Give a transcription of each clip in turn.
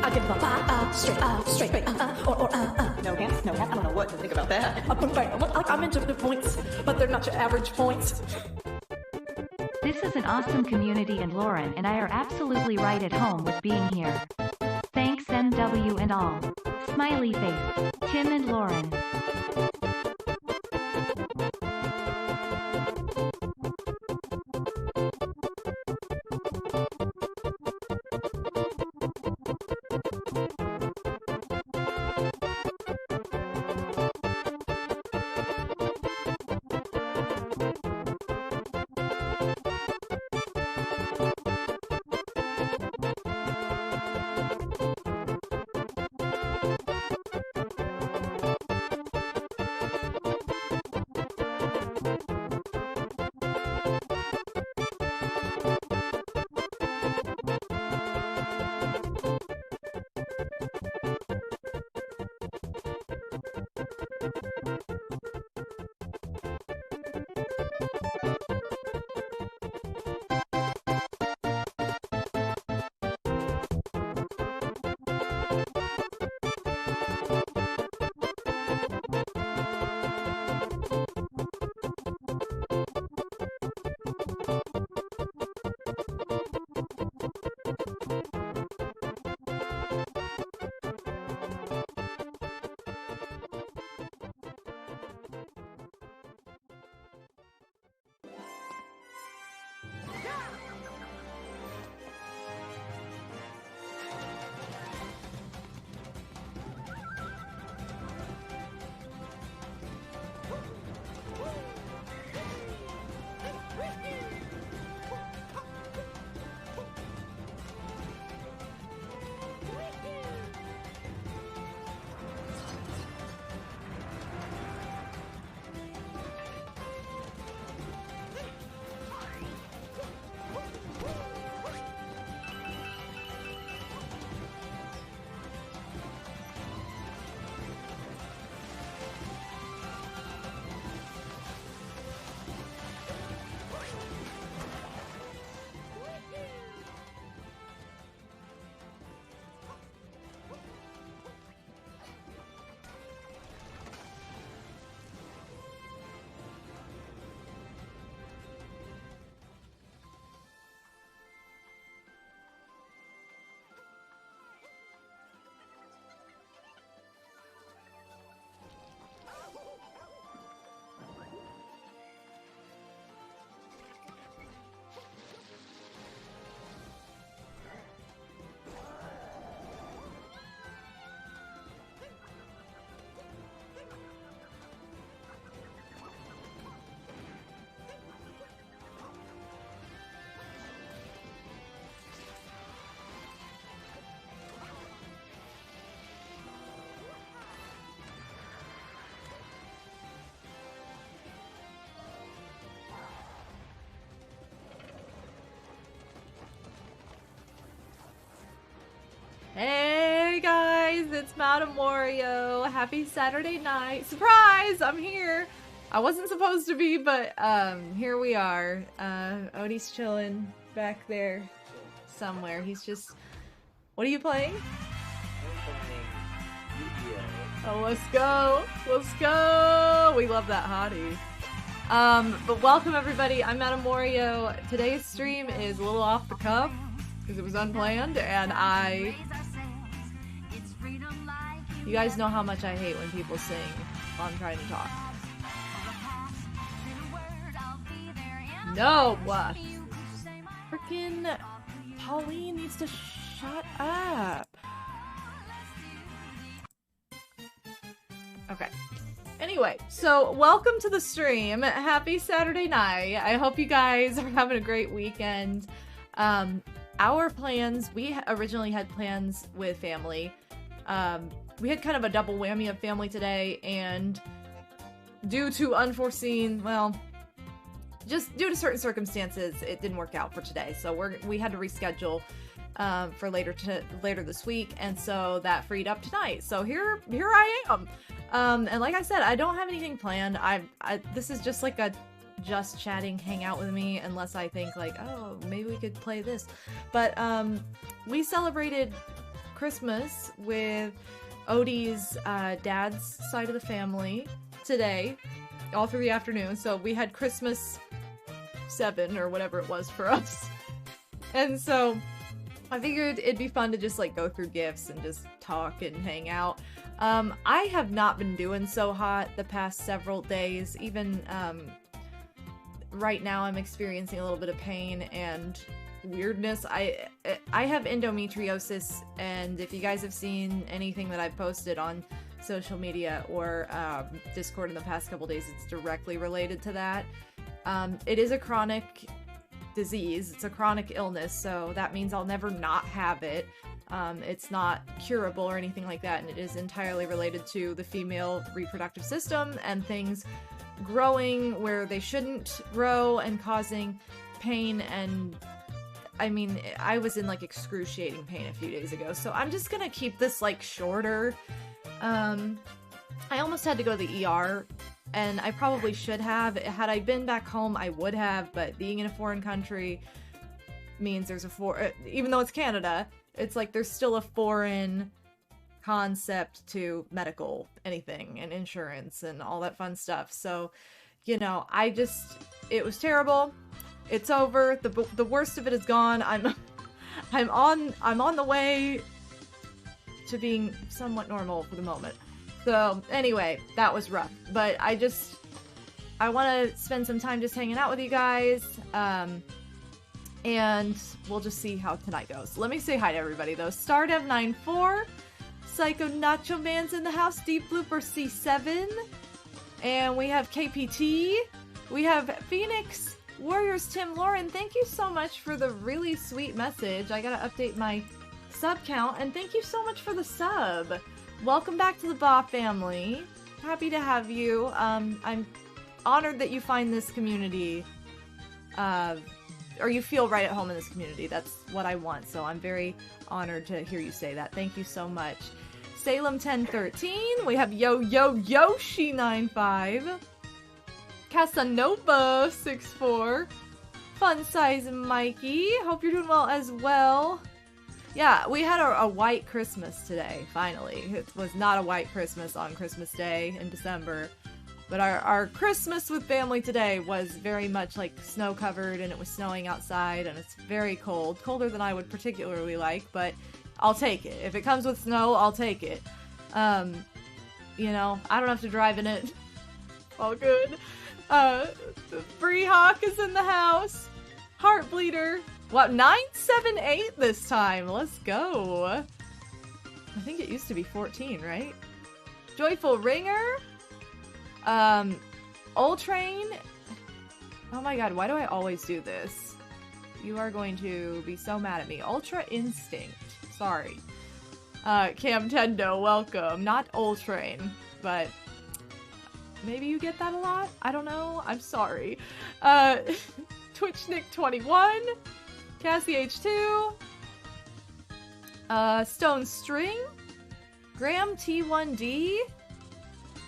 I give them a straight, No hands, no hat. I don't know what to think about that. I'm into the points, but they're not your average points. This is an awesome community and Lauren and I are absolutely right at home with being here. Thanks MW and all. Smiley face. Tim and Lauren. Hey guys, it's MadameWario. Happy Saturday night. Surprise! I'm here. I wasn't supposed to be, but here we are. Odie's chilling back there somewhere. He's just... What are you playing? Oh, let's go. Let's go. We love that hottie. But welcome everybody. I'm MadameWario. Today's stream is a little off the cuff because it was unplanned, and you guys know how much I hate when people sing while I'm trying to talk. No! Frickin' Pauline needs to shut up. Okay. Anyway, so welcome to the stream. Happy Saturday night. I hope you guys are having a great weekend. Our plans, we originally had plans with family. We had kind of a double whammy of family today, and due to unforeseen, well, just due to certain circumstances, it didn't work out for today. So we had to reschedule for later this week, and so that freed up tonight. So here I am. And like I said, I don't have anything planned. This is just like a just chatting hangout with me, unless I think like, oh, maybe we could play this. But we celebrated Christmas with Odie's dad's side of the family today, all through the afternoon. So we had Christmas 7 or whatever it was for us. And so I figured it'd be fun to just like go through gifts and just talk and hang out. I have not been doing so hot the past several days. Even right now I'm experiencing a little bit of pain and weirdness. I have endometriosis, and if you guys have seen anything that I've posted on social media or Discord in the past couple days, it's directly related to that. It is a chronic disease. It's a chronic illness, so that means I'll never not have it. It's not curable or anything like that, and it is entirely related to the female reproductive system and things growing where they shouldn't grow and causing pain. And I mean, I was in like excruciating pain a few days ago, so I'm just gonna keep this like shorter. I almost had to go to the ER, and I probably should have. Had I been back home, I would have, but being in a foreign country means there's even though it's Canada, it's like there's still a foreign concept to medical anything and insurance and all that fun stuff. So, you know, it was terrible. It's over. The worst of it is gone. I'm on the way to being somewhat normal for the moment. So anyway, that was rough. But I want to spend some time just hanging out with you guys. And we'll just see how tonight goes. Let me say hi to everybody though. Stardev94, Psycho Nacho Man's in the house, Deep Blooper C7, and we have KPT. We have Phoenix Warriors Tim Lauren. Thank you so much for the really sweet message. I gotta update my sub count, and thank you so much for the sub. Welcome back to the Ba family. Happy to have you. I'm honored that you find this community, or you feel right at home in this community. That's what I want, so I'm very honored to hear you say that. Thank you so much. Salem 1013, we have Yoshi95, Casanova 64, Fun Size Mikey, hope you're doing well as well. Yeah, we had a white Christmas today, finally. It was not a white Christmas on Christmas Day in December. But our Christmas with family today was very much like snow-covered, and it was snowing outside, and it's very cold. Colder than I would particularly like, but I'll take it. If it comes with snow, I'll take it. You know, I don't have to drive in it. All good. Bree Hawk is in the house. Heartbleeder. What, 978 this time? Let's go. I think it used to be 14, right? Joyful Ringer. Ultrain. Oh my god, why do I always do this? You are going to be so mad at me. Ultra Instinct. Sorry. Camtendo, welcome. Not Ultrain, but maybe you get that a lot? I don't know. I'm sorry. TwitchNick21. Cassie H2. Stone String, Graham T1D.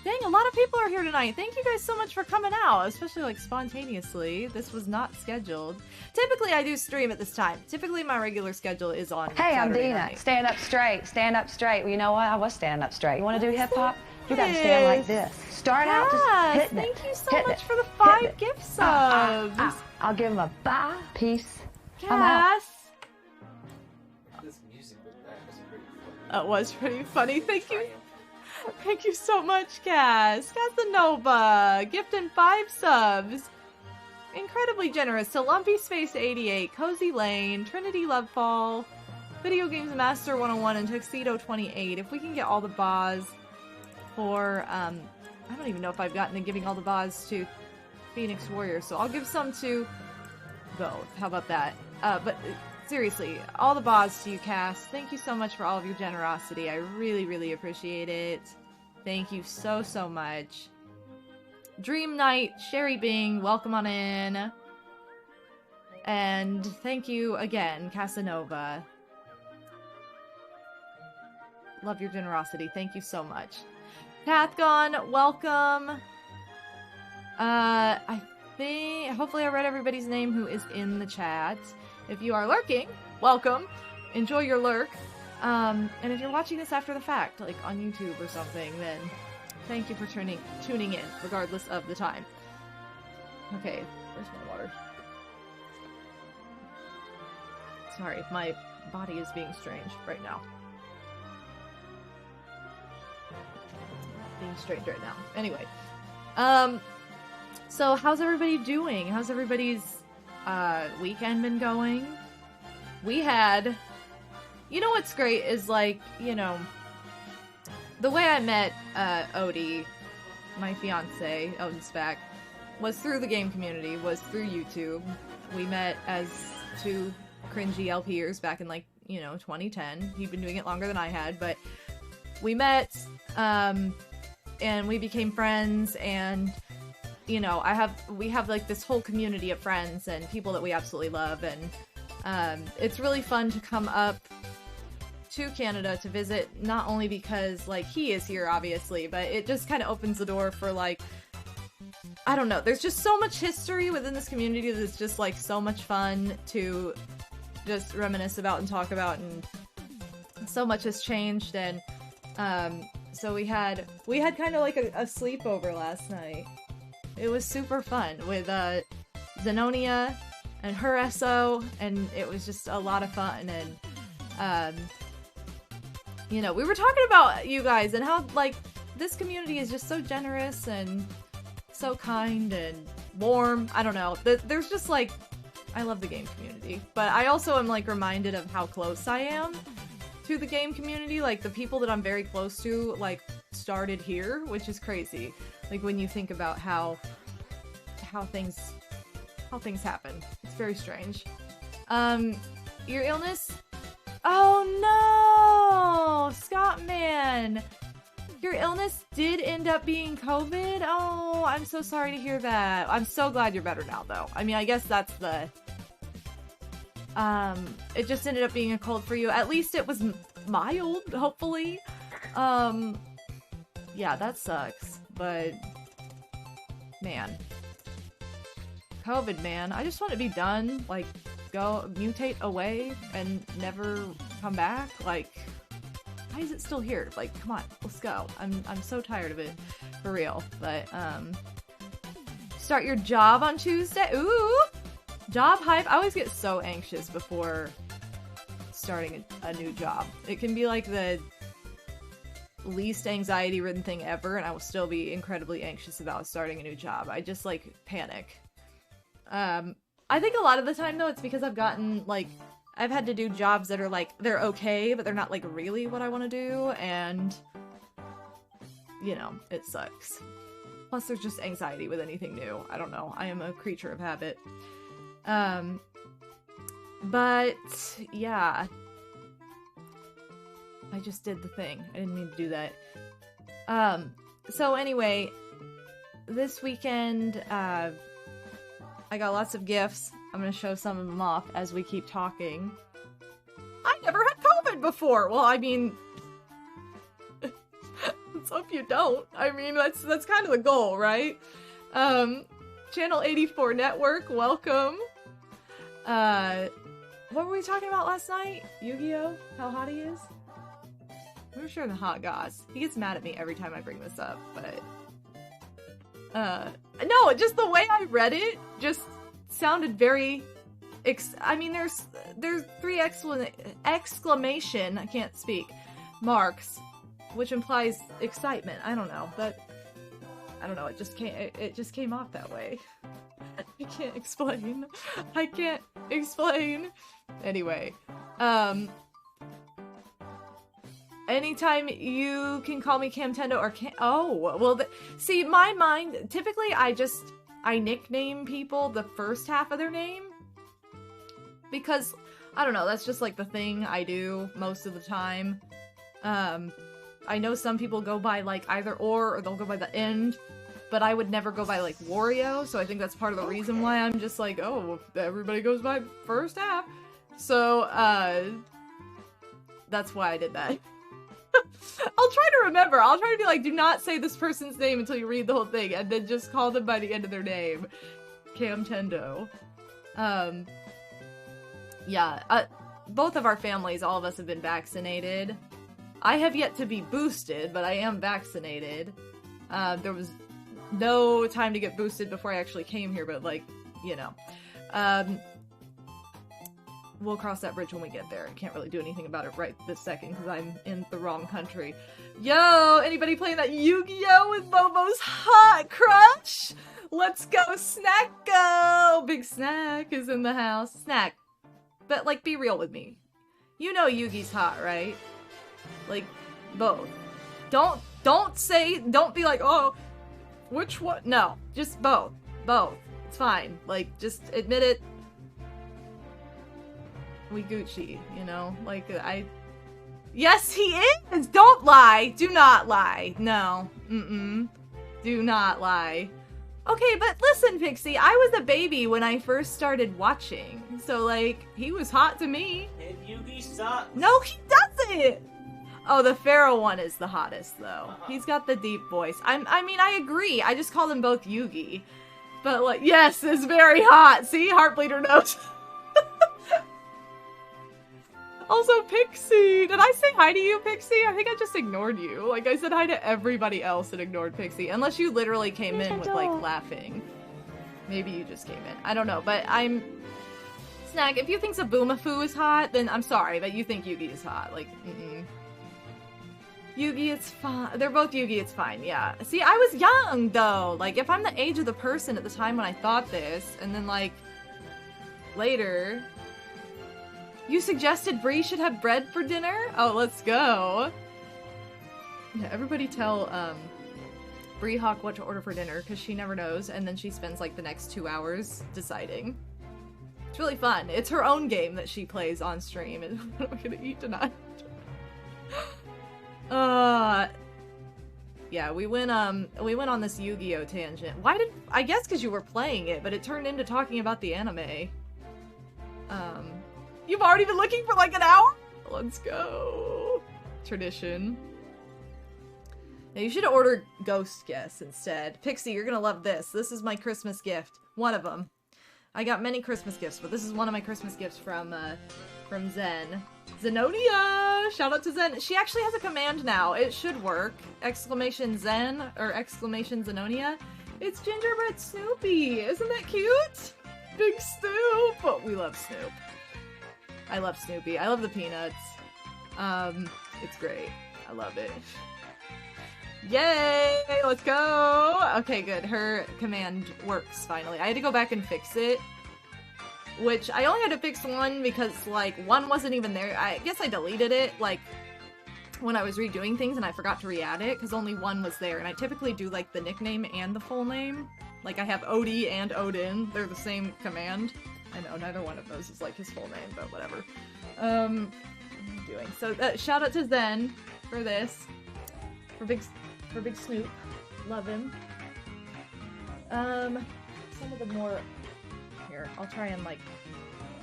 Dang, a lot of people are here tonight. Thank you guys so much for coming out, especially like spontaneously. This was not scheduled. Typically, I do stream at this time. Typically, my regular schedule is on Hey, I'm Saturday Dina. night. Stand up straight. Stand up straight. Well, you know what? I was standing up straight. You want to do hip hop? You got to stand like this. Start out just hitting it. Thank you so much for the 5 gift subs. I'll give him a bye. Peace. I'm out. Cass. This music was pretty funny. It was pretty funny. Thank you. Thank you so much, Cass. Casanova, gifting 5 subs. Incredibly generous to Lumpy Space 88, Cozy Lane, Trinity Lovefall, Video Games Master 101, and Tuxedo 28. If we can get all the Boz for, I don't even know if I've gotten to giving all the Boz to Phoenix Warrior, so I'll give some to both. How about that? But seriously, all the Boz to you, Cass. Thank you so much for all of your generosity. I really, really appreciate it. Thank you so, so much. Dream Knight, Sherry Bing, welcome on in. And thank you again, Casanova. Love your generosity. Thank you so much. Pathgon, welcome. I think, hopefully I read everybody's name who is in the chat. If you are lurking, welcome. Enjoy your lurk. And if you're watching this after the fact, like on YouTube or something, then thank you for tuning in, regardless of the time. Okay, where's my water? Sorry, my body is being strange right now. Being strange right now. Anyway. So how's everybody doing? How's everybody's weekend been going? We had... You know what's great is, like, you know, the way I met Odie, my fiance, Odin Spack, was through the game community, was through YouTube. We met as 2 cringy LPers back in, like, you know, 2010. He'd been doing it longer than I had, but we met, and we became friends, and, you know, we have, like, this whole community of friends and people that we absolutely love, and it's really fun to come up to Canada to visit, not only because, like, he is here, obviously, but it just kind of opens the door for, like, I don't know, there's just so much history within this community that's just, like, so much fun to just reminisce about and talk about, and so much has changed, and, so we had kind of like a sleepover last night. It was super fun with, Zenonia and her SO, and it was just a lot of fun, and, you know, we were talking about you guys and how, like, this community is just so generous and so kind and warm. I don't know. There's just, like, I love the game community. But I also am, like, reminded of how close I am to the game community. Like, the people that I'm very close to, like, started here, which is crazy. Like, when you think about how things happen. It's very strange. Your illness... Oh no! Scottman! Your illness did end up being COVID? Oh, I'm so sorry to hear that. I'm so glad you're better now, though. I mean, I guess that's the... it just ended up being a cold for you. At least it was mild, hopefully. Yeah, that sucks. But... Man. COVID, man. I just want it to be done. Like... Go mutate away and never come back. Like, why is it still here? Like, come on, let's go. I'm so tired of it, for real. But start your job on Tuesday. Ooh, job hype. I always get so anxious before starting a new job. It can be like the least anxiety ridden thing ever, and I will still be incredibly anxious about starting a new job. I just, like, panic. I think a lot of the time, though, it's because I've gotten, like, I've had to do jobs that are, like, they're okay, but they're not, like, really what I want to do, and, you know, it sucks. Plus, there's just anxiety with anything new. I don't know. I am a creature of habit. But, yeah. I just did the thing. I didn't mean to do that. So anyway, this weekend, I got lots of gifts. I'm gonna show some of them off as we keep talking. I never had COVID! subscribed before. Well, I mean, let's hope you don't. I mean, that's kind of the goal, right? Channel 84 Network, welcome. What were we talking about last night? Yu-Gi-Oh? How hot he is? We're sure the hot goss. He gets mad at me every time I bring this up, but... no, just the way I read it just sounded very... I mean, there's 3 exclamation, I can't speak, marks, which implies excitement. I don't know, but... I don't know, it just came off that way. I can't explain. I can't explain. Anyway, anytime you can call me Camtendo or oh, well, see, my mind, typically I nickname people the first half of their name. Because, I don't know, that's just like the thing I do most of the time. I know some people go by like either or they'll go by the end. But I would never go by, like, Wario, so I think that's part of the reason why I'm just like, oh, everybody goes by first half. So, that's why I did that. I'll try to remember. I'll try to be like, do not say this person's name until you read the whole thing, and then just call them by the end of their name. Camtendo. Yeah, both of our families, all of us have been vaccinated. I have yet to be boosted, but I am vaccinated. There was no time to get boosted before I actually came here, but like, you know. We'll cross that bridge when we get there. I can't really do anything about it right this second because I'm in the wrong country. Yo, anybody playing that Yu-Gi-Oh with Bobo's hot crush? Let's go, Snacko! Big Snack is in the house. Snack. But like, be real with me. You know Yugi's hot, right? Like, both. Don't be like, oh, which one? No, just both. Both. It's fine. Like, just admit it. We Gucci, you know? Like, Yes, he is! Don't lie! Do not lie. No. Do not lie. Okay, but listen, Pixie, I was a baby when I first started watching. So, like, he was hot to me. And Yugi sucks. No, he doesn't! Oh, the Pharaoh one is the hottest, though. He's got the deep voice. I mean, I agree. I just call them both Yugi. But, like, yes, it's very hot. See? Heartbleeder knows. Also, Pixie. Did I say hi to you, Pixie? I think I just ignored you. Like, I said hi to everybody else and ignored Pixie. Unless you literally came in with, like, laughing. Maybe you just came in. I don't know, but I'm... Snack, if you think Zaboomafoo is hot, then I'm sorry, but you think Yugi is hot. Like, Yugi, it's fine. They're both Yugi, it's fine, yeah. See, I was young, though. Like, if I'm the age of the person at the time when I thought this, and then, like, later... You suggested Bree should have bread for dinner? Oh, let's go. Yeah, everybody tell, Bree Hawk what to order for dinner, because she never knows, and then she spends, like, the next 2 hours deciding. It's really fun. It's her own game that she plays on stream, and what am I gonna eat tonight? Yeah, we went on this Yu-Gi-Oh tangent. Why did... I guess because you were playing it, but it turned into talking about the anime. You've already been looking for like an hour? Let's go. Tradition. Now you should order Ghost Guess instead. Pixie, you're gonna love this. This is my Christmas gift. One of them. I got many Christmas gifts, but this is one of my Christmas gifts from Zen. Zenonia! Shout out to Zen. She actually has a command now. It should work. Exclamation Zen or exclamation Zenonia. It's Gingerbread Snoopy. Isn't that cute? Big Snoop. Oh, we love Snoop. I love Snoopy. I love the peanuts. It's great. I love it. Yay! Let's go! Okay, good. Her command works, finally. I had to go back and fix it. Which, I only had to fix one because, like, one wasn't even there. I guess I deleted it, like, when I was redoing things and I forgot to re-add it, because only one was there. And I typically do, like, the nickname and the full name. Like, I have Odie and Odin. They're the same command. I know, neither one of those is, like, his full name, but whatever. What am I doing? So, shout out to Zen for this. For Big Snoop. Love him. Some of the more... Here, I'll try and, like,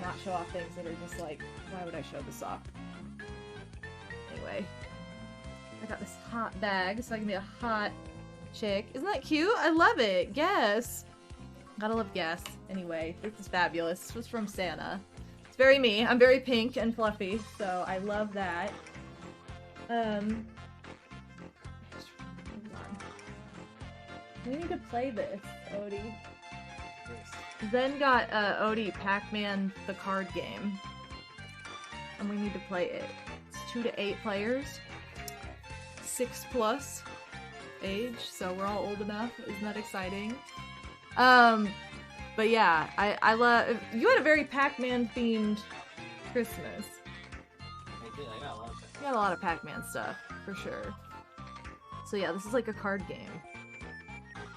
not show off things that are just like, why would I show this off? Anyway, I got this hot bag so I can be a hot chick. Isn't that cute? I love it. Guess. Gotta love Guess. Anyway, this is fabulous. This was from Santa. It's very me. I'm very pink and fluffy, so I love that. Hold on. We need to play this, Odie. Zen got Odie Pac-Man the card game. And we need to play it. It's 2 to 8 players. 6+ age, so we're all old enough. Isn't that exciting? But yeah, I love... You had a very Pac-Man themed Christmas. I did, I got a lot of that. You got a lot of Pac-Man stuff, for sure. So yeah, this is like a card game.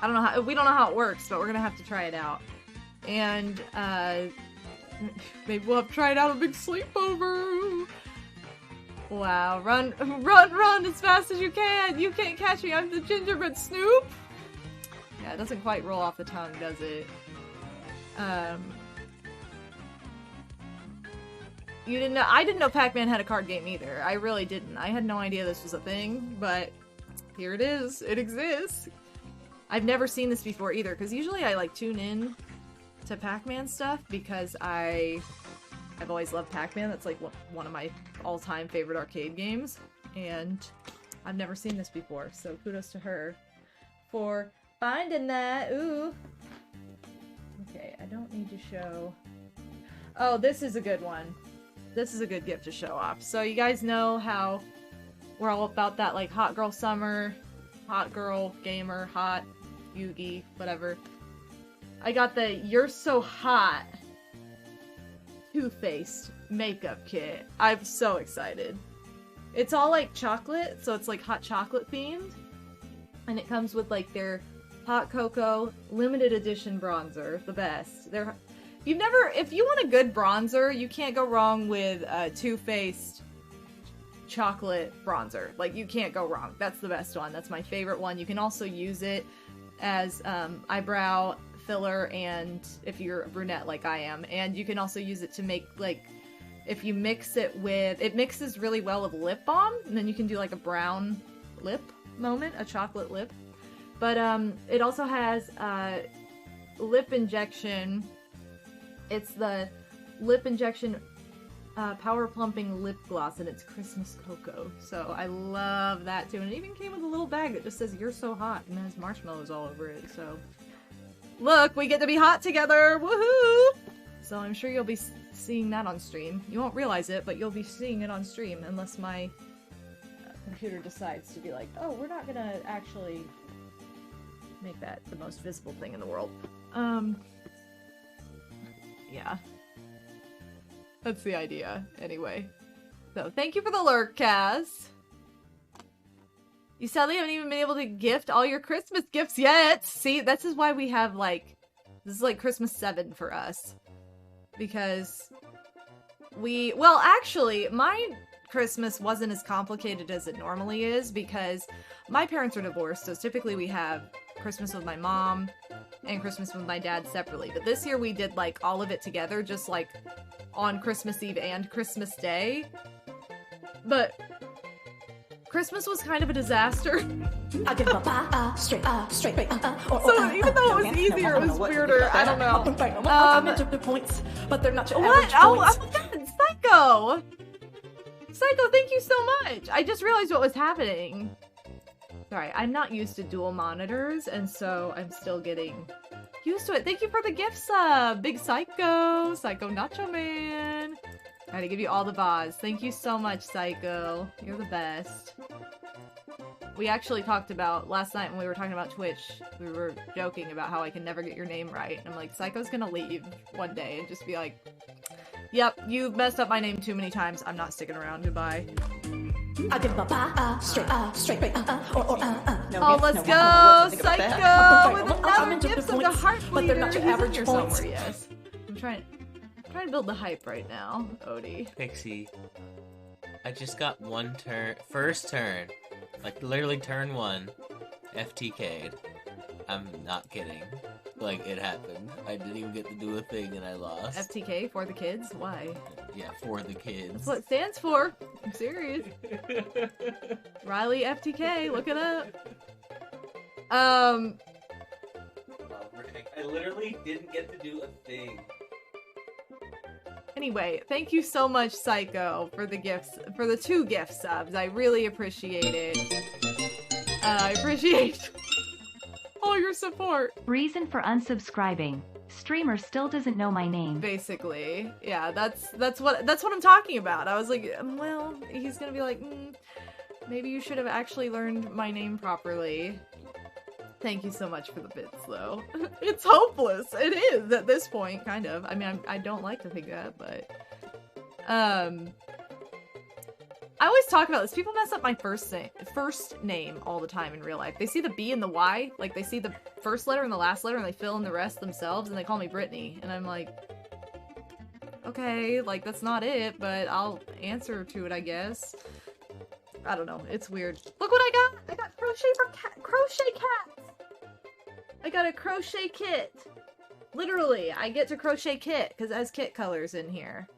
I don't know how... We don't know how it works, but we're gonna have to try it out. And, maybe we'll have to try it out a big sleepover. Wow, run as fast as you can! You can't catch me, I'm the gingerbread Snoop! Yeah, it doesn't quite roll off the tongue, does it? You didn't know- I didn't know Pac-Man had a card game either. I really didn't. I had no idea this was a thing, but here it is. It exists. I've never seen this before either, because usually I like tune in to Pac-Man stuff because I've always loved Pac-Man. That's like one of my all-time favorite arcade games, and I've never seen this before, so kudos to her for finding that. Ooh. Okay, I don't need to show... Oh, this is a good one. This is a good gift to show off. So you guys know how we're all about that, like, hot girl summer, hot girl gamer, hot Yugi, whatever. I got the You're So Hot Too Faced makeup kit. I'm so excited. It's all like chocolate, so it's like hot chocolate themed. And it comes with like their hot cocoa limited edition bronzer, the best. If you want a good bronzer, you can't go wrong with Too Faced chocolate bronzer. Like, you can't go wrong. That's the best one. That's my favorite one. You can also use it as eyebrow filler, and if you're a brunette like I am, and you can also use it to make, like, if you mix it with, it mixes really well with lip balm, and then you can do like a brown lip moment, a chocolate lip. But it also has lip injection. It's the lip injection power plumping lip gloss, and it's Christmas cocoa. So I love that too. And it even came with a little bag that just says "You're So Hot" and has marshmallows all over it. So look, we get to be hot together. Woohoo! So I'm sure you'll be seeing that on stream. You won't realize it, but you'll be seeing it on stream unless my computer decides to be like, oh, we're not gonna actually make that the most visible thing in the world. Yeah. That's the idea, anyway. So, thank you for the lurk, Cass. You sadly haven't even been able to gift all your Christmas gifts yet! See, this is why we have, like... This is like Christmas 7 for us. Because well, actually, my Christmas wasn't as complicated as it normally is, because my parents are divorced, so typically we have Christmas with my mom and Christmas with my dad separately. But this year we did, like, all of it together, just, like, on Christmas Eve and Christmas Day. But Christmas was kind of a disaster. I give a straight, So even though it was easier, it was weirder. I don't know. I'm into the points, but they're not your What? average Oh points. my god, Psycho! Psycho, thank you so much! I just realized what was happening. Sorry, I'm not used to dual monitors, and so I'm still getting used to it. Thank you for the gift sub! Big Psycho! Psycho Nacho Man! I had to give you all the vase. Thank you so much, Psycho. You're the best. We actually talked about, last night when we were talking about Twitch, we were joking about how I can never get your name right. And I'm like, Psycho's gonna leave one day and just be like, yep, you've messed up my name too many times. I'm not sticking around. Goodbye. I give a straight, Oh, let's go, Psycho! With another gift of the heart but they're bleeder. not your He's in average here points. somewhere, yes. I'm trying to build the hype right now, Odie. Pixie, I just got first turn, like literally turn 1, FTK'd. I'm not kidding. Like, it happened. I didn't even get to do a thing and I lost. FTK for the kids? Why? Yeah, for the kids. That's what it stands for. I'm serious. Riley FTK, look it up. I literally didn't get to do a thing. Anyway, thank you so much, Psycho, for the gifts, for the 2 gift subs. I really appreciate it. I appreciate all your support. Reason for unsubscribing. Streamer still doesn't know my name. Basically, yeah, that's what I'm talking about. I was like, well, he's gonna be like, maybe you should have actually learned my name properly. Thank you so much for the bits, though. It's hopeless. It is at this point, kind of. I mean, I don't like to think that, but I always talk about this. People mess up my first name all the time in real life. They see the B and the Y, like they see the first letter and the last letter, and they fill in the rest themselves, and they call me Brittany, and I'm like, okay, like that's not it, but I'll answer to it, I guess. I don't know. It's weird. Look what I got! I got crochet cats! I got a crochet kit. Literally, I get to crochet kit because it has kit colors in here.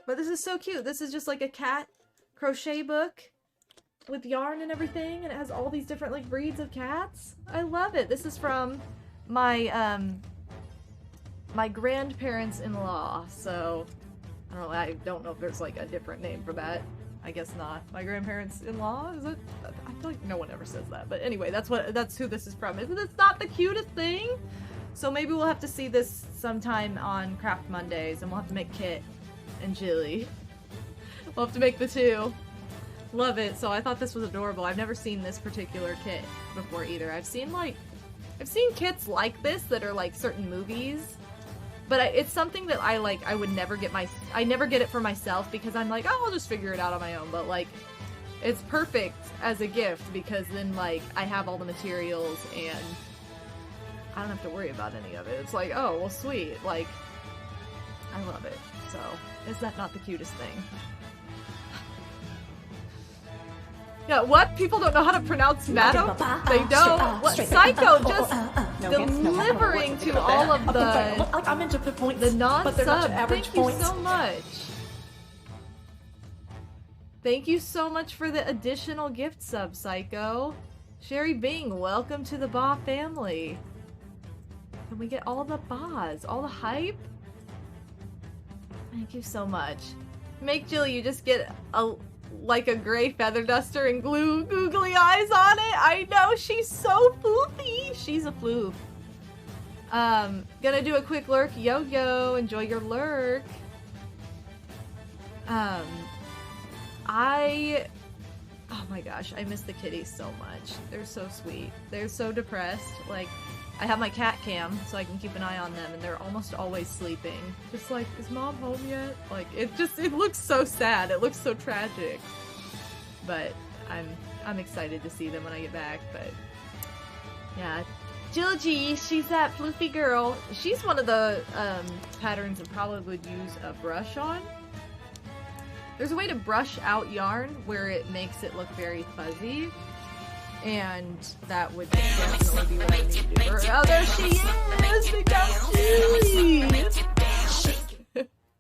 But this is so cute. This is just like a cat crochet book with yarn and everything, and it has all these different like breeds of cats. I love it. This is from my my grandparents-in-law. So I don't know if there's like a different name for that. I guess not. My grandparents-in-law? Is it? I feel like no one ever says that. But anyway, that's who this is from. Isn't this not the cutest thing? So maybe we'll have to see this sometime on Craft Mondays, and we'll have to make Kit and Jilly. We'll have to make the 2. Love it. So I thought this was adorable. I've never seen this particular kit before either. I've seen kits like this that are like certain movies. But it's something that I would never get I never get it for myself because I'm like, oh, I'll just figure it out on my own. But like, it's perfect as a gift because then like, I have all the materials and I don't have to worry about any of it. It's like, oh, well, sweet. Like, I love it. So, is that not the cutest thing? Yeah, what? People don't know how to pronounce Madam? They don't. What? Psycho just delivering to all of the non-sub. Thank you so much. Thank you so much for the additional gift sub, Psycho. Sherry Bing, welcome to the Ba family. Can we get all the Bas? All the hype? Thank you so much. Make Jilly, you just get like a gray feather duster and glue googly eyes on it. I know, she's so floofy. She's a floof. Gonna do a quick lurk. Yo, enjoy your lurk. Oh my gosh, I miss the kitties so much. They're so sweet. They're so depressed. Like, I have my cat cam so I can keep an eye on them, and they're almost always sleeping. Just like, is mom home yet? Like, it looks so sad. It looks so tragic. But I'm excited to see them when I get back, but yeah. Jilji, she's that floofy girl. She's one of the patterns I probably would use a brush on. There's a way to brush out yarn where it makes it look very fuzzy. And that would definitely be what I need to do. Oh, there she is! We got Julie!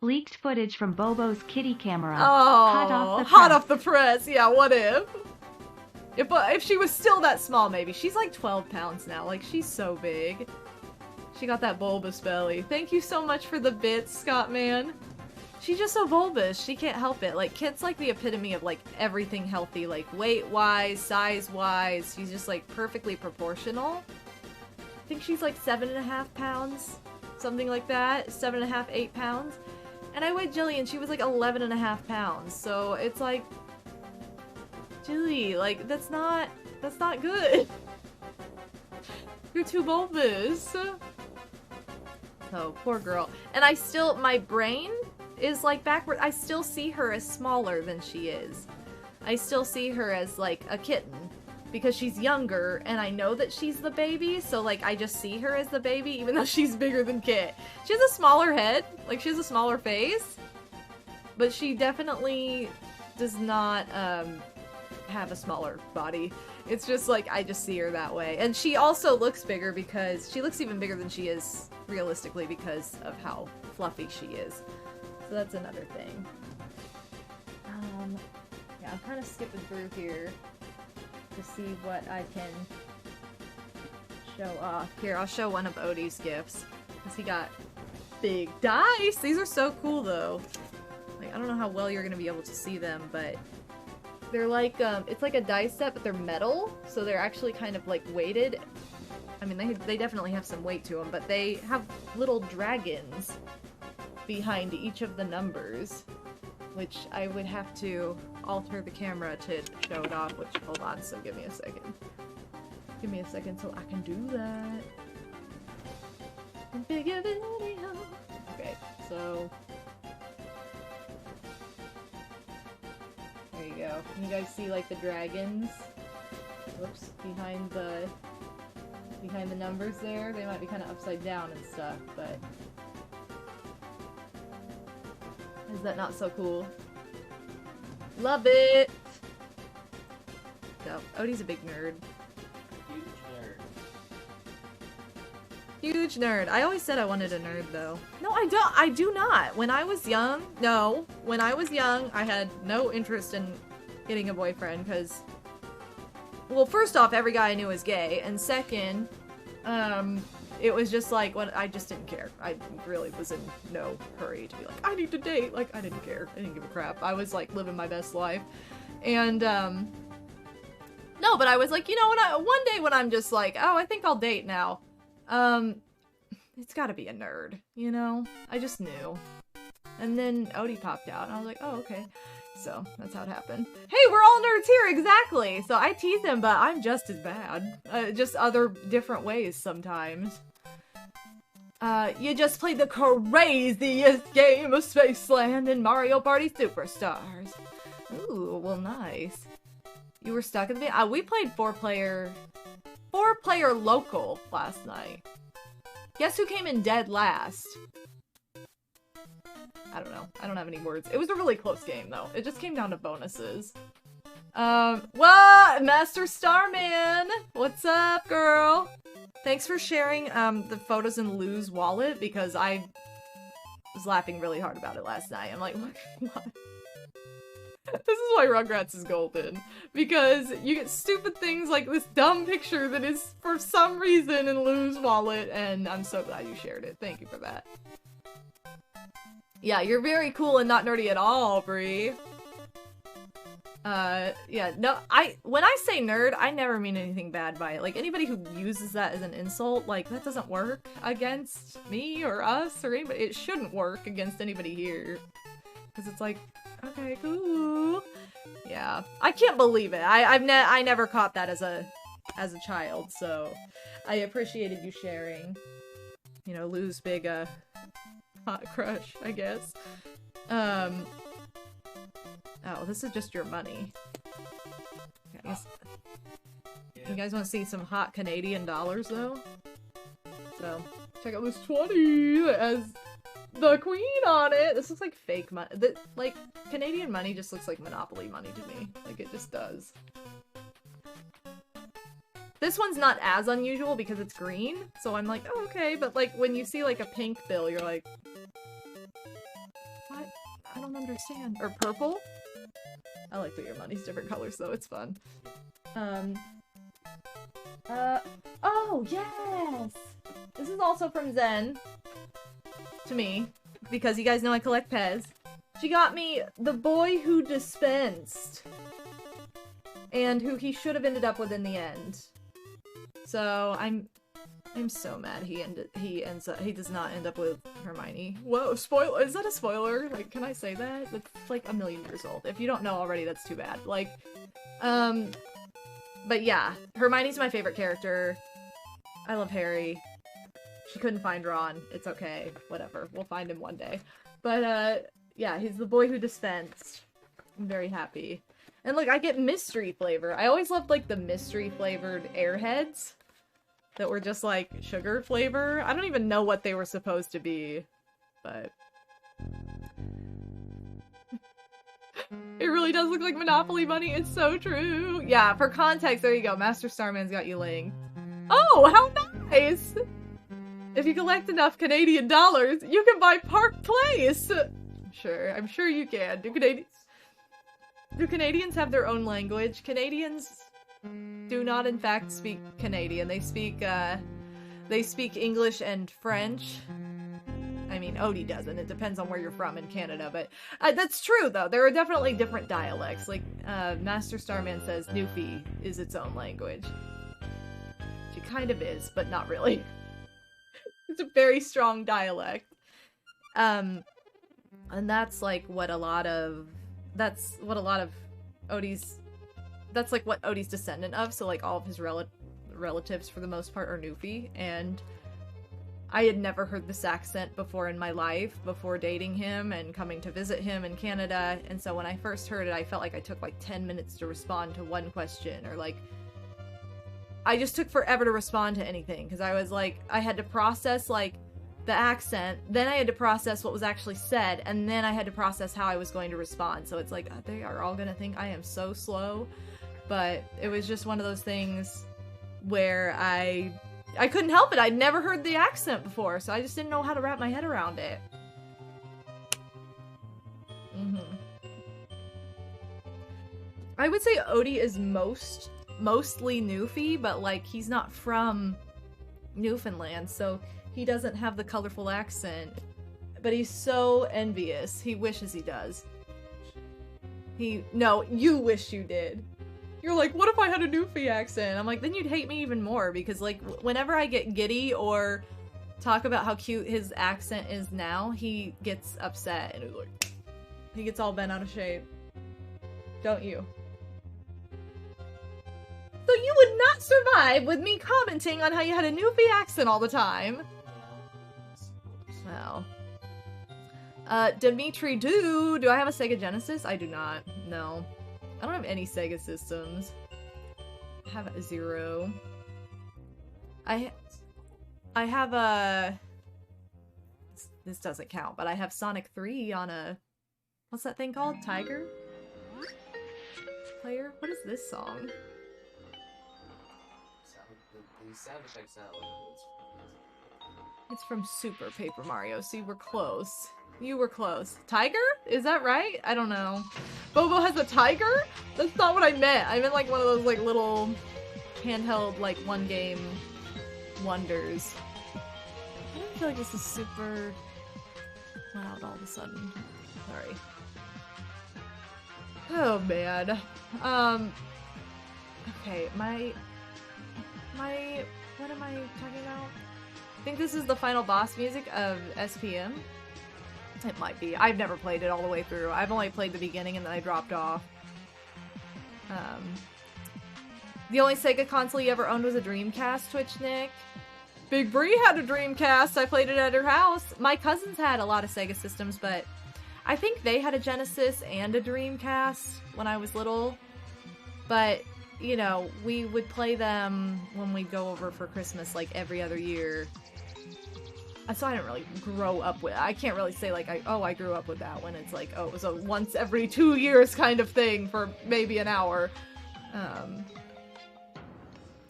Leaked footage from Bobo's kitty camera. Oh, hot off the press. Yeah, what if? If she was still that small, maybe. She's like 12 pounds now. Like, she's so big. She got that bulbous belly. Thank you so much for the bits, Scott, man. She's just so bulbous. She can't help it. Like, Kit's like the epitome of, like, everything healthy. Like, weight-wise, size-wise. She's just, like, perfectly proportional. I think she's, like, 7.5 pounds. Something like that. 7.5, 8 pounds. And I weighed Jilly, and she was, like, 11.5 pounds. So, it's like... Jilly, like, that's not good. You're too bulbous. Oh, poor girl. And my brain is like backward. I still see her as smaller than she is. I still see her as like a kitten because she's younger and I know that she's the baby, so like I just see her as the baby even though she's bigger than Kit. She has a smaller head, like she has a smaller face, but she definitely does not have a smaller body. It's just like, I just see her that way. And she also looks bigger because, she looks even bigger than she is realistically because of how fluffy she is. So that's another thing. Yeah, I'm kind of skipping through here to see what I can show off. Here, I'll show one of Odie's gifts. Because he got big dice! These are so cool, though. Like, I don't know how well you're going to be able to see them, but they're like, it's like a dice set, but they're metal, so they're actually kind of, like, weighted. I mean, they definitely have some weight to them, but they have little dragons behind each of the numbers, which I would have to alter the camera to show it off, which, hold on, so give me a second. Give me a second so I can do that. Bigger video. Okay, so there you go. Can you guys see like the dragons? Whoops, behind the numbers there? They might be kind of upside down and stuff, but is that not so cool? Love it! So, Odie's a big nerd. Huge nerd. I always said I wanted a nerd, though. No, I don't. I do not. When I was young, I had no interest in getting a boyfriend, because, well, first off, every guy I knew was gay, and second, it was just like, I just didn't care. I really was in no hurry to be like, I need to date. Like, I didn't care. I didn't give a crap. I was, like, living my best life. And, no, but I was like, you know, one day when I'm just like, oh, I think I'll date now. It's gotta be a nerd, you know? I just knew. And then Odie popped out, and I was like, oh, okay. So, that's how it happened. Hey, we're all nerds here, exactly! So I tease him, but I'm just as bad. Just other different ways sometimes. You just played the craziest game of Spaceland in Mario Party Superstars. Ooh, well, nice. You were stuck in the game? We played four-player local last night. Guess who came in dead last? I don't know. I don't have any words. It was a really close game, though. It just came down to bonuses. What? Master Starman! What's up, girl? Thanks for sharing, the photos in Lou's wallet, because I was laughing really hard about it last night. I'm like, what? This is why Rugrats is golden. Because you get stupid things like this dumb picture that is, for some reason, in Lou's wallet, and I'm so glad you shared it. Thank you for that. Yeah, you're very cool and not nerdy at all, Bree. Yeah, no, when I say nerd, I never mean anything bad by it. Like, anybody who uses that as an insult, like, that doesn't work against me or us or anybody. It shouldn't work against anybody here. Because it's like, okay, cool. Yeah, I can't believe it. I never caught that as a child, so I appreciated you sharing. You know, Lou's big, hot crush, I guess. Oh, this is just your money. I guess, you guys want to see some hot Canadian dollars, though? So, check out this 20 that has the queen on it! This looks like fake money. Like, Canadian money just looks like Monopoly money to me. Like, it just does. This one's not as unusual because it's green, so I'm like, oh, okay, but like, when you see like a pink bill, you're like, what? I don't understand. Or purple? I like that your money's different colors, though. It's fun. Oh, yes! This is also from Zen. To me. Because you guys know I collect Pez. She got me The Boy Who Dispensed. And who he should have ended up with in the end. So, I'm so mad he does not end up with Hermione. Whoa, spoiler! Is that a spoiler? Like, can I say that? That's like a million years old. If you don't know already, that's too bad. Like, but yeah, Hermione's my favorite character. I love Harry. She couldn't find Ron. It's okay. Whatever. We'll find him one day. But, yeah, he's the boy who dispensed. I'm very happy. And look, I get mystery flavor. I always loved, like, the mystery flavored Airheads. That were just, like, sugar flavor. I don't even know what they were supposed to be. But... It really does look like Monopoly money. It's so true. Yeah, for context, there you go. Master Starman's got you laying. Oh, how nice! If you collect enough Canadian dollars, you can buy Park Place! Sure, I'm sure you can. Do Canadians have their own language? Canadians do not, in fact, speak Canadian. They speak English and French. I mean, Odie doesn't. It depends on where you're from in Canada, but that's true, though. There are definitely different dialects. Like, Master Starman says Newfie is its own language. She kind of is, but not really. It's a very strong dialect. And that's like what a lot of Odie's, that's like what Odie's descendant of, so like all of his relatives for the most part are Newfie, and I had never heard this accent before in my life, before dating him and coming to visit him in Canada, and so when I first heard it, I felt like I took like 10 minutes to respond to one question, or like, I just took forever to respond to anything, because I was like, I had to process like the accent, then I had to process what was actually said, and then I had to process how I was going to respond, so it's like, they are all gonna think I am so slow, but it was just one of those things where I couldn't help it. I'd never heard the accent before, so I just didn't know how to wrap my head around it. I would say Odie is mostly Newfie, but like, he's not from Newfoundland, so he doesn't have the colorful accent, but he's so envious. He wishes he does. No, you wish you did. You're like, what if I had a Newfie accent? I'm like, then you'd hate me even more, because like, whenever I get giddy or talk about how cute his accent is now, he gets upset, and like, he gets all bent out of shape. Don't you? So you would not survive with me commenting on how you had a Newfie accent all the time. Well. Dimitri, do I have a Sega Genesis? I do not. No. I don't have any Sega systems. I have a 0. I have a... This doesn't count, but I have Sonic 3 on a... What's that thing called? Tiger? Player? What is this song? It's from Super Paper Mario, so you were close. You were close. Tiger? Is that right? I don't know. Bobo has a tiger? That's not what I meant. I meant like one of those like little handheld like one game wonders. I don't feel like this is super loud all of a sudden. Sorry. Oh man. Okay, what am I talking about? I think this is the final boss music of SPM. It might be. I've never played it all the way through. I've only played the beginning and then I dropped off. The only Sega console you ever owned was a Dreamcast, Twitch Nick. Big Bree had a Dreamcast. I played it at her house. My cousins had a lot of Sega systems, but I think they had a Genesis and a Dreamcast when I was little. But, you know, we would play them when we'd go over for Christmas like every other year. So I didn't really grow up with it. I can't really say like, I grew up with that when it's like, oh, it was a once every 2 years kind of thing for maybe an hour.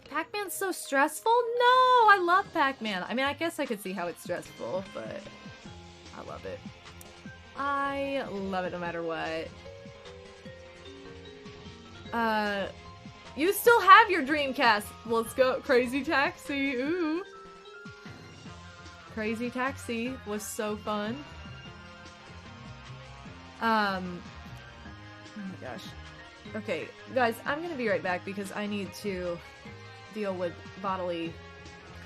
Pac-Man's so stressful? No, I love Pac-Man. I mean, I guess I could see how it's stressful, but I love it. I love it no matter what. You still have your Dreamcast. Let's go. Crazy Taxi. Ooh. Crazy Taxi was so fun. Oh my gosh. Okay, guys, I'm gonna be right back because I need to deal with bodily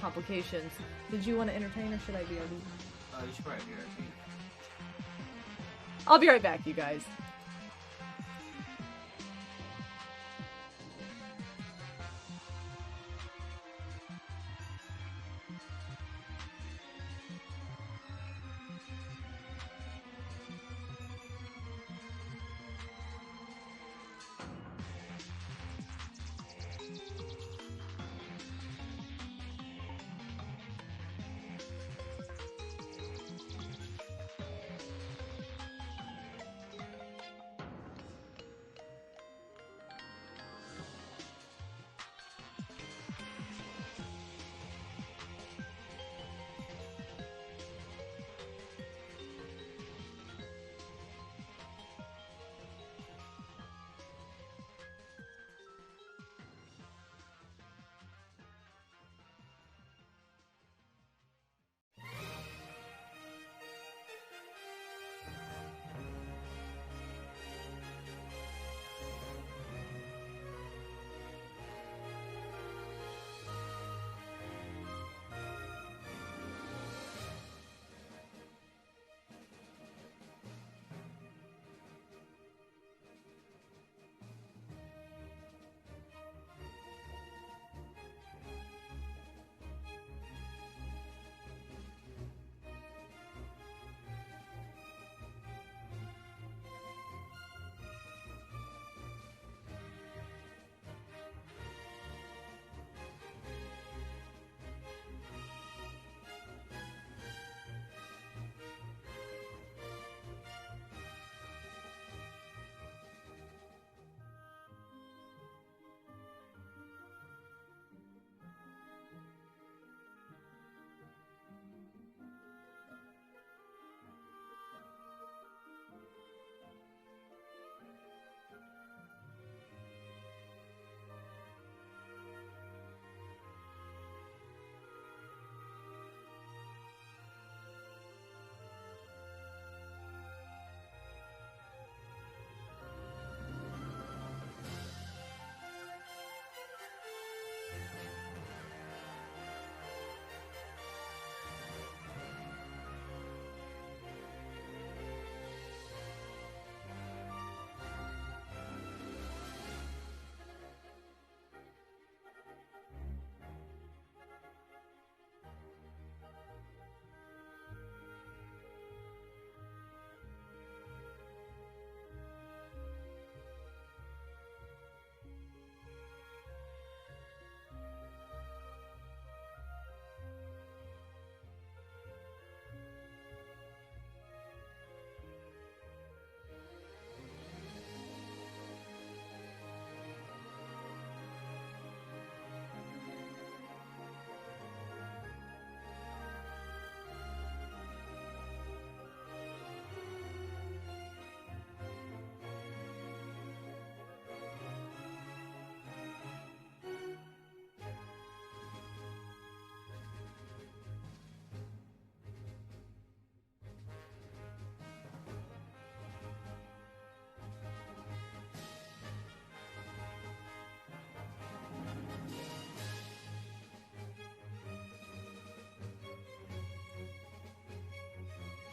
complications. Did you want to entertain or should I be already? You should probably be entertained. I'll be right back, you guys.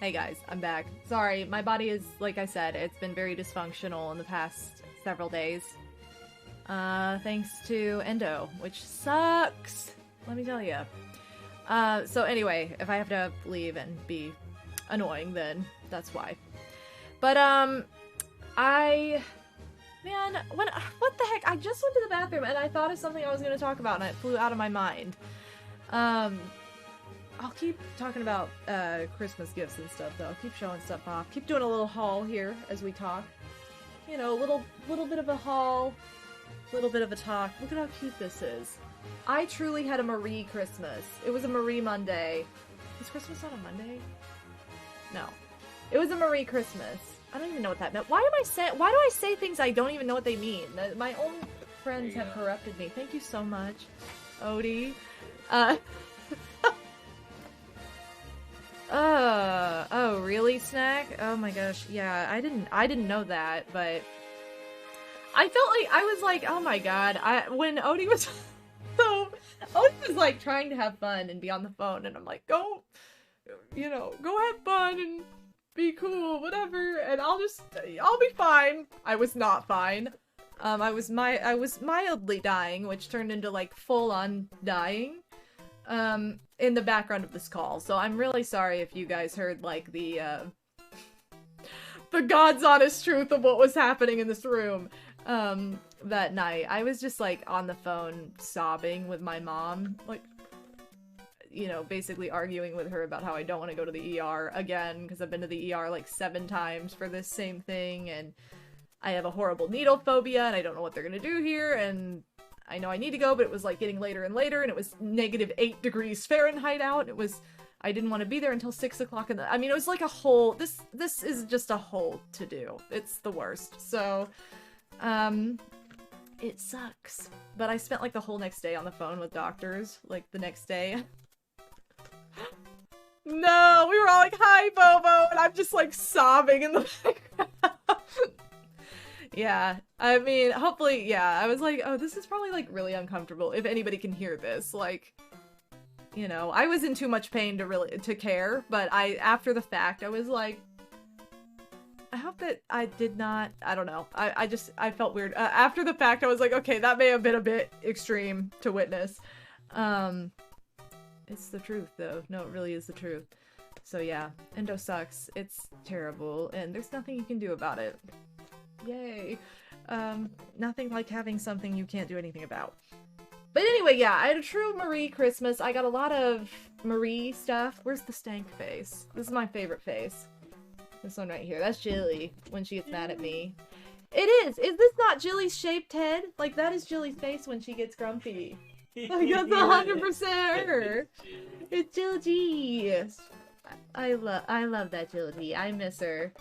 Hey guys, I'm back. Sorry, my body is, like I said, it's been very dysfunctional in the past several days. Thanks to Endo, which sucks, let me tell you. So anyway, if I have to leave and be annoying, then that's why. But, man, what the heck? I just went to the bathroom and I thought of something I was going to talk about and it flew out of my mind. I'll keep talking about Christmas gifts and stuff, though. Keep showing stuff off. Keep doing a little haul here as we talk. You know, little bit of a haul, little bit of a talk. Look at how cute this is. I truly had a Marie Christmas. It was a Marie Monday. Is Christmas on a Monday? No. It was a Marie Christmas. I don't even know what that meant. Why do I say things I don't even know what they mean? My own friends have corrupted me. Thank you so much, Odie. Oh, really, Snack? Oh my gosh, yeah, I didn't know that, but I felt like, I was like, oh my god, when Odie was, Odie was like trying to have fun and be on the phone, and I'm like, go have fun and be cool, whatever, and I'll be fine. I was not fine. I was mildly dying, which turned into like full-on dying. In the background of this call, so I'm really sorry if you guys heard, like, the God's honest truth of what was happening in this room, that night. I was just, like, on the phone sobbing with my mom, like, you know, basically arguing with her about how I don't want to go to the ER again, because I've been to the ER, like, 7 times for this same thing, and I have a horrible needle phobia, and I don't know what they're gonna do here, and I know I need to go, but it was like getting later and later, and it was -8 degrees Fahrenheit out. I didn't want to be there until 6 o'clock I mean, it was like a whole, this is just a whole to-do. It's the worst. So, it sucks. But I spent like the whole next day on the phone with doctors, like the next day. No, we were all like, hi, Bobo, and I'm just like sobbing in the background. Yeah, I mean, hopefully, yeah, I was like, oh, this is probably, like, really uncomfortable, if anybody can hear this, like, you know, I was in too much pain to care, but after the fact, I was like, I hope that I did not, I don't know, I felt weird. After the fact, I was like, okay, that may have been a bit extreme to witness. It's the truth, though. No, it really is the truth. So yeah, Endo sucks, it's terrible, and there's nothing you can do about it. Yay. Nothing like having something you can't do anything about. But anyway, yeah, I had a true Marie Christmas. I got a lot of Marie stuff. Where's the stank face? This is my favorite face. This one right here. That's Jilly when she gets mad at me. It is! Is this not Jilly's shaped head? Like, that is Jilly's face when she gets grumpy. Like, that's 100% her. It's Jill G. I love that Jill G. I miss her.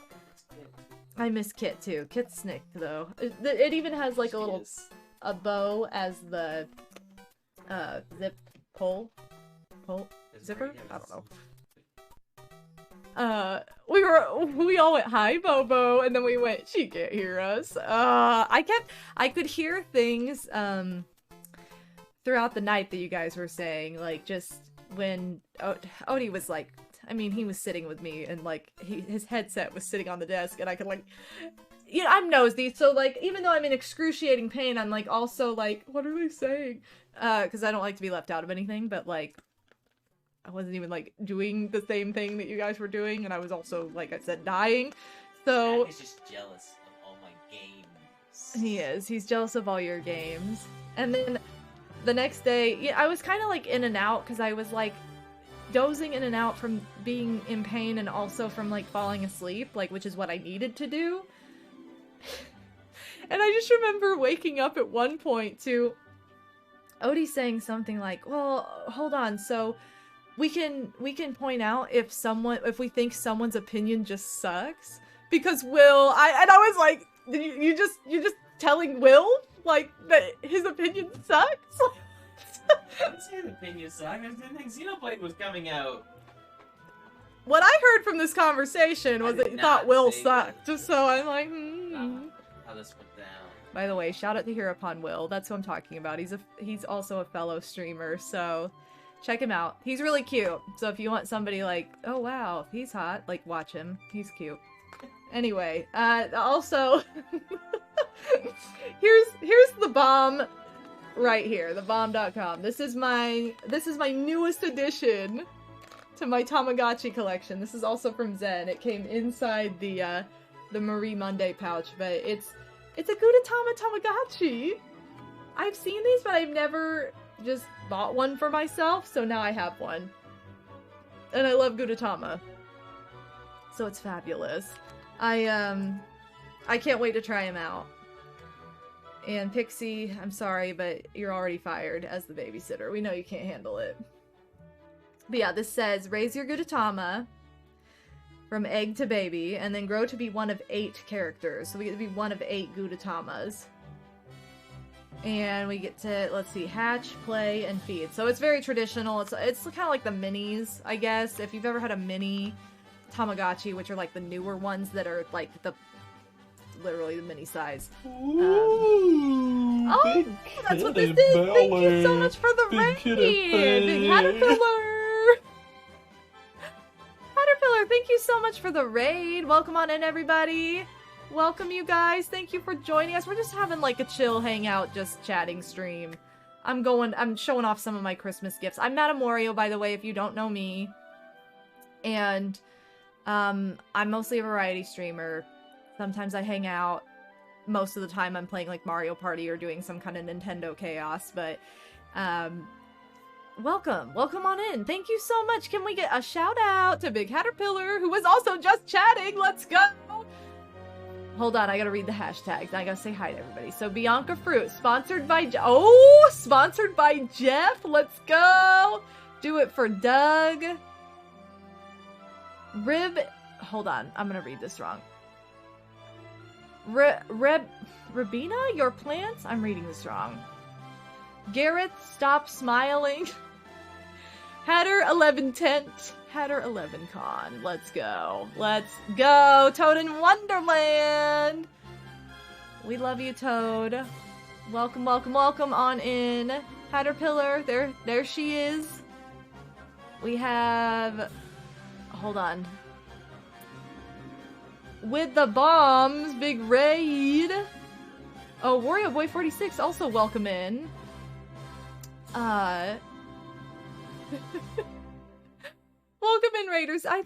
I miss Kit too. Kit's snicked though. It even has like a bow as the zip zipper? I don't know. We all went, hi Bobo, and then we went, she can't hear us. I could hear things throughout the night that you guys were saying, like just when Odie was like, I mean, he was sitting with me, and, like, his headset was sitting on the desk, and I could, like... You know, I'm nosy, so, like, even though I'm in excruciating pain, I'm, like, also, like, what are they saying? Because I don't like to be left out of anything, but, like, I wasn't even, like, doing the same thing that you guys were doing, and I was also, like I said, dying, so... He's just jealous of all my games. He is. He's jealous of all your games. And then, the next day, yeah, I was kind of, like, in and out, because I was, like... dozing in and out from being in pain and also from like falling asleep, like, which is what I needed to do. And I just remember waking up at one point to Odie saying something like, well, hold on, so we can point out if we think someone's opinion just sucks, because Will, I was like, you just telling Will like that his opinion sucks? I didn't say the opinion sucked. I didn't think Xenoblade was coming out. What I heard from this conversation was that you thought Will sucked. Just so I'm like, How this went down. By the way, shout out to Hereupon Will. That's who I'm talking about. He's also a fellow streamer, so Check him out. He's really cute. So if you want somebody like, oh wow, he's hot, like watch him. He's cute. Anyway, also here's the bomb right here, thebomb.com. This is my newest addition to my Tamagotchi collection. This is also from Zen. It came inside the Marie Monday pouch, but it's a Gudetama Tamagotchi. I've seen these, but I've never just bought one for myself, so now I have one. And I love Gudetama. So it's fabulous. I can't wait to try him out. And Pixie, I'm sorry, but you're already fired as the babysitter. We know you can't handle it. But yeah, this says, raise your Gudetama from egg to baby, and then grow to be one of 8 characters. So we get to be one of 8 Gudetamas. And we get to, let's see, hatch, play, and feed. So it's very traditional. It's kind of like the minis, I guess. If you've ever had a mini Tamagotchi, which are like the newer ones that are like literally the mini size. Oh, that's what this is! Thank you so much for the raid! Big Caterpillar! Caterpillar, thank you so much for the raid! Welcome on in, everybody! Welcome, you guys! Thank you for joining us. We're just having like a chill hangout, just chatting stream. I'm showing off some of my Christmas gifts. I'm MadameWario, by the way, if you don't know me. And, I'm mostly a variety streamer. Sometimes I hang out. Most of the time I'm playing like Mario Party or doing some kind of Nintendo chaos, but welcome on in. Thank you so much. Can we get a shout out to Big Caterpillar, who was also just chatting? Let's go. Hold on, I gotta read the hashtags. I gotta say hi to everybody. So Bianca Fruit, sponsored by sponsored by Jeff. Let's go. Do it for Doug. Hold on, I'm gonna read this wrong. Rabina, your plants? I'm reading this wrong. Gareth, stop smiling. Hatter 11 Tent. Hatter 11 Con. Let's go. Let's go. Toad in Wonderland. We love you, Toad. Welcome, welcome, welcome on in. Caterpillar. There she is. We have... Hold on. With the bombs, big raid. Oh, Wario Boy 46 also welcome in. Welcome in, Raiders. I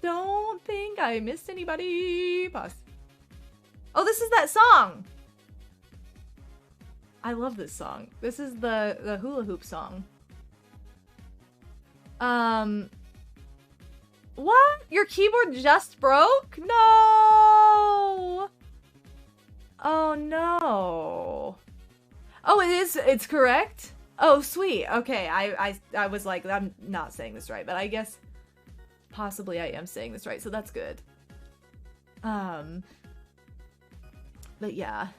don't think I missed anybody. Pause. Oh, this is that song. I love this song. This is the hula hoop song. What? Your keyboard just broke? No! Oh, no. Oh, it's correct? Oh, sweet. Okay, I was like, I'm not saying this right, but I guess possibly I am saying this right, so that's good. But yeah.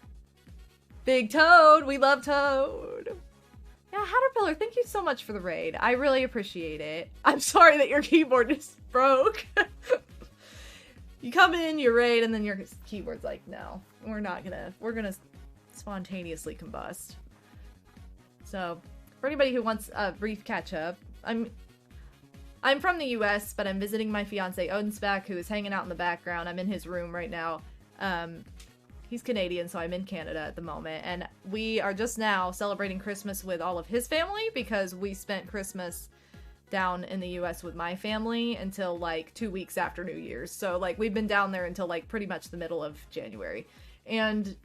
Big Toad! We love Toad! Yeah, Caterpillar, thank you so much for the raid. I really appreciate it. I'm sorry that your keyboard just broke. You come in, you raid, and then your keyboard's like, no, we're gonna spontaneously combust. So, for anybody who wants a brief catch-up, I'm from the US, but I'm visiting my fiance Odinspec, who is hanging out in the background. I'm in his room right now. He's Canadian, so I'm in Canada at the moment, and we are just now celebrating Christmas with all of his family because we spent Christmas down in the US with my family until like 2 weeks after New Year's. So like we've been down there until like pretty much the middle of January. And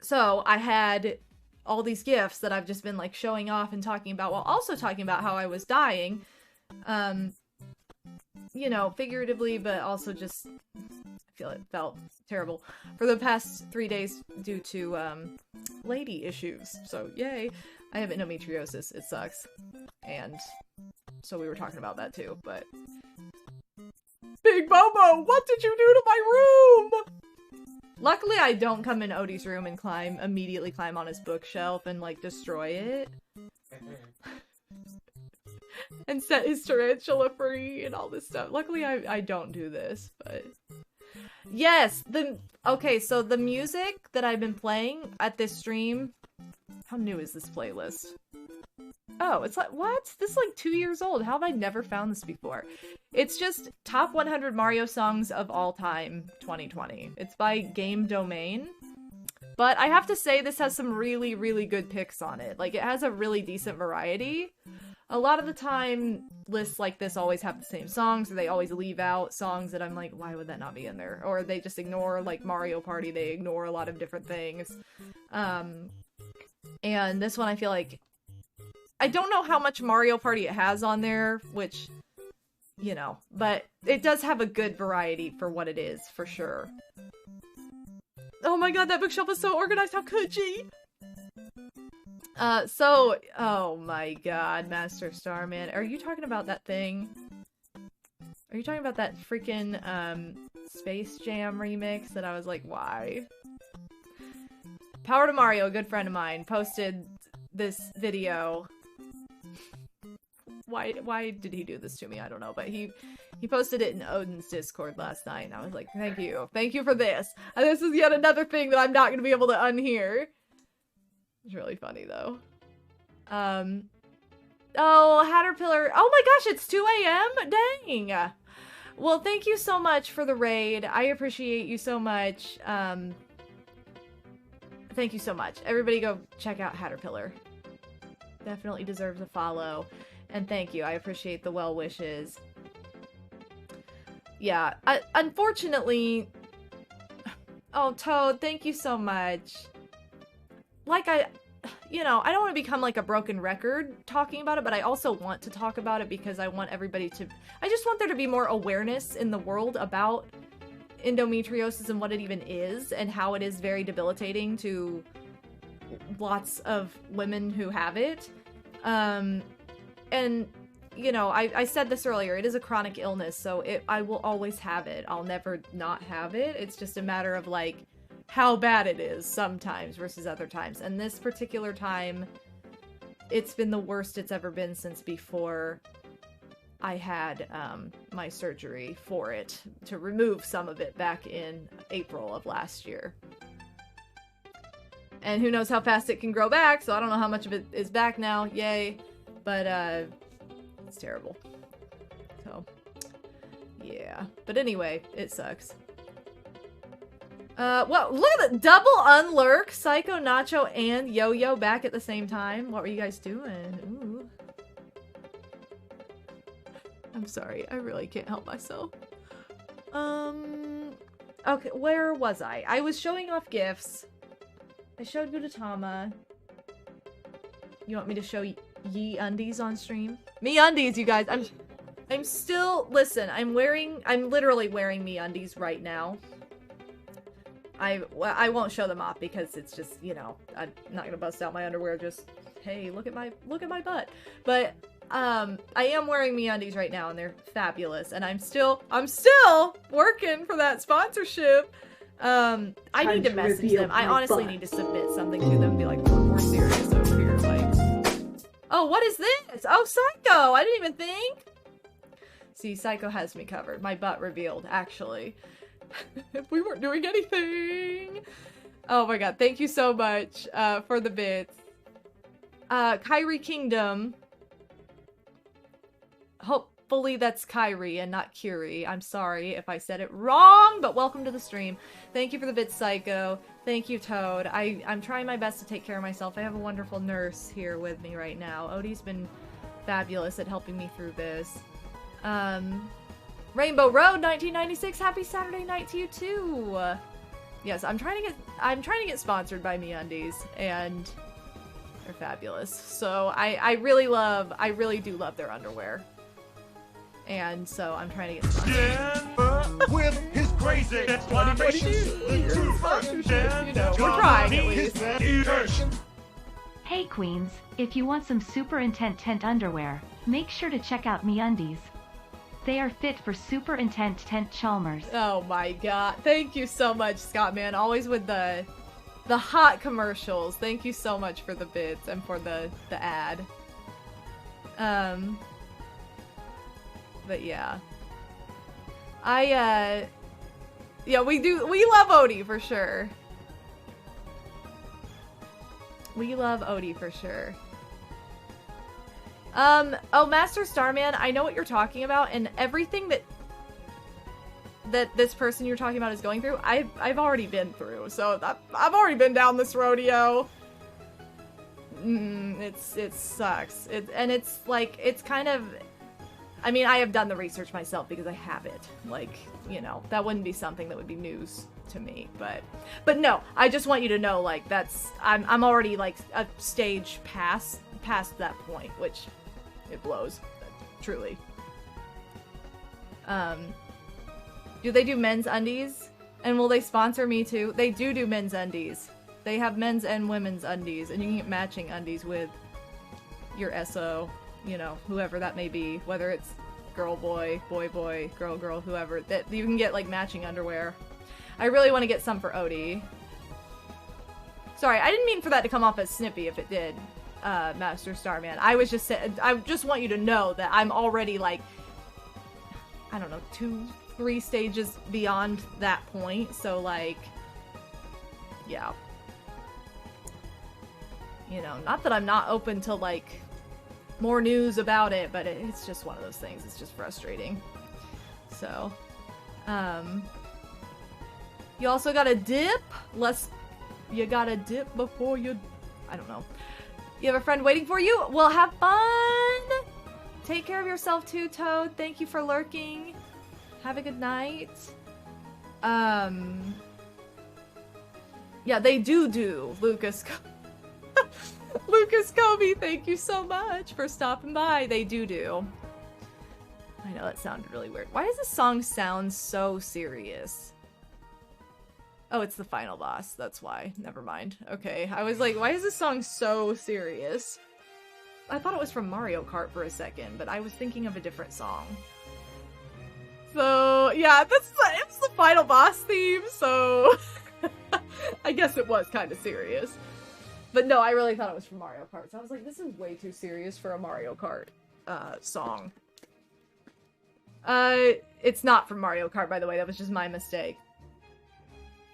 so I had all these gifts that I've just been like showing off and talking about while also talking about how I was dying. You know, figuratively, but also just it felt terrible for the past 3 days due to lady issues. So yay, I have endometriosis. It sucks, and so we were talking about that too. But Big Bobo, what did you do to my room? Luckily, I don't come in Odie's room and immediately climb on his bookshelf and like destroy it. And set his tarantula free and all this stuff. Luckily, I don't do this, but... Yes! Okay, so the music that I've been playing at this stream... How new is this playlist? Oh, it's like, what? This is like 2 years old. How have I never found this before? It's just top 100 Mario songs of all time 2020. It's by Game Domain. But I have to say this has some really, really good picks on it. Like, it has a really decent variety. A lot of the time, lists like this always have the same songs, or they always leave out songs that I'm like, why would that not be in there? Or they just ignore, like Mario Party, they ignore a lot of different things. And this one I feel like, I don't know how much Mario Party it has on there, which, you know, but it does have a good variety for what it is, for sure. Oh my god, that bookshelf is so organized, how could she? Oh my god, Master Starman, are you talking about that thing? Are you talking about that freaking, Space Jam remix that I was like, why? Power to Mario, a good friend of mine, posted this video. Why did he do this to me? I don't know, but he posted it in Odin's Discord last night, and I was like, thank you for this. And this is yet another thing that I'm not going to be able to unhear. It's really funny, though. Oh, Hatterpillar. Oh my gosh, it's 2 a.m.? Dang. Well, thank you so much for the raid. I appreciate you so much. Thank you so much. Everybody go check out Hatterpillar. Definitely deserves a follow. And thank you. I appreciate the well wishes. Yeah. Unfortunately... Oh, Toad, thank you so much. Like, I don't want to become like a broken record talking about it, but I also want to talk about it because I want everybody to... I just want there to be more awareness in the world about endometriosis and what it even is, and how it is very debilitating to lots of women who have it. And, you know, I said this earlier, it is a chronic illness, so I will always have it. I'll never not have it. It's just a matter of, like, how bad it is sometimes versus other times. And this particular time, it's been the worst it's ever been since before I had my surgery for it, to remove some of it back in April of last year. And who knows how fast it can grow back, so I don't know how much of it is back now, yay. But, it's terrible. So, yeah. But anyway, it sucks. Well, look at the double unlurk, Psycho, Nacho, and Yo-Yo back at the same time. What were you guys doing? Ooh. I'm sorry, I really can't help myself. Okay, where was I? I was showing off gifts. I showed Gudetama. You want me to show Ye Undies on stream? Me Undies, you guys. I'm still, listen, I'm literally wearing Me Undies right now. I won't show them off because it's just, you know, I'm not gonna bust out my underwear just, hey, look at my butt. But I am wearing Me Undies right now and they're fabulous, and I'm still working for that sponsorship. I need to message them. I honestly need to submit something to them and be like, we're serious over here, like. Oh, what is this? Oh, Psycho! I didn't even think. See, Psycho has me covered. My butt revealed, actually. If we weren't doing anything. Oh my god, thank you so much for the bits. Kyrie Kingdom. Hopefully that's Kyrie and not Curie. I'm sorry if I said it wrong, but welcome to the stream. Thank you for the bits, Psycho. Thank you, Toad. I'm trying my best to take care of myself. I have a wonderful nurse here with me right now. Odie's been fabulous at helping me through this. Rainbow Road 1996. Happy Saturday night to you too. Yes, I'm trying to get sponsored by MeUndies, and they're fabulous. So I really do love their underwear. And so I'm trying to get sponsored. With his crazy explanations, you know, we're trying at least. Hey queens, if you want some super intense tent underwear, make sure to check out MeUndies. They are fit for super intense tent chalmers. Oh my god. Thank you so much, Scott, man. Always with the hot commercials. Thank you so much for the bits and for the ad. But yeah. Yeah, we love Odie for sure. We love Odie for sure. Oh, Master Starman, I know what you're talking about, and everything that this person you're talking about is going through, I've already been through, so I've already been down this rodeo. It sucks. And it's like, it's kind of, I mean, I have done the research myself because I have it. Like, you know, that wouldn't be something that would be news to me, but no, I just want you to know, like, I'm already like a stage past that point, which it blows, truly. Do they do men's undies? And will they sponsor me too? They do men's undies. They have men's and women's undies, and you can get matching undies with your SO, you know, whoever that may be, whether it's girl, boy, boy, boy, girl, girl, whoever, that you can get like matching underwear. I really want to get some for Odie. Sorry, I didn't mean for that to come off as snippy if it did, Master Starman. I was just saying, I just want you to know that I'm already like, I don't know, 2-3 stages beyond that point, so like, yeah. You know, not that I'm not open to like more news about it, but it's just one of those things. It's just frustrating. So, you also gotta dip. You gotta dip before you, I don't know. You have a friend waiting for you? Well, have fun! Take care of yourself too, Toad. Thank you for lurking. Have a good night. Yeah, they do, Lucas. Lucas Kobe, thank you so much for stopping by. They do. I know that sounded really weird. Why does this song sound so serious? Oh, it's the final boss. That's why. Never mind. Okay, I was like, why is this song so serious? I thought it was from Mario Kart for a second, but I was thinking of a different song. So, yeah, it's the final boss theme, so I guess it was kind of serious. But no, I really thought it was from Mario Kart. So I was like, this is way too serious for a Mario Kart song. It's not from Mario Kart, by the way. That was just my mistake.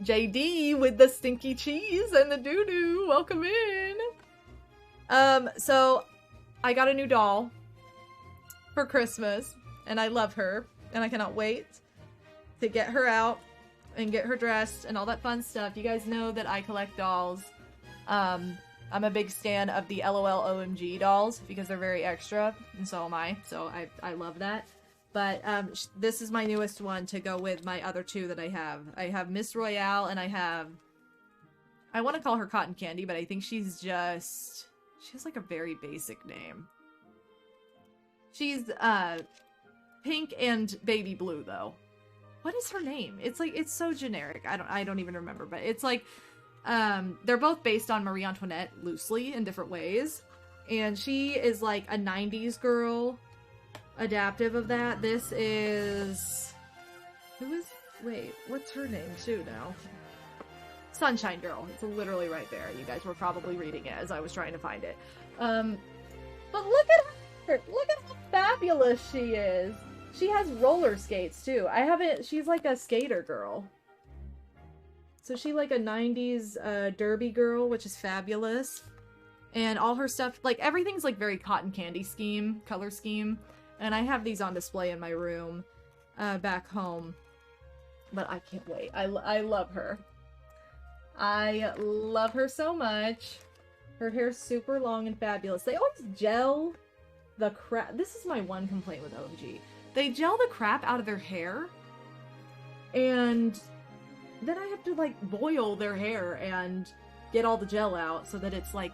JD with the stinky cheese and the doo-doo. Welcome in. So I got a new doll for Christmas, and I love her, and I cannot wait to get her out and get her dressed and all that fun stuff. You guys know that I collect dolls. I'm a big stan of the LOL OMG dolls because they're very extra, and so am I, so I love that. But this is my newest one to go with my other two that I have. I have Miss Royale, and I want to call her Cotton Candy, but I think she has like a very basic name. She's pink and baby blue though. What is her name? It's like, it's so generic. I don't even remember, but it's like, they're both based on Marie Antoinette loosely in different ways. And she is like a 90s girl adaptive of that. This is, wait, what's her name too now? Sunshine Girl. It's literally right there. You guys were probably reading it as I was trying to find it. But look at her! Look at how fabulous she is! She has roller skates too. She's like a skater girl. So she like a 90s derby girl, which is fabulous. And all her stuff, like everything's like very cotton candy color scheme. And I have these on display in my room back home. But I can't wait. I love her. I love her so much. Her hair's super long and fabulous. They always gel the crap. This is my one complaint with OMG. They gel the crap out of their hair. And then I have to like boil their hair and get all the gel out so that it's like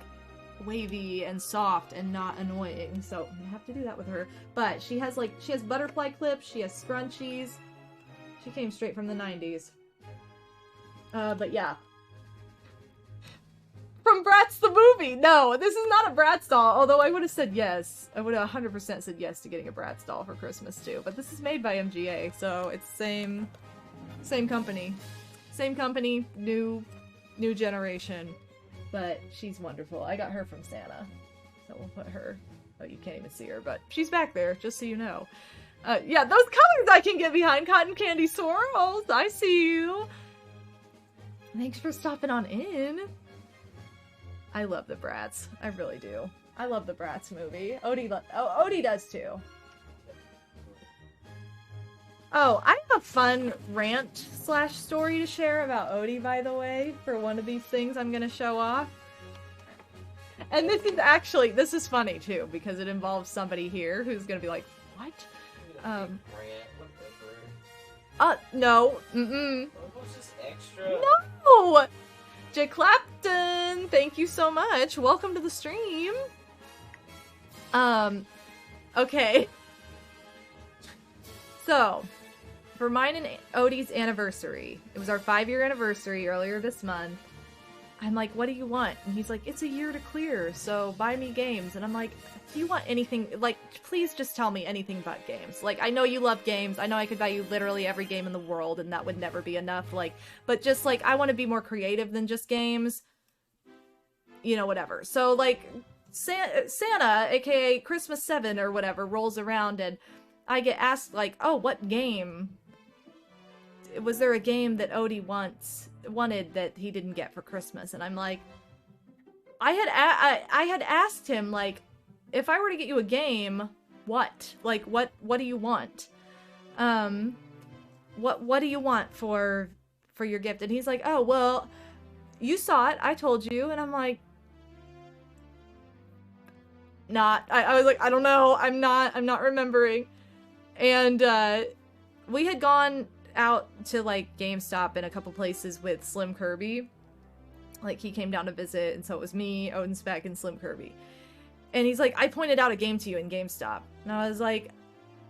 wavy and soft and not annoying. So I have to do that with her. But she has butterfly clips, she has scrunchies. She came straight from the 90s. But yeah. From Bratz the movie! No, this is not a Bratz doll, although I would have said yes. I would have 100% said yes to getting a Bratz doll for Christmas too. But this is made by MGA, so it's same company. Same company, new generation. But she's wonderful. I got her from Santa. So we'll put her... Oh, you can't even see her, but she's back there, just so you know. Yeah, those colors I can get behind. Cotton Candy Swirls, I see you. Thanks for stopping on in. I love the Bratz. I really do. I love the Bratz movie. Odie does too. Oh, I have a fun rant / story to share about Odie, by the way, for one of these things I'm gonna show off. And this is funny too, because it involves somebody here who's gonna be like, what? No. Just extra. No! J. Clapton, thank you so much. Welcome to the stream. Okay. So, for mine and Odie's anniversary, it was our 5-year anniversary earlier this month. I'm like, what do you want? And he's like, it's a year to clear, so buy me games. And I'm like, do you want anything? Like, please just tell me anything but games. Like, I know you love games. I know I could buy you literally every game in the world, and that would never be enough. Like, but just, like, I want to be more creative than just games. You know, whatever. So, like, Santa, aka Christmas 7 or whatever, rolls around, and I get asked, like, oh, what game? Was there a game that Odie wanted that he didn't get for Christmas? And I'm like, I had asked him, like, if I were to get you a game, what? Like, what do you want? What do you want for your gift? And he's like, oh, well, you saw it, I told you. And I'm like, I was like, I don't know, I'm not remembering. And we had gone out to, like, GameStop and a couple places with Slim Kirby. Like, he came down to visit, and so it was me, Odin Speck, and Slim Kirby. And he's like, I pointed out a game to you in GameStop. And I was like,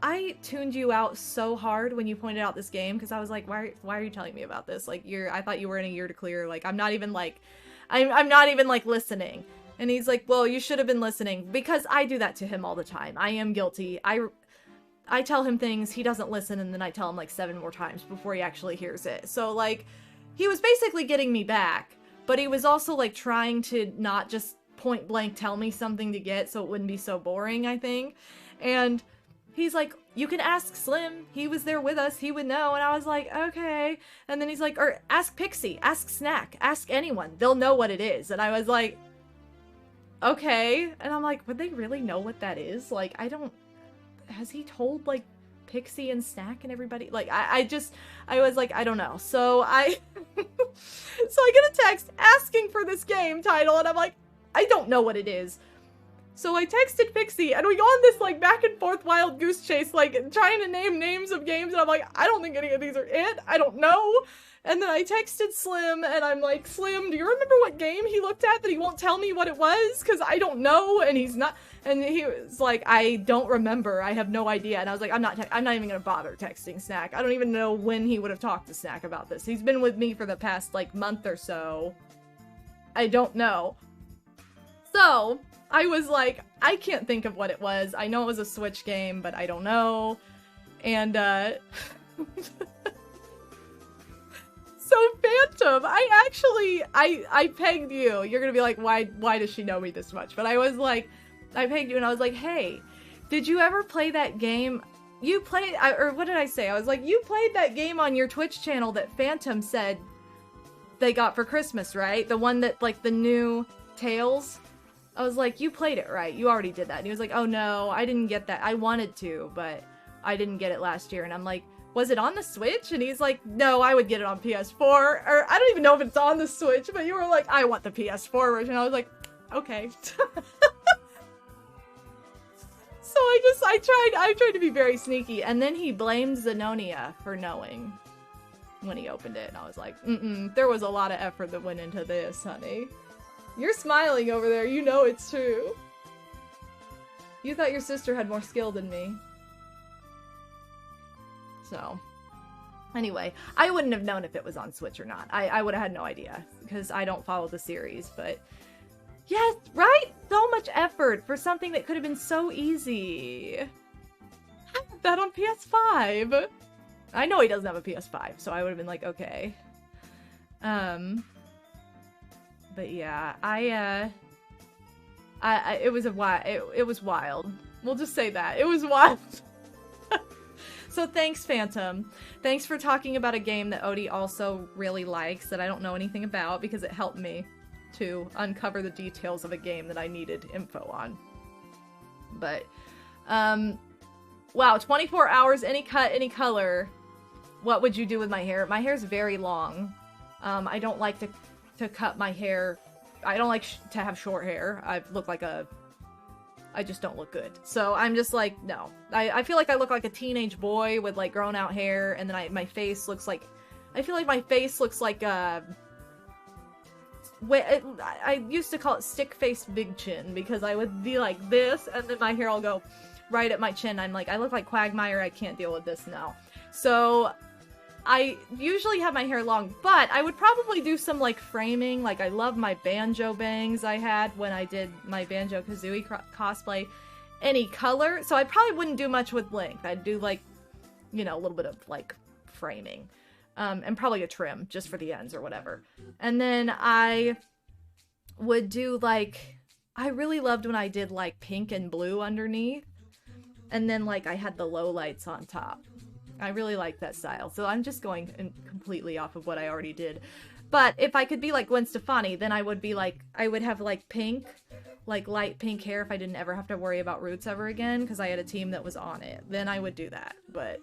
I tuned you out so hard when you pointed out this game, because I was like, why are you telling me about this? Like, I thought you were in a year to clear. Like, I'm not even, like, I'm not even, like, listening. And he's like, well, you should have been listening, because I do that to him all the time. I am guilty. I tell him things, he doesn't listen, and then I tell him, like, 7 more times before he actually hears it. So, like, he was basically getting me back, but he was also, like, trying to not just point blank tell me something to get so it wouldn't be so boring, I think. And he's like, you can ask Slim, he was there with us, he would know. And I was like, okay. And then he's like, or ask Pixie, ask Snack, ask anyone, they'll know what it is. And I was like, okay. And I'm like, would they really know what that is? Like, has he told, like, Pixie and Snack and everybody? Like, I was like, I don't know. So I get a text asking for this game title, and I'm like, I don't know what it is. So I texted Pixie, and we go on this, like, back and forth wild goose chase, like, trying to name names of games, and I'm like, I don't think any of these are it. I don't know. And then I texted Slim, and I'm like, Slim, do you remember what game he looked at that he won't tell me what it was? Because I don't know, and he's not... And he was like, I don't remember, I have no idea. And I was like, I'm not even gonna bother texting Snack. I don't even know when he would have talked to Snack about this. He's been with me for the past, like, month or so. I don't know. So, I was like, I can't think of what it was. I know it was a Switch game, but I don't know. And, so Phantom, I pegged you. You're gonna be like, why does she know me this much? But I was like, I pegged you and I was like, hey, did you ever play that game? You played, or what did I say? I was like, you played that game on your Twitch channel that Phantom said they got for Christmas, right? The one that, like, the new Tales? I was like, you played it, right? You already did that. And he was like, oh no, I didn't get that. I wanted to, but I didn't get it last year. And I'm like, was it on the Switch? And he's like, no, I would get it on PS4. Or I don't even know if it's on the Switch, but you were like, I want the PS4 version. I was like, okay. So I tried to be very sneaky, and then he blamed Zenonia for knowing when he opened it, and I was like, there was a lot of effort that went into this, honey. You're smiling over there, you know it's true. You thought your sister had more skill than me. So, anyway, I wouldn't have known if it was on Switch or not. I would have had no idea, because I don't follow the series, but... Yes, right? So much effort for something that could have been so easy. I have that on PS5. I know he doesn't have a PS5, so I would have been like, okay. But yeah, it was it was wild. We'll just say that. It was wild. So thanks, Phantom. Thanks for talking about a game that Odie also really likes that I don't know anything about, because it helped me. to uncover the details of a game that I needed info on. But, wow, 24 hours, any cut, any color. What would you do with my hair? My hair's very long. I don't like to cut my hair. I don't like to have short hair. I look like I just don't look good. So I'm just like, no. I feel like I look like a teenage boy with like grown out hair, and then my face looks like, I feel like my face looks like I used to call it stick-faced big chin, because I would be like this, and then my hair will go right at my chin. I'm like, I look like Quagmire, I can't deal with this now. So I usually have my hair long, but I would probably do some like framing. Like, I love my banjo bangs I had when I did my Banjo-Kazooie cosplay. Any color, so I probably wouldn't do much with length. I'd do like, you know, a little bit of like framing. And probably a trim just for the ends or whatever. And then I would do like, I really loved when I did like pink and blue underneath. And then like I had the low lights on top. I really like that style. So I'm just going completely off of what I already did. But if I could be like Gwen Stefani, then I would be like, I would have like pink, like light pink hair if I didn't ever have to worry about roots ever again, because I had a team that was on it. Then I would do that. But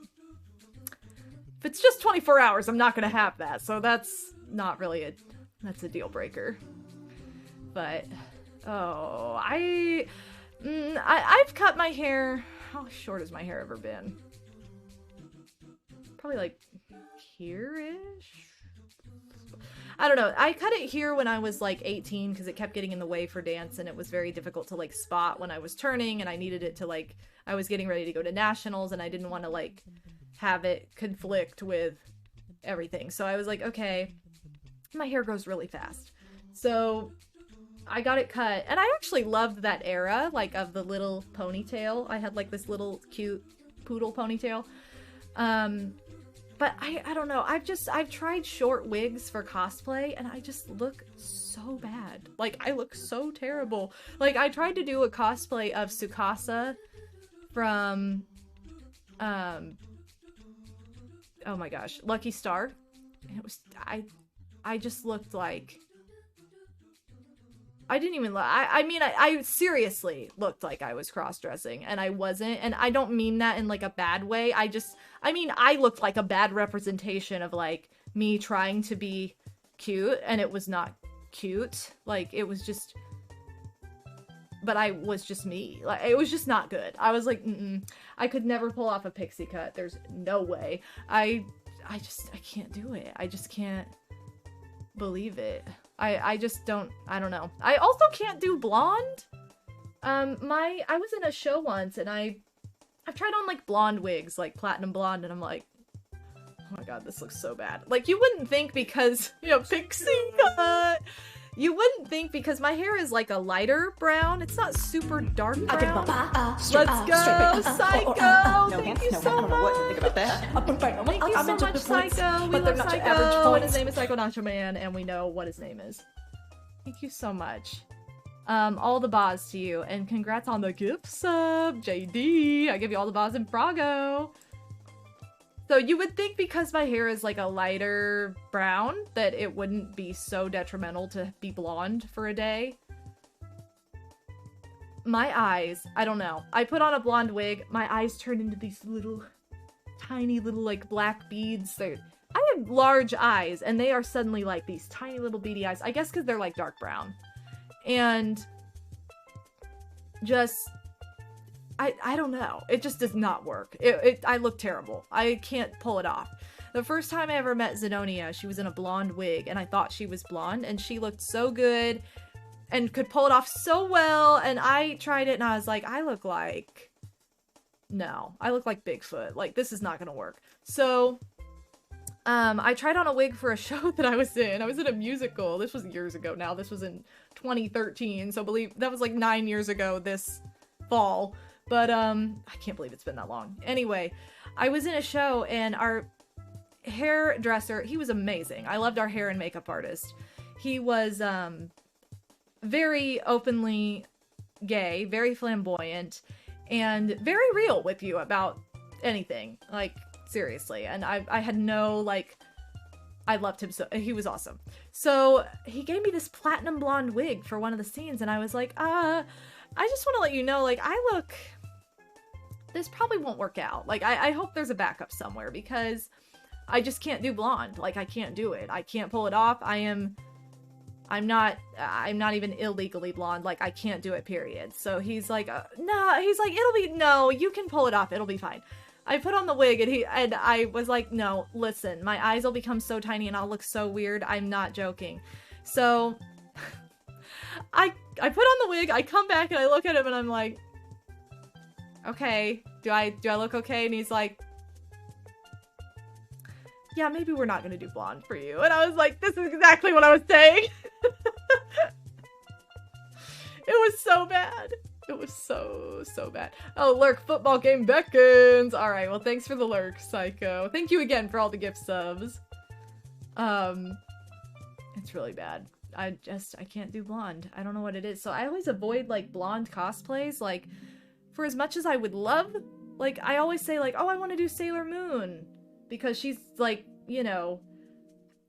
if it's just 24 hours, I'm not going to have that. So that's not really that's a deal breaker. But, oh, I've cut my hair. How short has my hair ever been? Probably like here-ish? I don't know. I cut it here when I was like 18 because it kept getting in the way for dance, and it was very difficult to like spot when I was turning, and I needed it to like, I was getting ready to go to nationals, and I didn't want to like have it conflict with everything. So I was like, okay, my hair grows really fast. So I got it cut, and I actually loved that era, like, of the little ponytail. I had like this little cute poodle ponytail. But I don't know. I've tried short wigs for cosplay, and I just look so bad. Like, I look so terrible. Like, I tried to do a cosplay of Tsukasa from, oh my gosh, Lucky Star. And it was, I just looked like, I didn't even look, I mean, I seriously looked like I was cross-dressing, and I wasn't, and I don't mean that in like a bad way. I mean, I looked like a bad representation of like me trying to be cute, and it was not cute. Like, it was just, but I was just me. Like, it was just not good. I was like, I could never pull off a pixie cut. There's no way. I can't do it. I just can't believe it. I just don't, I don't know. I also can't do blonde. I was in a show once, and I've tried on like blonde wigs, like platinum blonde, and I'm like, oh my god, this looks so bad. Like, you wouldn't think because, you know, pixie cut. You wouldn't think because my hair is like a lighter brown. It's not super dark brown. Let's go, Psycho! Thank you so much! I don't know what to think about that. Thank you so much, Psycho! We love Psycho! And his name is Psycho Nacho Man, and we know what his name is. Thank you so much. All the bars to you, and congrats on the gift sub, JD! I give you all the bars in Frago! So you would think because my hair is like a lighter brown that it wouldn't be so detrimental to be blonde for a day. My eyes, I don't know. I put on a blonde wig, my eyes turned into these little, tiny little like black beads. I have large eyes, and they are suddenly like these tiny little beady eyes. I guess because they're like dark brown. And just, I don't know. It just does not work. I look terrible. I can't pull it off. The first time I ever met Zenonia, she was in a blonde wig, and I thought she was blonde, and she looked so good and could pull it off so well, and I tried it, and I was like, I look like Bigfoot. Like, this is not gonna work. So, I tried on a wig for a show that I was in. I was in a musical. This was years ago now. This was in 2013, so that was like 9 years ago this fall. But, I can't believe it's been that long. Anyway, I was in a show, and our hairdresser, he was amazing. I loved our hair and makeup artist. He was, very openly gay, very flamboyant, and very real with you about anything. Like, seriously. And I had no, like, I loved him so, he was awesome. So he gave me this platinum blonde wig for one of the scenes, and I was like, I just want to let you know, like, this probably won't work out. Like, I hope there's a backup somewhere, because I just can't do blonde. Like, I can't do it. I can't pull it off. I'm not even illegally blonde. Like, I can't do it, period. So he's like, no, he's like, no, you can pull it off. It'll be fine. I put on the wig, and I was like, no, listen, my eyes will become so tiny and I'll look so weird. I'm not joking. So I put on the wig, I come back and I look at him and I'm like, okay, do I look okay? And he's like, yeah, maybe we're not gonna do blonde for you. And I was like, this is exactly what I was saying. It was so bad. It was so bad. Oh, lurk, football game beckons. All right, well, thanks for the lurk, Psycho. Thank you again for all the gift subs. It's really bad. I can't do blonde. I don't know what it is. So I always avoid, like, blonde cosplays. Like, for as much as I would love, like, I always say, like, oh, I want to do Sailor Moon. Because she's, like, you know,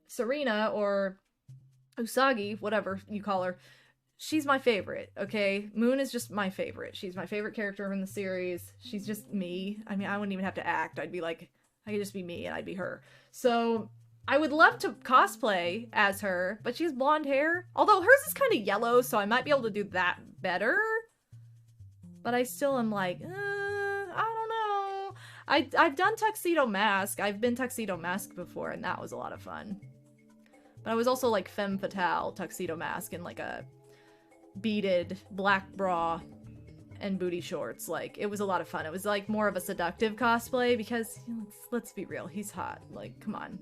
Serena or Usagi, whatever you call her. She's my favorite, okay? Moon is just my favorite. She's my favorite character in the series. She's just me. I mean, I wouldn't even have to act. I'd be like, I could just be me and I'd be her. So I would love to cosplay as her, but she has blonde hair. Although hers is kind of yellow, so I might be able to do that better. But I still am like, I don't know. I've done Tuxedo Mask. I've been Tuxedo Mask before, and that was a lot of fun. But I was also like Femme Fatale Tuxedo Mask in like a beaded black bra and booty shorts. Like, it was a lot of fun. It was like more of a seductive cosplay because, you know, let's be real, he's hot. Like, come on.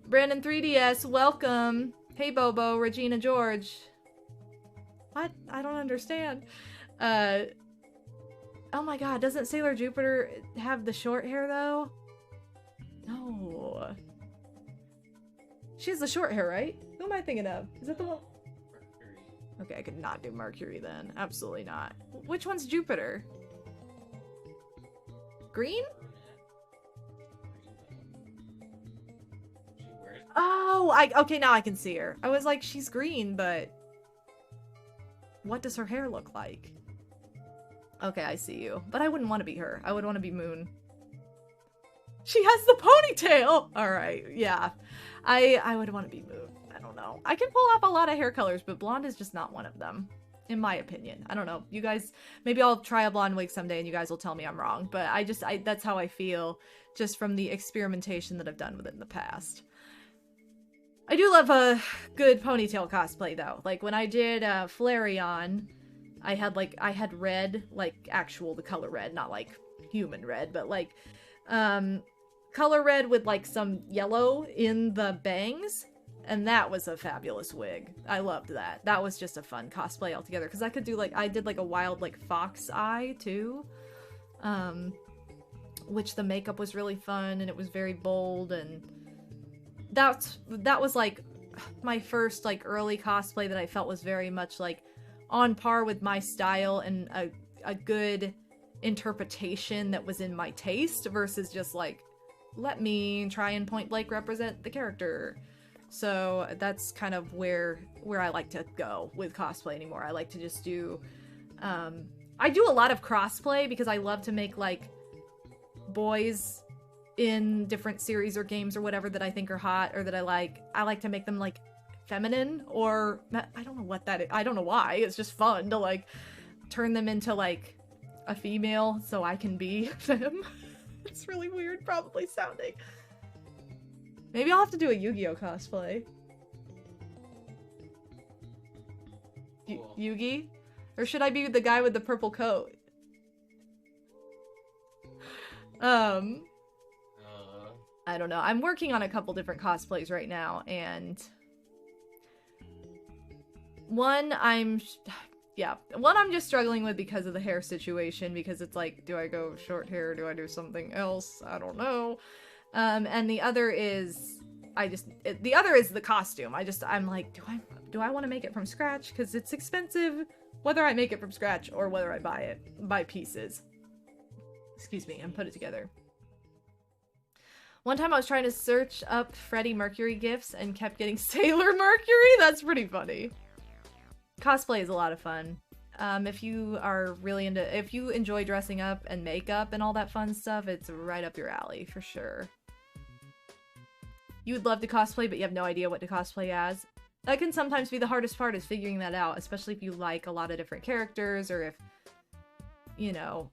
Brandon 3DS, welcome. Hey Bobo, Regina George. What? I don't understand. Oh my god, doesn't Sailor Jupiter have the short hair though? No. She has the short hair, right? Who am I thinking of? Is that the one? Okay, I could not do Mercury then. Absolutely not. Which one's Jupiter? Green? Oh, okay, now I can see her. I was like, she's green, but what does her hair look like? Okay, I see you. But I wouldn't want to be her. I would want to be Moon. She has the ponytail! Alright, yeah. I would want to be Moon. I don't know. I can pull off a lot of hair colors, but blonde is just not one of them. In my opinion. I don't know. You guys, maybe I'll try a blonde wig someday and you guys will tell me I'm wrong. But that's how I feel just from the experimentation that I've done with it in the past. I do love a good ponytail cosplay though. Like when I did Flareon, I had red, like the color red, not like human red, but like color red with like some yellow in the bangs. And that was a fabulous wig. I loved that. That was just a fun cosplay altogether. Because I could do I did like a wild like fox eye too. Which the makeup was really fun and it was very bold, and that was like my first like early cosplay that I felt was very much like on par with my style and a good interpretation that was in my taste versus just like, let me try and point blank represent the character. So that's kind of where I like to go with cosplay anymore. I like to just do, I do a lot of crossplay because I love to make like boys in different series or games or whatever that I think are hot or that I like to make them like feminine, or I don't know what that is. I don't know why. It's just fun to like turn them into like a female so I can be them. It's really weird probably sounding. Maybe I'll have to do a Yu-Gi-Oh cosplay. Cool. Yugi? Or should I be the guy with the purple coat? I don't know. I'm working on a couple different cosplays right now, and one I'm just struggling with because of the hair situation, because it's like, do I go short hair? Do I do something else? I don't know. And the other is the costume. I'm like, do I want to make it from scratch? Because it's expensive, whether I make it from scratch or whether I buy pieces. Excuse me, and put it together. One time I was trying to search up Freddie Mercury gifs and kept getting Sailor Mercury. That's pretty funny. Cosplay is a lot of fun. If you are really if you enjoy dressing up and makeup and all that fun stuff, it's right up your alley for sure. You would love to cosplay, but you have no idea what to cosplay as. That can sometimes be the hardest part, is figuring that out, especially if you like a lot of different characters, or if, you know...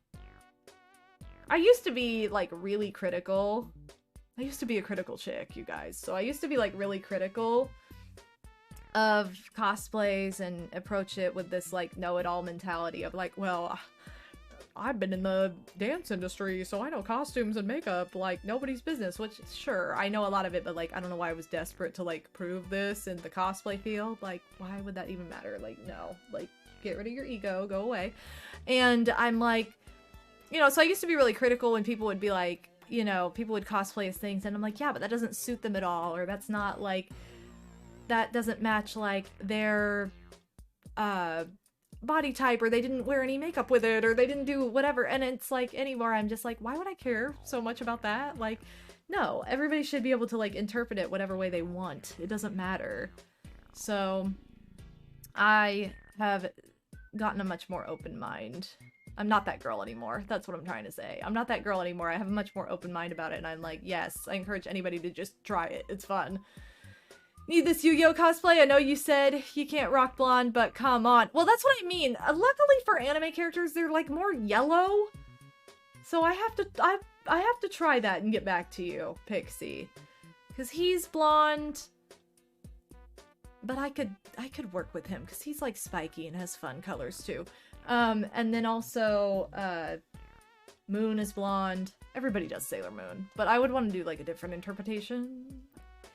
I used to be, like, really critical. I used to be a critical chick, you guys. So I used to be, like, really critical of cosplays and approach it with this, like, know-it-all mentality of, like, well, I've been in the dance industry, so I know costumes and makeup like nobody's business, which, sure, I know a lot of it, but, like, I don't know why I was desperate to, like, prove this in the cosplay field. Like, why would that even matter? Like, no. Like, get rid of your ego, go away. And I'm like, you know, so I used to be really critical when people would be like, you know, people would cosplay as things, and I'm like, yeah, but that doesn't suit them at all, or that's not, like, that doesn't match, like, their, body type, or they didn't wear any makeup with it, or they didn't do whatever. And it's like, anymore I'm just like, why would I care so much about that? Like, no, everybody should be able to, like, interpret it whatever way they want. It doesn't matter. So I have gotten a much more open mind. I'm not that girl anymore. That's what I'm trying to say. I'm not that girl anymore. I have a much more open mind about it, and I'm like, yes, I encourage anybody to just try it. It's fun. Need this Yu-Gi-Oh cosplay? I know you said you can't rock blonde, but come on. Well, that's what I mean. Luckily for anime characters, they're, like, more yellow. So I have to try that and get back to you, Pixie. Because he's blonde. But I could work with him, because he's, like, spiky and has fun colors, too. And then also, Moon is blonde. Everybody does Sailor Moon. But I would want to do, like, a different interpretation.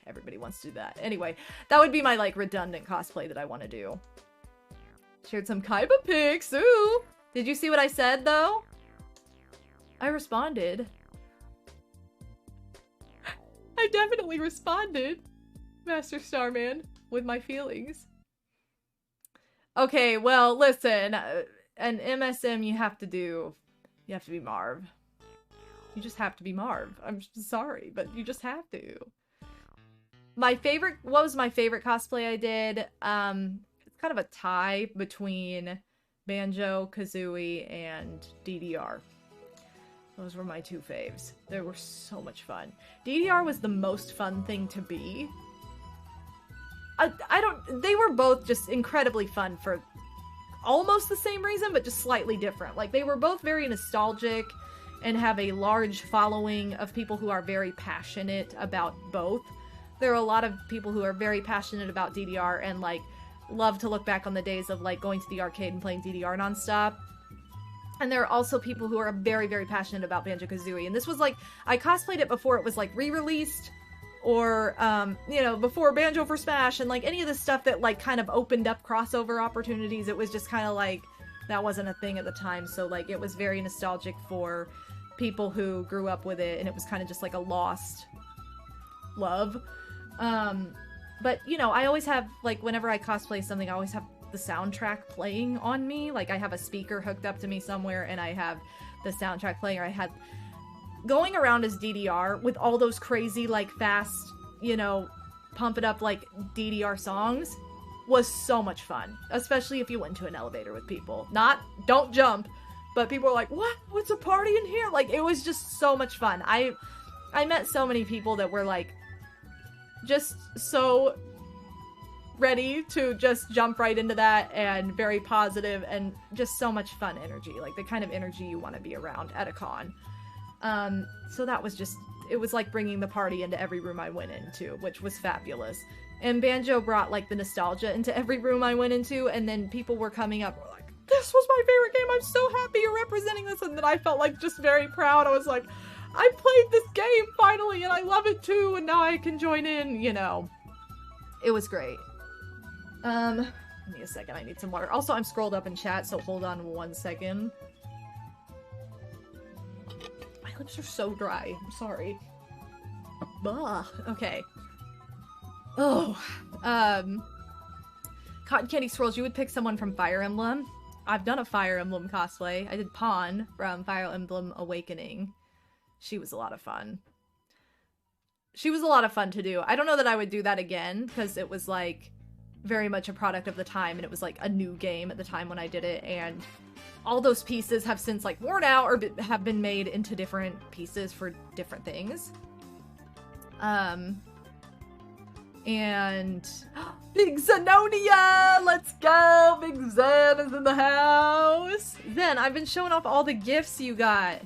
Everybody wants to do that. Anyway, that would be my, like, redundant cosplay that I want to do. Shared some Kaiba pics. Ooh! Did you see what I said, though? I responded. I definitely responded, Master Starman, with my feelings. Okay, well, listen. An MSM you have to be Marv. You just have to be Marv. I'm sorry, but you just have to. What was my favorite cosplay I did? It's kind of a tie between Banjo, Kazooie, and DDR. Those were my two faves. They were so much fun. DDR was the most fun thing to be. They were both just incredibly fun for almost the same reason, but just slightly different. Like, they were both very nostalgic and have a large following of people who are very passionate about both. There are a lot of people who are very passionate about DDR and, like, love to look back on the days of, like, going to the arcade and playing DDR nonstop. And there are also people who are very, very passionate about Banjo-Kazooie. And this was, like, I cosplayed it before it was, like, re-released, or, you know, before Banjo for Smash, and, like, any of the stuff that, like, kind of opened up crossover opportunities. It was just kind of, like, that wasn't a thing at the time. So, like, it was very nostalgic for people who grew up with it, and it was kind of just, like, a lost love. But, you know, I always have, like, whenever I cosplay something, I always have the soundtrack playing on me. Like, I have a speaker hooked up to me somewhere, and I have the soundtrack playing, or I had... Going around as DDR with all those crazy, like, fast, you know, pump it up, like, DDR songs was so much fun. Especially if you went to an elevator with people. Don't jump, but people were like, what? What's a party in here? Like, it was just so much fun. I met so many people that were, like, just so ready to just jump right into that, and very positive, and just so much fun energy, like the kind of energy you want to be around at a con. So that was just, it was like bringing the party into every room I went into, which was fabulous. And Banjo brought, like, the nostalgia into every room I went into, and then people were coming up, were like, this was my favorite game, I'm so happy you're representing this, and then I felt, like, just very proud. I was like, I played this game finally, and I love it too, and now I can join in, you know. It was great. Give me a second, I need some water. Also, I'm scrolled up in chat, so hold on 1 second. My lips are so dry, I'm sorry. Bah. Okay. Oh. Cotton Candy Swirls, you would pick someone from Fire Emblem. I've done a Fire Emblem cosplay. I did Pawn from Fire Emblem Awakening. She was a lot of fun. she was a lot of fun to do. I don't know that I would do that again, because it was, like, very much a product of the time, and it was, like, a new game at the time when I did it, and all those pieces have since, like, worn out or have been made into different pieces for different things. And Big Zenonia! Let's go! Big Zen is in the house! Zen, I've been showing off all the gifts you got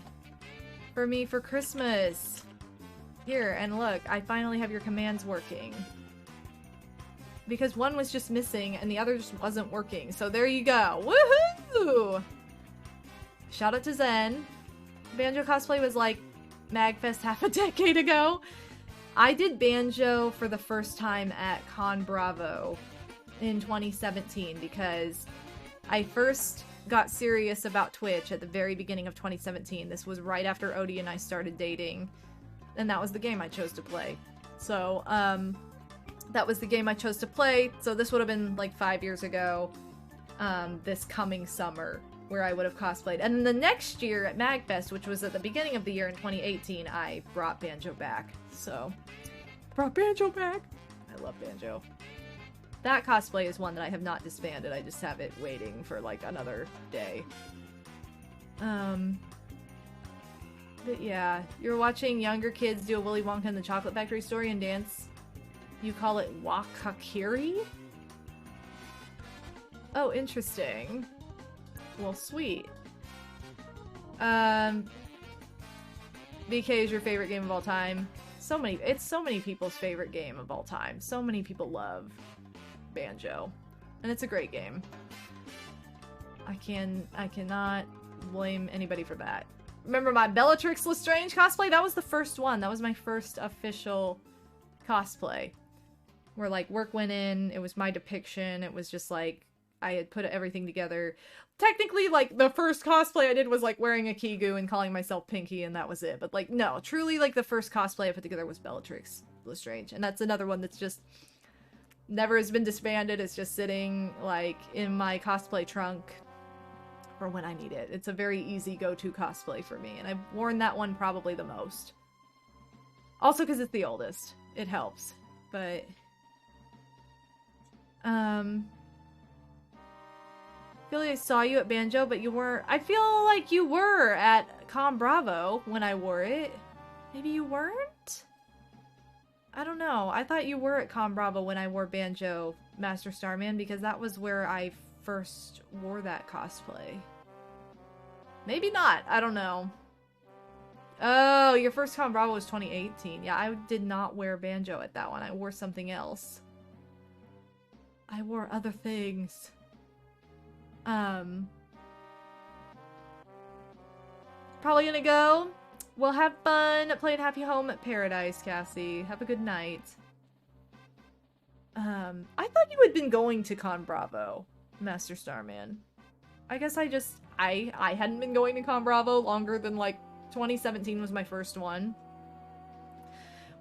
for me for Christmas. Here, and look, I finally have your commands working. Because one was just missing and the other just wasn't working. So there you go. Woohoo! Shout out to Zen. Banjo cosplay was like MagFest half a decade ago. I did Banjo for the first time at Con Bravo in 2017 because I first got serious about Twitch at the very beginning of 2017. This was right after Odie and I started dating, and that was the game I chose to play. So, that was the game I chose to play, so this would have been like 5 years ago, this coming summer, where I would have cosplayed. And then the next year at MagFest, which was at the beginning of the year in 2018, I brought Banjo back. So, brought Banjo back! I love Banjo. That cosplay is one that I have not disbanded, I just have it waiting for like another day. But yeah, you're watching younger kids do a Willy Wonka and the Chocolate Factory story and dance. You call it Wakakiri? Oh, interesting. Well, sweet. BK is your favorite game of all time. It's so many people's favorite game of all time. So many people love Banjo. And it's a great game. I cannot blame anybody for that. Remember my Bellatrix Lestrange cosplay? That was the first one. That was my first official cosplay. Where, like, work went in, it was my depiction, it was just, like, I had put everything together. Technically, like, the first cosplay I did was, like, wearing a Kigu and calling myself Pinky, and that was it. But, like, no, truly, like, the first cosplay I put together was Bellatrix Lestrange. And that's another one that's just never has been disbanded. It's just sitting, like, in my cosplay trunk for when I need it. It's a very easy go-to cosplay for me, and I've worn that one probably the most. Also because it's the oldest. It helps. But I feel like I saw you at Banjo, but you weren't. I feel like you were at Con Bravo when I wore it. Maybe you weren't? I don't know. I thought you were at Con Bravo when I wore Banjo Master Starman, because that was where I first wore that cosplay. Maybe not. I don't know. Oh, your first Con Bravo was 2018. Yeah, I did not wear Banjo at that one. I wore something else. I wore other things. Probably gonna go. We'll have fun playing Happy Home at Paradise, Cassie. Have a good night. I thought you had been going to Con Bravo, Master Starman. I guess I hadn't been going to Con Bravo longer than, like, 2017 was my first one.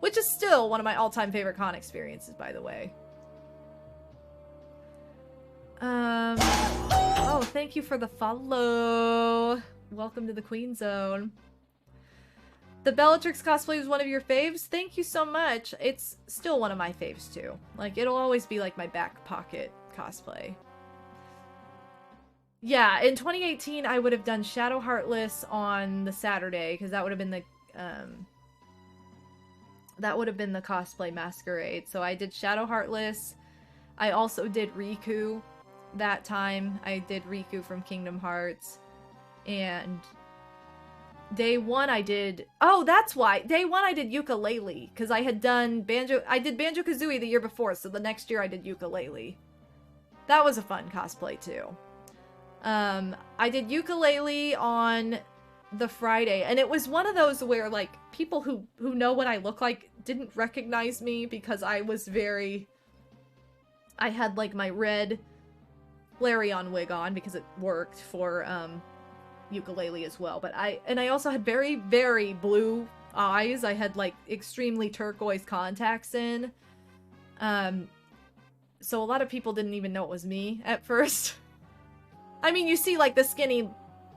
Which is still one of my all-time favorite con experiences, by the way. Oh, thank you for the follow. Welcome to the Queen Zone. The Bellatrix cosplay was one of your faves? Thank you so much. It's still one of my faves, too. Like, it'll always be, like, my back pocket cosplay. Yeah, in 2018, I would have done Shadow Heartless on the Saturday, because that would have been the cosplay masquerade. So I did Shadow Heartless. I also did Riku that time. I did Riku from Kingdom Hearts. And day one I did... Oh, that's why! Day one I did Ukulele, because I had done Banjo... I did Banjo-Kazooie the year before, so the next year I did Ukulele. That was a fun cosplay, too. I did Ukulele on the Friday, and it was one of those where, like, people who know what I look like didn't recognize me because I was very... I had, like, my red Flareon wig on because it worked for, Ukulele as well, but I also had very, very blue eyes. I had, like, extremely turquoise contacts in. So a lot of people didn't even know it was me at first. I mean, you see, like, the skinny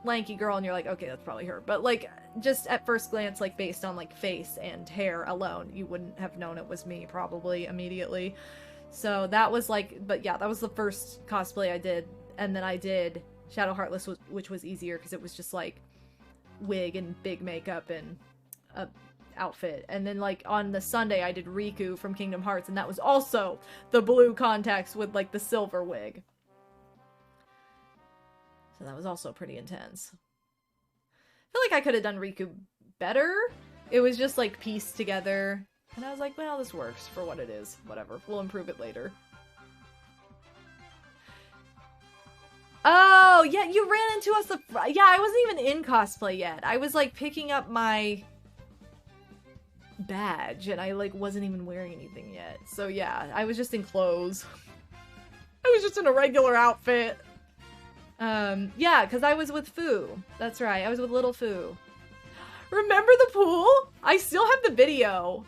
lanky girl and you're like, okay, that's probably her. But like, just at first glance, like based on like face and hair alone, you wouldn't have known it was me probably immediately. So that was like, but yeah, that was the first cosplay I did. And then I did Shadow Heartless, which was easier because it was just like wig and big makeup and a outfit. And then like on the Sunday I did Riku from Kingdom Hearts, and that was also the blue contacts with like the silver wig. So that was also pretty intense. I feel like I could have done Riku better. It was just like pieced together. And I was like, well, this works for what it is. Whatever. We'll improve it later. Oh, yeah, you ran into us. Yeah, I wasn't even in cosplay yet. I was like picking up my badge and I like wasn't even wearing anything yet. So yeah, I was just in clothes. I was just in a regular outfit. Yeah, because I was with Fu. That's right, I was with little Fu. Remember the pool? I still have the video.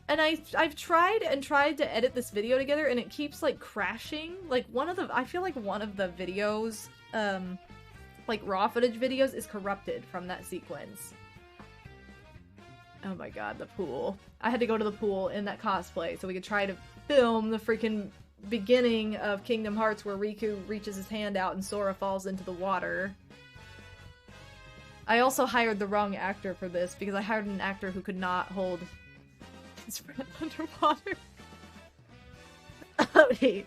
And I've tried to edit this video together and it keeps like crashing. Like I feel like one of the videos, like raw footage videos is corrupted from that sequence. Oh my god, the pool. I had to go to the pool in that cosplay so we could try to film the freaking beginning of Kingdom Hearts where Riku reaches his hand out and Sora falls into the water. I also hired the wrong actor for this because I hired an actor who could not hold his breath underwater. Okay.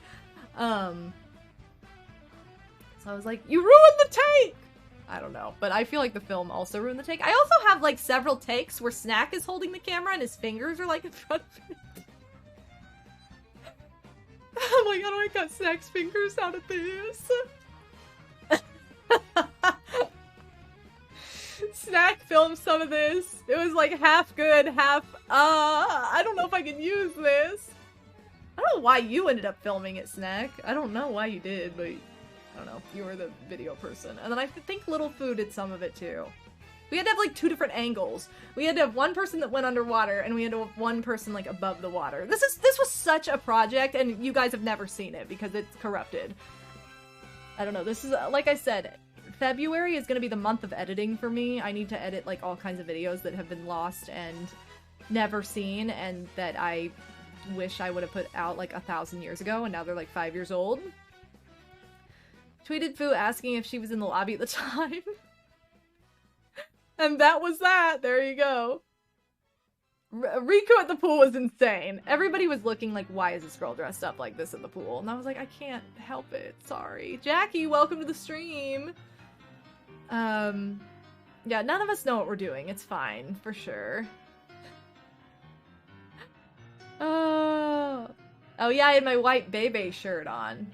So I was like, you ruined the take! I don't know, but I feel like the film also ruined the take. I also have like several takes where Snack is holding the camera and his fingers are like in front of it. I'm like, how do I cut Snack's fingers out of this? Snack filmed some of this. It was like half good, half, I don't know if I can use this. I don't know why you ended up filming it, Snack. I don't know why you did, but I don't know. You were the video person. And then I think Little Fu did some of it too. We had to have like 2 different angles. We had to have one person that went underwater and we had to have one person like above the water. This was such a project and you guys have never seen it because it's corrupted. I don't know. This is, like I said, February is going to be the month of editing for me. I need to edit like all kinds of videos that have been lost and never seen and that I wish I would have put out like 1,000 years ago and now they're like 5 years old. Tweeted Fu asking if she was in the lobby at the time. And that was that. There you go. Riku at the pool was insane. Everybody was looking like, why is this girl dressed up like this in the pool? And I was like, I can't help it. Sorry. Jackie, welcome to the stream. Yeah, none of us know what we're doing. It's fine, for sure. Oh yeah, I had my white Bebe shirt on.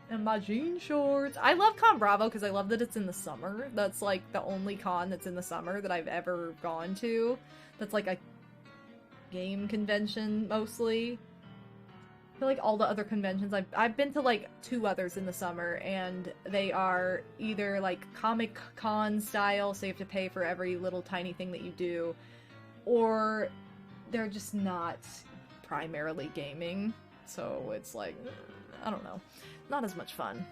And my jean shorts. I love Con Bravo because I love that it's in the summer. That's like the only con that's in the summer that I've ever gone to. That's like a game convention mostly. I feel like all the other conventions I've been to like 2 others in the summer and they are either like Comic Con style, so you have to pay for every little tiny thing that you do, or they're just not primarily gaming. So it's like, I don't know. Not as much fun.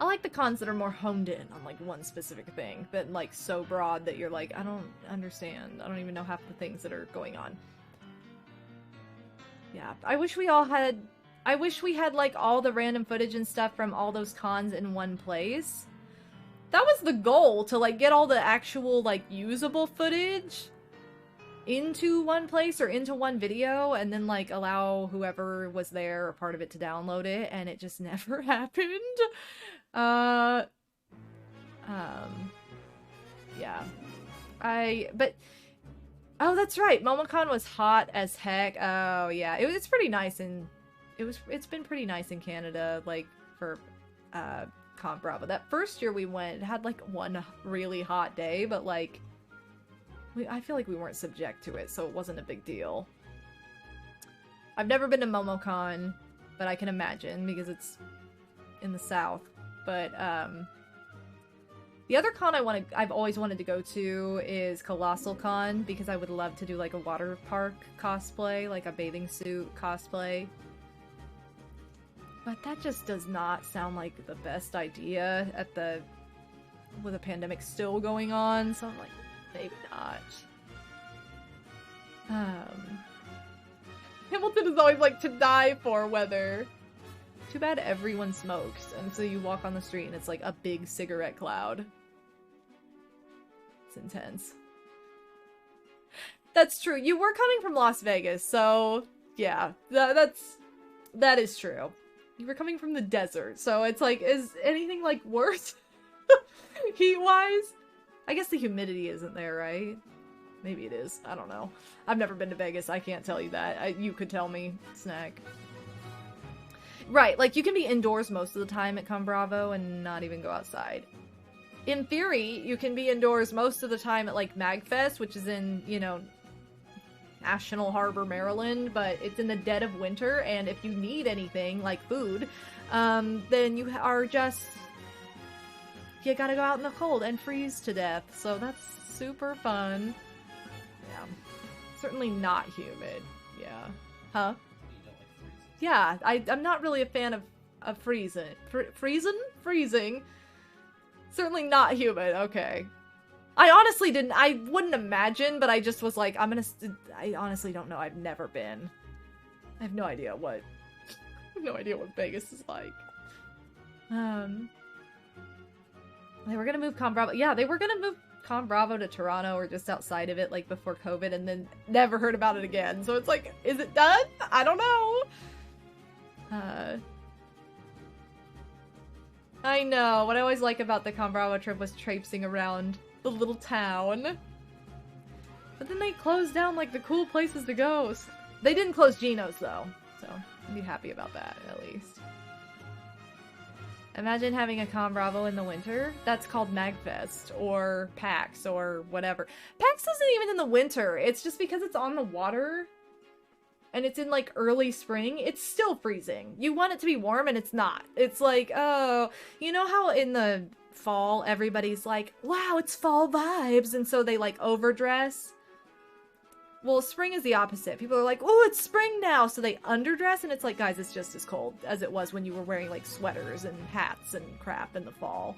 I like the cons that are more honed in on like one specific thing, but like so broad that you're like, I don't understand. I don't even know half the things that are going on. Yeah, I wish we had like all the random footage and stuff from all those cons in one place. That was the goal, to like get all the actual like usable footage into one place or into one video and then like allow whoever was there or part of it to download it, and it just never happened. Yeah. Oh, that's right. MomoCon was hot as heck. Oh yeah. It's pretty nice, and it's been pretty nice in Canada, like for Con Bravo. That first year we went, it had like one really hot day, but like I feel like we weren't subject to it, so it wasn't a big deal. I've never been to MomoCon, but I can imagine because it's in the South. But the other con I've always wanted to go to is Colossal Con, because I would love to do like a water park cosplay, like a bathing suit cosplay. But that just does not sound like the best idea at the with a pandemic still going on, so I'm like, maybe not. Hamilton is always like to die for weather. Too bad everyone smokes, and so you walk on the street and it's like a big cigarette cloud. It's intense. That's true. You were coming from Las Vegas, so yeah, that is true. You were coming from the desert, so it's like, is anything like worse heat-wise? I guess the humidity isn't there, right? Maybe it is. I don't know. I've never been to Vegas. I can't tell you that. You could tell me, Snack. Right, like you can be indoors most of the time at Con Bravo and not even go outside. In theory, you can be indoors most of the time at like MagFest, which is in, you know, National Harbor, Maryland, but it's in the dead of winter, and if you need anything, like food, then you are just... You gotta go out in the cold and freeze to death, so that's super fun. Yeah. Certainly not humid. Yeah. Huh? Yeah, I'm not really a fan of freezing. Freezing? Certainly not humid, okay. I honestly wouldn't imagine, but I just was like, I honestly don't know, I've never been. I have no idea what Vegas is like. They were gonna move Con Bravo, yeah, they were gonna move Con Bravo to Toronto or just outside of it, like before COVID, and then never heard about it again, so it's like, is it done? I don't know. I know. What I always like about the Con Bravo trip was traipsing around the little town. But then they closed down, like, the cool places to go. They didn't close Geno's, though. So, I'd be happy about that, at least. Imagine having a Con Bravo in the winter. That's called MagFest, or PAX, or whatever. PAX isn't even in the winter. It's just because it's on the water. And it's in, like, early spring, it's still freezing. You want it to be warm, and it's not. It's like, oh, you know how in the fall, everybody's like, wow, it's fall vibes, and so they, like, overdress? Well, spring is the opposite. People are like, oh, it's spring now, so they underdress, and it's like, guys, it's just as cold as it was when you were wearing, like, sweaters and hats and crap in the fall.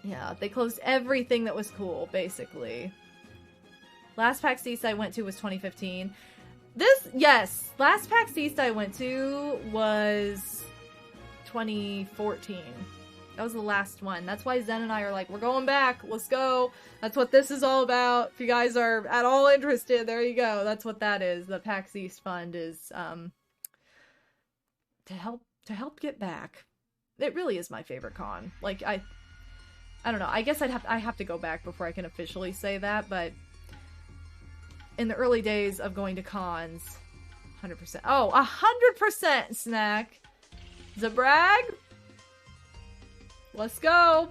Yeah, they closed everything that was cool, basically. Last PAX East I went to was 2015. Last PAX East I went to was 2014. That was the last one. That's why Zen and I are like, we're going back. Let's go. That's what this is all about. If you guys are at all interested, there you go. That's what that is. The PAX East Fund is to help get back. It really is my favorite con. Like I don't know. I guess I have to go back before I can officially say that, but in the early days of going to cons, 100%. Oh, 100% Snack. Zabrag? Let's go.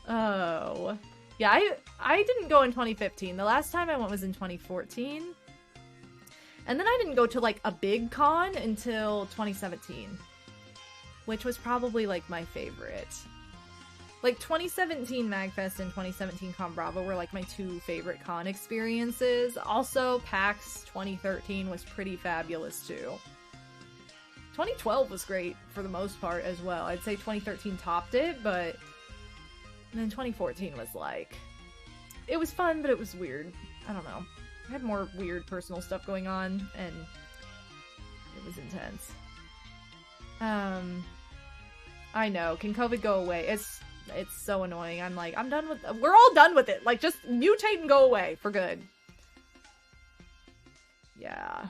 Oh. Yeah, I didn't go in 2015. The last time I went was in 2014. And then I didn't go to, like, a big con until 2017. Which was probably, like, my favorite. Like, 2017 MagFest and 2017 Con Bravo were, like, my two favorite con experiences. Also, PAX 2013 was pretty fabulous, too. 2012 was great, for the most part, as well. I'd say 2013 topped it, but... And then 2014 was, like... It was fun, but it was weird. I don't know. I had more weird personal stuff going on, and... It was intense. I know. Can COVID go away? It's so annoying. I'm like, I'm done with... We're all done with it. Like, just mutate and go away for good. Yeah.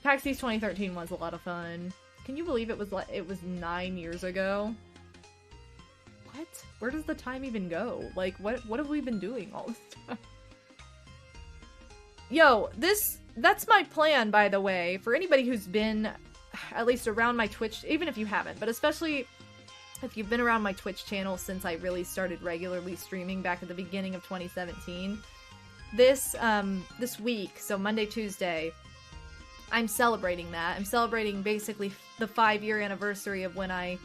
PAX East 2013 was a lot of fun. Can you believe it was 9 years ago? What? Where does the time even go? Like, what have we been doing all this time? Yo, that's my plan, by the way, for anybody who's been at least around my Twitch, even if you haven't, but especially if you've been around my Twitch channel since I really started regularly streaming back at the beginning of 2017. This week, so Monday, Tuesday, I'm celebrating that. I'm celebrating basically the 5-year anniversary of when I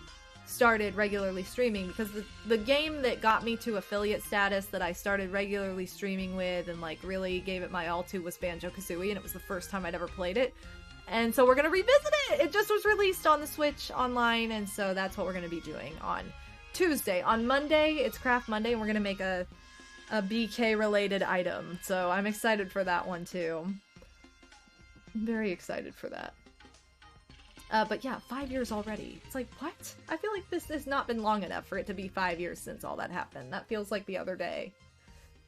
started regularly streaming, because the game that got me to affiliate status that I started regularly streaming with and like really gave it my all to was Banjo-Kazooie, and it was the first time I'd ever played it. And so we're going to revisit it. It just was released on the Switch online, and so that's what we're going to be doing on Tuesday. On Monday, it's Craft Monday, and we're going to make a BK-related item. So I'm excited for that one, too. I'm very excited for that. But yeah, 5 years already. It's like, what? I feel like this has not been long enough for it to be 5 years since all that happened. That feels like the other day.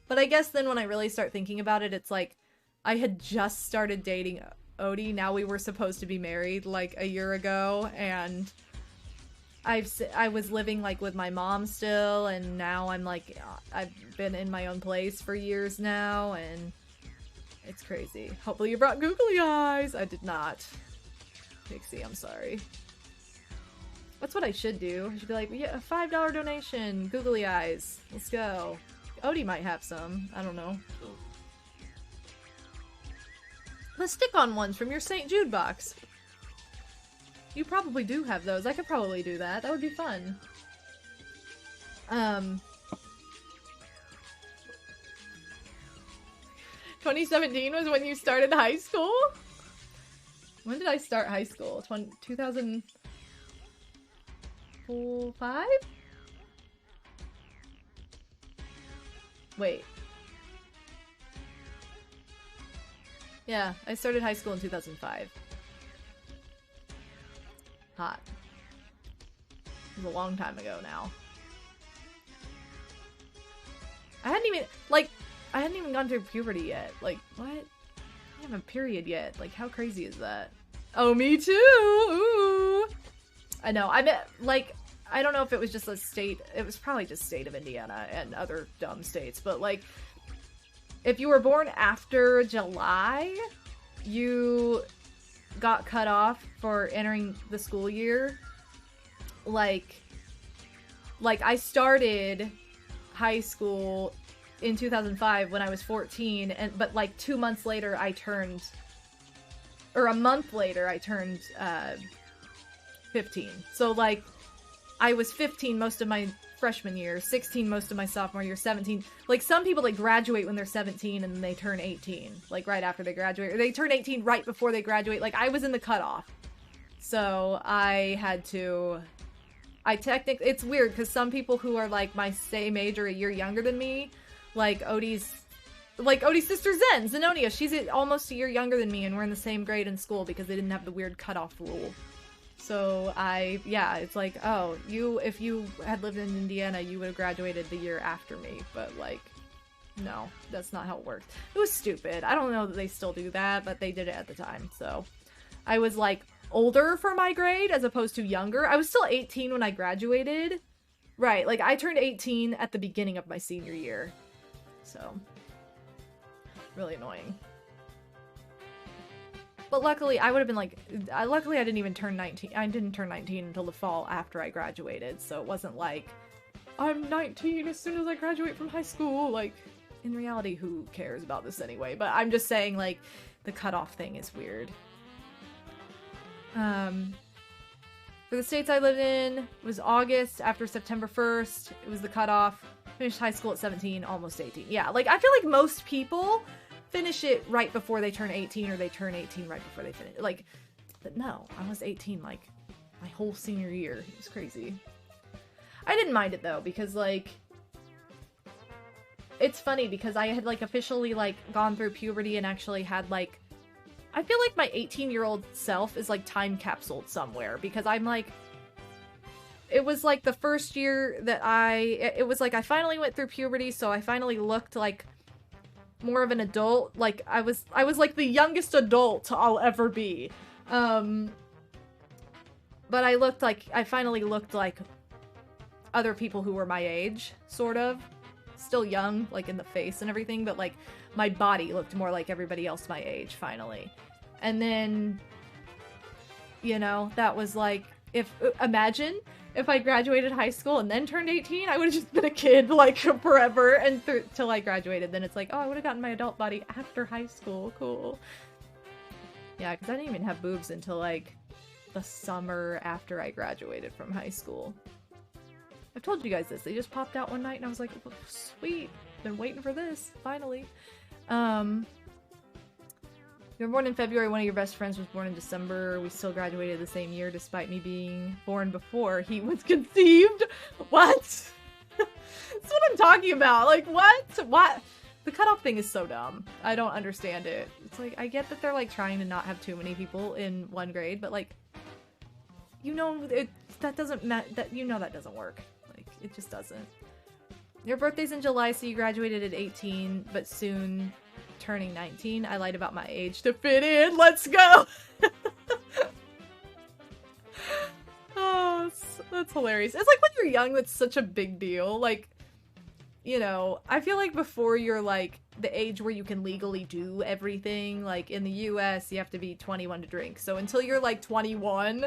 But I guess then when I really start thinking about it, it's like, I had just started dating Odie. Now we were supposed to be married like a year ago, and I was living like with my mom still, and now I'm like, I've been in my own place for years now, and it's crazy. Hopefully you brought googly eyes. I did not. Pixie, I'm sorry. That's what I should do. I should be like, yeah, a $5 donation, googly eyes. Let's go. Odie might have some. I don't know. The stick-on ones from your St. Jude box. You probably do have those. I could probably do that. That would be fun. 2017 was when you started high school? When did I start high school? 2005? Wait. Yeah, I started high school in 2005. Hot. It was a long time ago now. I hadn't even gone through puberty yet. Like, what? I don't have a period yet. Like, how crazy is that? Oh, me too! Ooh. I know. I mean, like, I don't know if it was just a state. It was probably just state of Indiana and other dumb states. But, like, if you were born after July, you got cut off for entering the school year. Like I started high school in 2005 when I was 14, but like 2 months later I turned, or a month later I turned 15. So like I was 15 most of my freshman year, 16 most of my sophomore year, 17. Like some people like graduate when they're 17 and then they turn 18 like right after they graduate, or they turn 18 right before they graduate. Like I was in the cutoff, so I had to. It's weird because some people who are like my same age or a year younger than me, like Odie's sister Zenonia, she's almost a year younger than me, and we're in the same grade in school because they didn't have the weird cutoff rule. So it's like, oh, if you had lived in Indiana, you would have graduated the year after me, but like, no, that's not how it worked. It was stupid. I don't know that they still do that, but they did it at the time. So I was like older for my grade as opposed to younger. I was still 18 when I graduated. Right, like I turned 18 at the beginning of my senior year. So, really annoying. But luckily, I would have been like, luckily I didn't even turn 19. I didn't turn 19 until the fall after I graduated. So it wasn't like, I'm 19 as soon as I graduate from high school. Like, in reality, who cares about this anyway? But I'm just saying, like, the cutoff thing is weird. For the states I lived in, it was August after September 1st. It was the cutoff. Finished high school at 17, almost 18. Yeah, like, I feel like most people finish it right before they turn 18, or they turn 18 right before they finish. Like, but no, I was 18, like, my whole senior year. It was crazy. I didn't mind it, though, because, like, it's funny, because I had, like, officially, like, gone through puberty and actually had, like, I feel like my 18-year-old self is, like, time capsuled somewhere, because I'm, like, it was, like, the first year that it was, like, I finally went through puberty, so I finally looked, like, more of an adult. Like, I was, like, the youngest adult I'll ever be. But I finally looked like other people who were my age, sort of. Still young, like, in the face and everything, but, like, my body looked more like everybody else my age, finally. And then, you know, that was like, imagine if I graduated high school and then turned 18, I would have just been a kid, like, forever, and till I graduated. Then it's like, oh, I would have gotten my adult body after high school. Cool. Yeah, because I didn't even have boobs until, like, the summer after I graduated from high school. I've told you guys this. They just popped out one night, and I was like, oh, sweet. Been waiting for this, finally. You were born in February, one of your best friends was born in December. We still graduated the same year despite me being born before he was conceived. What? That's what I'm talking about. Like, what? What? The cutoff thing is so dumb. I don't understand it. It's like, I get that they're like trying to not have too many people in one grade, but like, you know, that doesn't that doesn't work. Like, it just doesn't. Your birthday's in July, so you graduated at 18, but soon turning 19. I lied about my age to fit in. Let's go! Oh, that's hilarious. It's like when you're young, that's such a big deal. Like, you know, I feel like before you're like the age where you can legally do everything, like in the US, you have to be 21 to drink. So until you're like 21,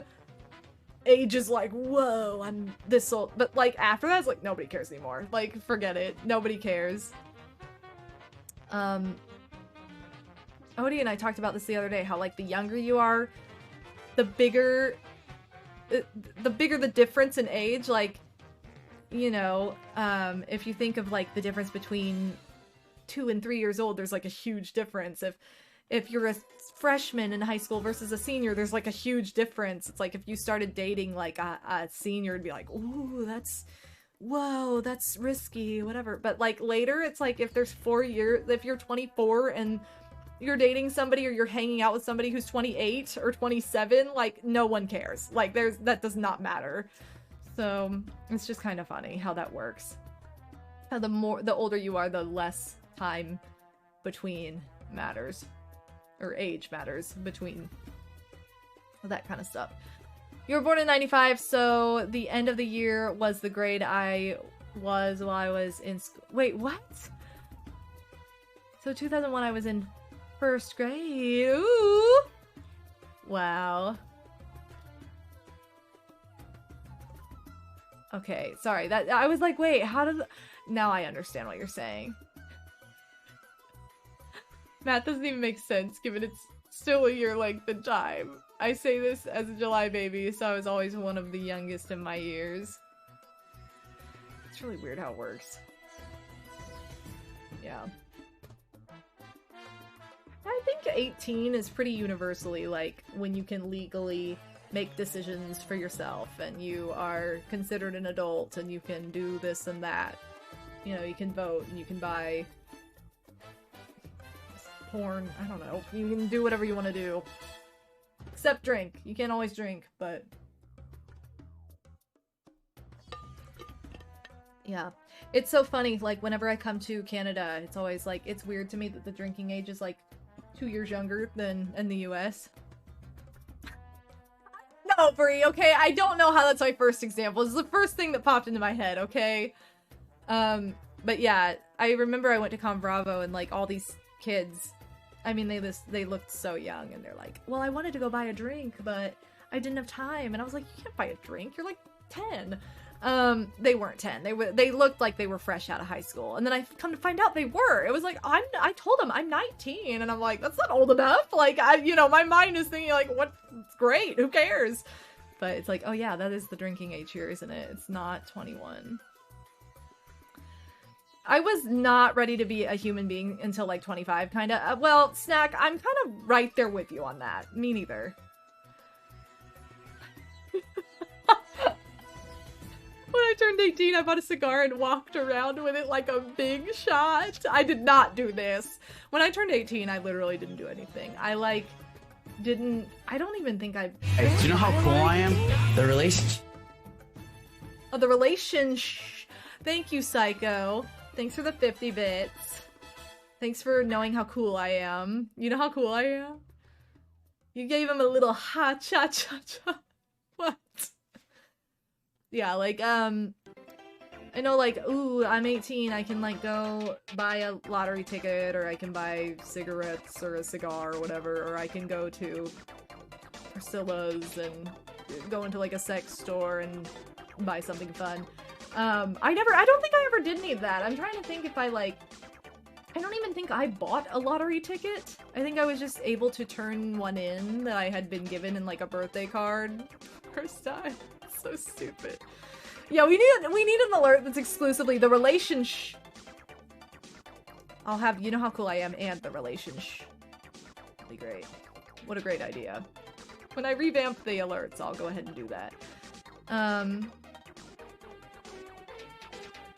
age is like, whoa, I'm this old. But like after that, it's like nobody cares anymore. Like, forget it. Nobody cares. Odie and I talked about this the other day, how like the younger you are, the bigger the difference in age. Like, you know, if you think of like the difference between 2 and 3 years old, there's like a huge difference. If you're a freshman in high school versus a senior, there's like a huge difference. It's like if you started dating like a senior, it'd be like, ooh, whoa, that's risky, whatever. But like later, it's like if there's 4 years, if you're 24 and you're dating somebody or you're hanging out with somebody who's 28 or 27, like no one cares. Like that does not matter. So it's just kind of funny how that works. How the older you are, the less time between matters, or age matters between that kind of stuff. You were born in 95, so the end of the year was the grade I was while I was in school. Wait, what? So 2001, I was in first grade. Ooh! Wow. Okay, sorry. That I was like, wait, how did... Now I understand what you're saying. Math doesn't even make sense, given it's still a year length in time. I say this as a July baby, so I was always one of the youngest in my years. It's really weird how it works. Yeah. I think 18 is pretty universally, like, when you can legally make decisions for yourself, and you are considered an adult, and you can do this and that. You know, you can vote, and you can buy porn, I don't know. You can do whatever you want to do. Except drink. You can't always drink, but... Yeah. It's so funny, like, whenever I come to Canada, it's always, like, it's weird to me that the drinking age is, like, 2 years younger than in the US. No, Brie, okay? I don't know how that's my first example. It's the first thing that popped into my head, okay? But yeah, I remember I went to Con Bravo and, like, all these kids, I mean, they looked so young, and they're like, well, I wanted to go buy a drink, but I didn't have time. And I was like, you can't buy a drink. You're like 10. They weren't 10. They looked like they were fresh out of high school. And then I come to find out they were. It was like, I told them I'm 19, and I'm like, that's not old enough. Like, you know, my mind is thinking like, what? It's great. Who cares? But it's like, oh yeah, that is the drinking age here, isn't it? It's not 21. I was not ready to be a human being until like 25, kind of. Well, Snack, I'm kind of right there with you on that. Me neither. When I turned 18, I bought a cigar and walked around with it like a big shot. I did not do this. When I turned 18, I literally didn't do anything. I don't even think I... Hey, do you know how cool I am? The relationship. Oh, the relationship. Thank you, Psycho. Thanks for the 50 bits. Thanks for knowing how cool I am. You know how cool I am? You gave him a little ha-cha-cha-cha. What? Yeah, like, I know, like, ooh, I'm 18, I can, like, go buy a lottery ticket, or I can buy cigarettes, or a cigar, or whatever, or I can go to Priscilla's and go into, like, a sex store and buy something fun. I don't think I ever did any of that. I'm trying to think if I don't even think I bought a lottery ticket. I think I was just able to turn one in that I had been given in, like, a birthday card first time. So stupid. Yeah, we need an alert that's exclusively the relationship. I'll have you know how cool I am and the relationship. That'd be great. What a great idea. When I revamp the alerts, I'll go ahead and do that.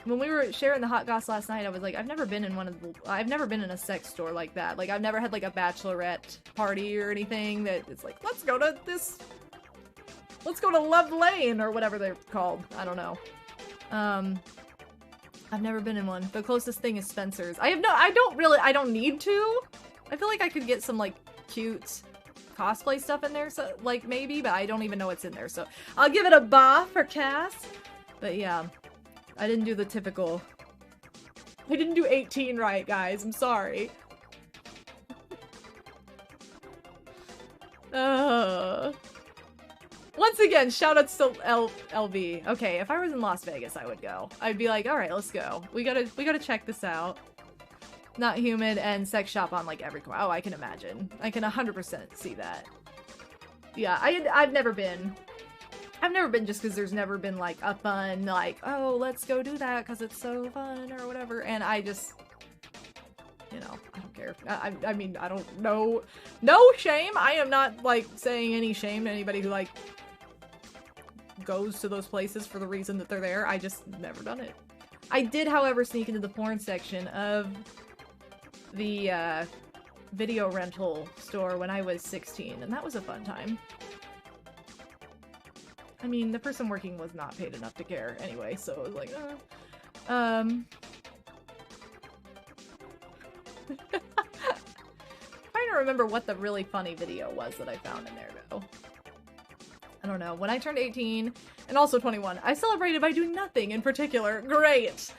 When we were sharing the hot goss last night, I was like, I've never been in a sex store like that. Like, I've never had like a bachelorette party or anything that it's like, let's go to Love Lane or whatever they're called. I don't know. I've never been in one. The closest thing is Spencer's. I don't need to. I feel like I could get some like cute cosplay stuff in there, so like maybe, but I don't even know what's in there, so I'll give it a ba for Cass. But yeah, I didn't do the typical. I didn't do 18 right, guys. I'm sorry. Once again, shoutouts to LV. Okay, if I was in Las Vegas, I would go. I'd be like, all right, let's go. We gotta check this out. Not humid and sex shop on like every corner. Oh, I can imagine. I can 100% see that. Yeah, I've never been. I've never been just because there's never been like a fun like, oh, let's go do that because it's so fun or whatever. And I just, you know, I don't care. I mean, I don't know. No shame. I am not like saying any shame to anybody who like goes to those places for the reason that they're there. I just never done it. I did, however, sneak into the porn section of the video rental store when I was 16, and that was a fun time. I mean, the person working was not paid enough to care anyway, so it was like, trying to remember what the really funny video was that I found in there, though. I don't know. When I turned 18, and also 21, I celebrated by doing nothing in particular. Great!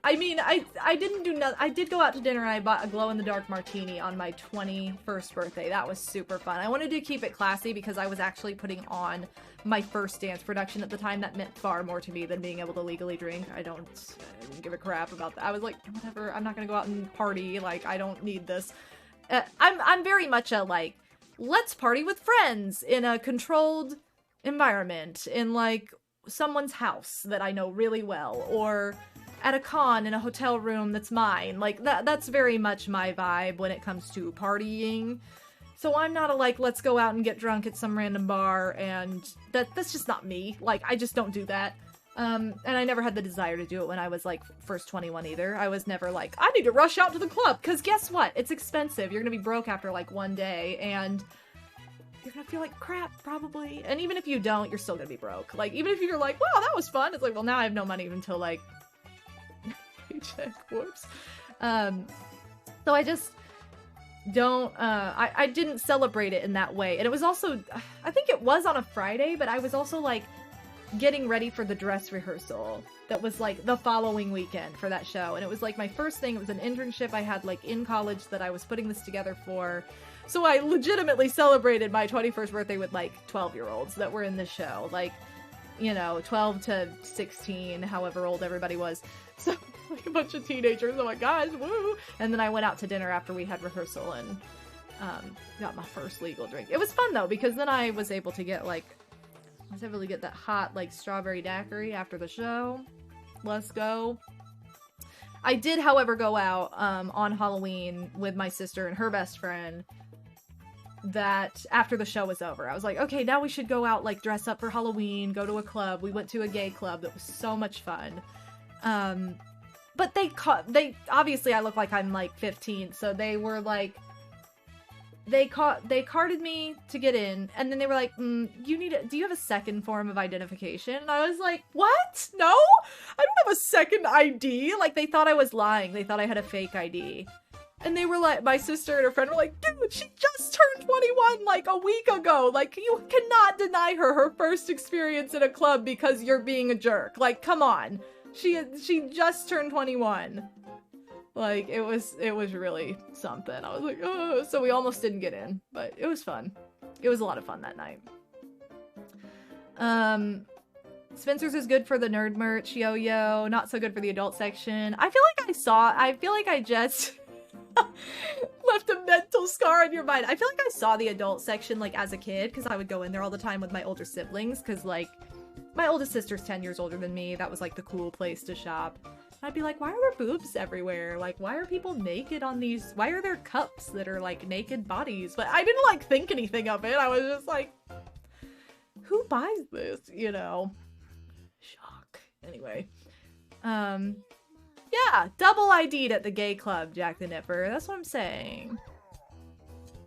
I mean, I didn't do nothing. I did go out to dinner and I bought a glow-in-the-dark martini on my 21st birthday. That was super fun. I wanted to keep it classy because I was actually putting on my first dance production at the time. That meant far more to me than being able to legally drink. I didn't give a crap about that. I was like, whatever, I'm not gonna go out and party. Like, I don't need this. I'm very much a, like, let's party with friends in a controlled environment, in, like, someone's house that I know really well, or at a con in a hotel room that's mine. Like, that's very much my vibe when it comes to partying. So I'm not a, like, let's go out and get drunk at some random bar, and that's just not me. Like, I just don't do that. And I never had the desire to do it when I was, like, first 21 either. I was never like, I need to rush out to the club, because guess what? It's expensive. You're gonna be broke after, like, one day, and you're gonna feel like crap, probably. And even if you don't, you're still gonna be broke. Like, even if you're like, wow, that was fun, it's like, well, now I have no money until, like, paycheck. Whoops. So I just don't, I didn't celebrate it in that way. And it was also, I think it was on a Friday, but I was also, like, getting ready for the dress rehearsal that was, like, the following weekend for that show. And it was, like, my first thing. It was an internship I had, like, in college that I was putting this together for. So I legitimately celebrated my 21st birthday with, like, 12-year-olds that were in this show. Like, you know, 12 to 16, however old everybody was. So, like, a bunch of teenagers. I'm like, guys, woo! And then I went out to dinner after we had rehearsal and got my first legal drink. It was fun, though, because then I was able to get, like, that hot, like, strawberry daiquiri after the show. Let's go. I did, however, go out on Halloween with my sister and her best friend that after the show was over. I was like, okay, now we should go out, like, dress up for Halloween, go to a club. We went to a gay club that was so much fun. But they obviously I look like I'm, like, 15, so they were like, they carded me to get in, and then they were like, do you have a second form of identification? And I was like, what? No? I don't have a second ID. Like, they thought I was lying. They thought I had a fake ID. And they were like, my sister and her friend were like, dude, she just turned 21 like a week ago. Like, you cannot deny her first experience in a club because you're being a jerk. Like, come on. She just turned 21. Like, it was really something. I was like, oh, so we almost didn't get in, but it was fun. It was a lot of fun that night. Spencer's is good for the nerd merch, yo-yo, not so good for the adult section. I feel like I just left a mental scar in your mind. I feel like I saw the adult section, like, as a kid, because I would go in there all the time with my older siblings, because, like, my oldest sister's 10 years older than me. That was, like, the cool place to shop. I'd be like, why are there boobs everywhere? Like, why are people naked on these? Why are there cups that are like naked bodies? But I didn't like think anything of it. I was just like, who buys this? You know? Shock. Anyway. Yeah, double ID'd at the gay club, Jack the Nipper. That's what I'm saying.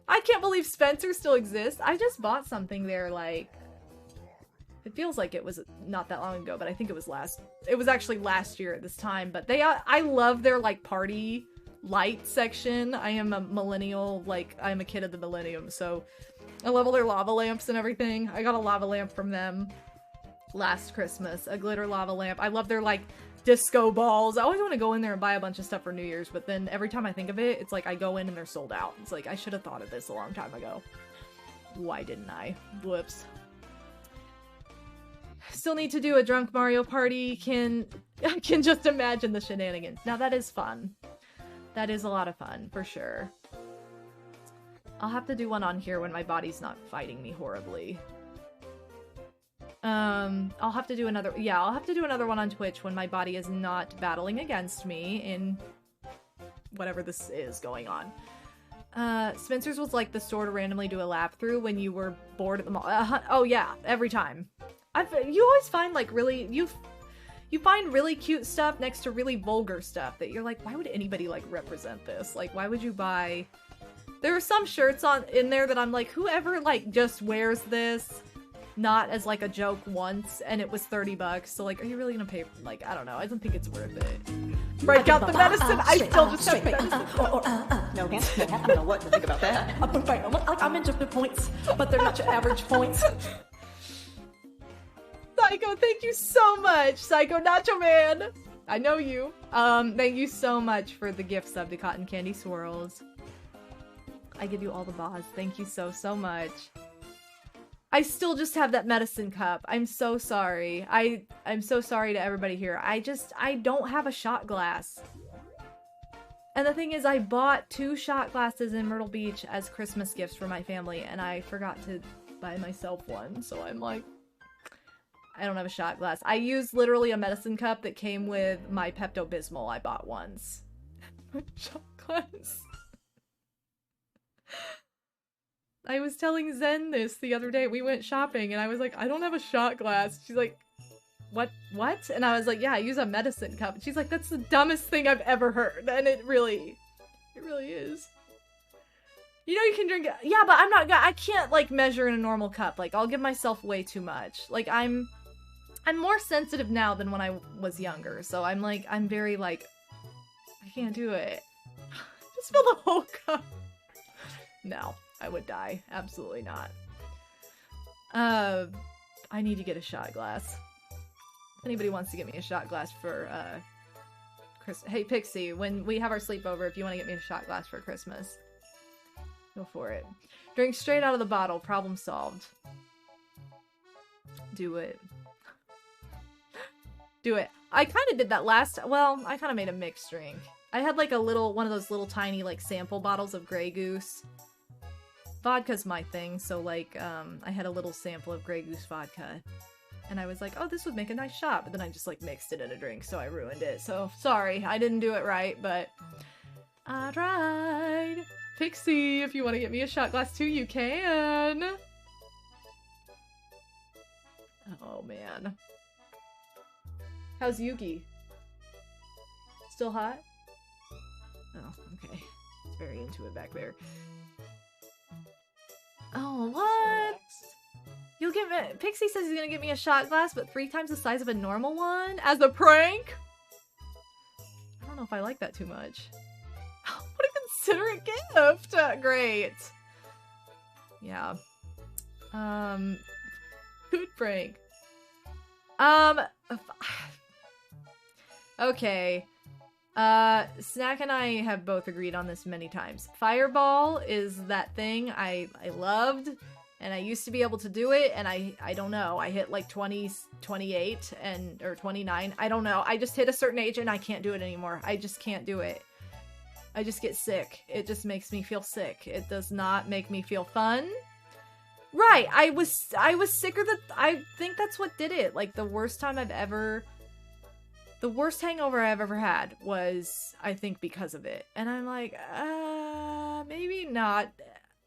I can't believe Spencer still exists. I just bought something there, like, it feels like it was not that long ago, but I think it was actually last year at this time. But I love their, like, party light section. I am a millennial, like, I'm a kid of the millennium, so I love all their lava lamps and everything. I got a lava lamp from them last Christmas, a glitter lava lamp. I love their, like, disco balls. I always want to go in there and buy a bunch of stuff for New Year's, but then every time I think of it, it's like I go in and they're sold out. It's like, I should have thought of this a long time ago. Why didn't I? Whoops. Still need to do a drunk Mario party. I can just imagine the shenanigans. Now that is fun. That is a lot of fun, for sure. I'll have to do one on here when my body's not fighting me horribly. I'll have to do another one on Twitch when my body is not battling against me in whatever this is going on. Spencer's was like the store to randomly do a lap through when you were bored at the mall. Oh yeah, every time. You always find like you find really cute stuff next to really vulgar stuff that you're like, why would anybody like represent this? Like, why would you buy? There are some shirts in there that I'm like, whoever like just wears this not as like a joke once and it was $30, so like, are you really gonna pay for, like, I don't know, I don't think it's worth it. Break out the medicine. I still just have medicine. No hands, no hat. I don't know what to think about that. I'm into the points, but they're not your average points. Psycho, thank you so much, Psycho Nacho Man. I know you. Thank you so much for the gift sub to Cotton Candy Swirls. I give you all the boss. Thank you so much. I still just have that medicine cup. I'm so sorry. I'm so sorry to everybody here. I don't have a shot glass. And the thing is, I bought 2 shot glasses in Myrtle Beach as Christmas gifts for my family, and I forgot to buy myself one, so I'm like, I don't have a shot glass. I used literally a medicine cup that came with my Pepto-Bismol I bought once. Shot glass. I was telling Zen this the other day. We went shopping and I was like, I don't have a shot glass. She's like, what? And I was like, yeah, I use a medicine cup. And she's like, that's the dumbest thing I've ever heard. And it really is. You know, you can drink, yeah, but I can't like measure in a normal cup. Like, I'll give myself way too much. Like, I'm more sensitive now than when I was younger. So I'm very like, I can't do it. Just fill the whole cup. No. I would die. Absolutely not. I need to get a shot glass. If anybody wants to get me a shot glass for, Hey, Pixie, when we have our sleepover, if you want to get me a shot glass for Christmas, go for it. Drink straight out of the bottle. Problem solved. Do it. Do it. I kind of did that I kind of made a mixed drink. I had like one of those little tiny like sample bottles of Grey Goose. Vodka's my thing, so like, I had a little sample of Grey Goose vodka, and I was like, oh, this would make a nice shot, but then I just like mixed it in a drink, so I ruined it. So sorry, I didn't do it right, but I tried. Pixie, if you want to get me a shot glass too, you can. Oh man. How's Yugi? Still hot? Oh, okay. It's very into it back there. Oh, what? You'll give me- Pixie says he's gonna give me a shot glass, but 3 times the size of a normal one? As a prank? I don't know if I like that too much. What a considerate gift! Great. Yeah. Food prank. Okay. Snack and I have both agreed on this many times. Fireball is that thing I loved, and I used to be able to do it, and I don't know, I hit like 28 or 29, I don't know, I just hit a certain age and I can't do it anymore. I just can't do it. I just get sick. It just makes me feel sick. It does not make me feel fun. Right, I was sicker I think that's what did it. Like, the worst time I've ever The worst hangover I've ever had was, I think, because of it. And I'm like, maybe not.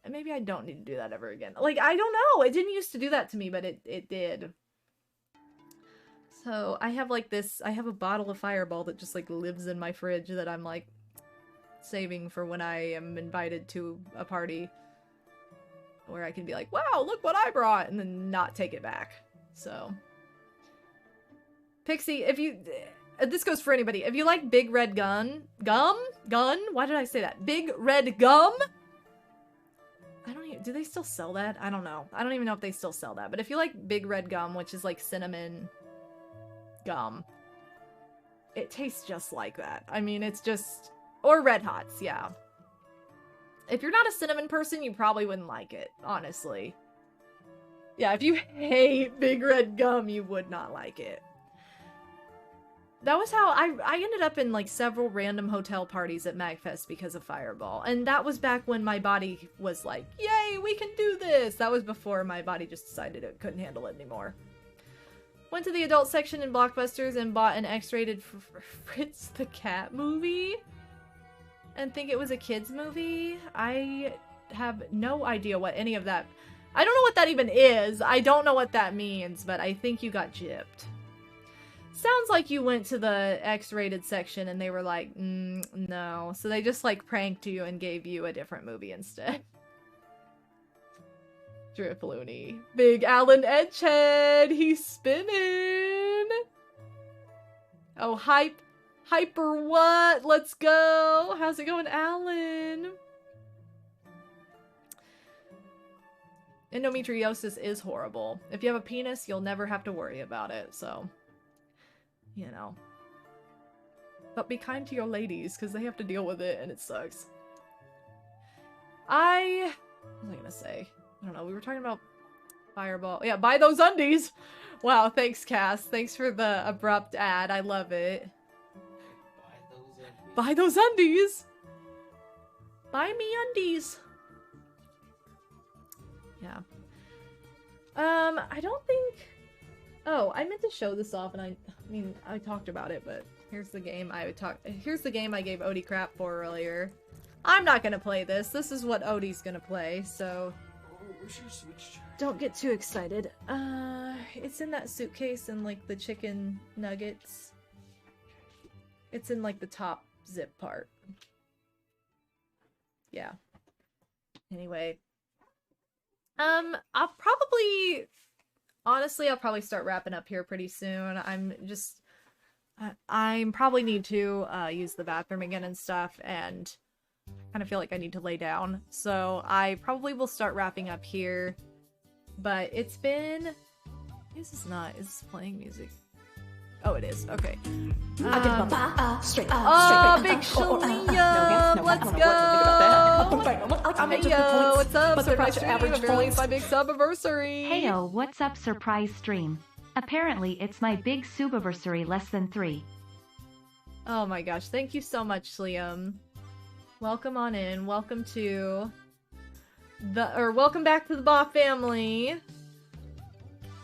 Maybe I don't need to do that ever again. Like, I don't know. It didn't used to do that to me, but it did. So I have like this, I have a bottle of Fireball that just like lives in my fridge that I'm like saving for when I am invited to a party where I can be like, wow, look what I brought, and then not take it back. So, Pixie, if you, this goes for anybody, if you like Big Red Gun, why did I say that? Big Red Gum? I don't even, do they still sell that? I don't know. I don't even know if they still sell that, but if you like Big Red Gum, which is like cinnamon gum, it tastes just like that. I mean, it's just, or Red Hots, yeah. If you're not a cinnamon person, you probably wouldn't like it, honestly. Yeah, if you hate Big Red Gum, you would not like it. That was how I ended up in like several random hotel parties at MagFest because of Fireball. And that was back when my body was like, yay, we can do this. That was before my body just decided it couldn't handle it anymore. Went to the adult section in Blockbusters and bought an X-rated Fritz the Cat movie. And think it was a kid's movie. I have no idea what any of that... I don't know what that even is. I don't know what that means, but I think you got gypped. Sounds like you went to the X-rated section and they were like, no. So they just like pranked you and gave you a different movie instead. Driploony. Big Alan Edgehead! He's spinning! Oh, Hyper what? Let's go! How's it going, Alan? Endometriosis is horrible. If you have a penis, you'll never have to worry about it, so... You know. But be kind to your ladies, because they have to deal with it, and it sucks. What was I gonna say? I don't know, we were talking about Fireball. Yeah, buy those undies! Wow, thanks, Cass. Thanks for the abrupt ad. I love it. Buy those undies! Buy me undies! Yeah. I don't think... Oh, I meant to show this off, and I mean, I talked about it, but here's the game here's the game I gave Odie crap for earlier. I'm not gonna play this. This is what Odie's gonna play, so... Don't get too excited. It's in that suitcase and, like, the chicken nuggets. It's in, like, the top zip part. Yeah. Anyway. I'll probably start wrapping up here pretty soon. I probably need to use the bathroom again and stuff, and kind of feel like I need to lay down. So I probably will start wrapping up here. But it's been... Is this playing music? Oh, it is. Okay. Big Shalia! Let's go! Heyo, what's up? Surprise average points. My big subiversary! Heyo, what's up, surprise stream? Apparently, it's my big subiversary less than 3. Oh my gosh, thank you so much, Liam. Welcome on in. Welcome back to the Ba family.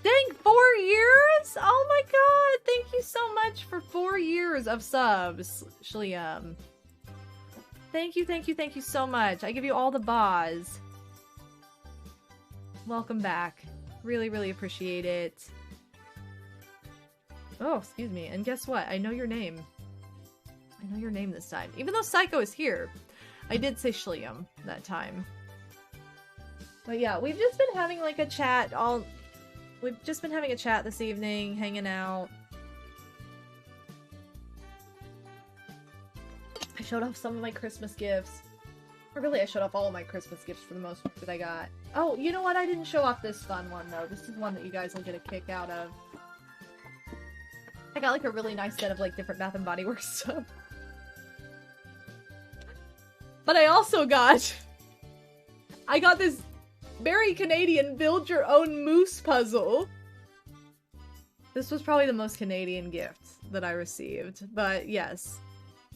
Dang, 4 years? Oh my god, thank you so much for 4 years of subs, Shliam. Thank you so much. I give you all the Bas. Welcome back. Really, really appreciate it. Oh, excuse me. And guess what? I know your name. I know your name this time. Even though Psycho is here, I did say Shliam that time. But yeah, we've just been having like a chat We've just been having a chat this evening, hanging out. I showed off some of my Christmas gifts. Or really, I showed off all of my Christmas gifts for the most part that I got. Oh, you know what? I didn't show off this fun one, though. This is one that you guys will get a kick out of. I got, like, a really nice set of, like, different Bath & Body Works stuff. But I also got... I got this... very Canadian build-your-own moose puzzle. This was probably the most Canadian gift that I received, but yes.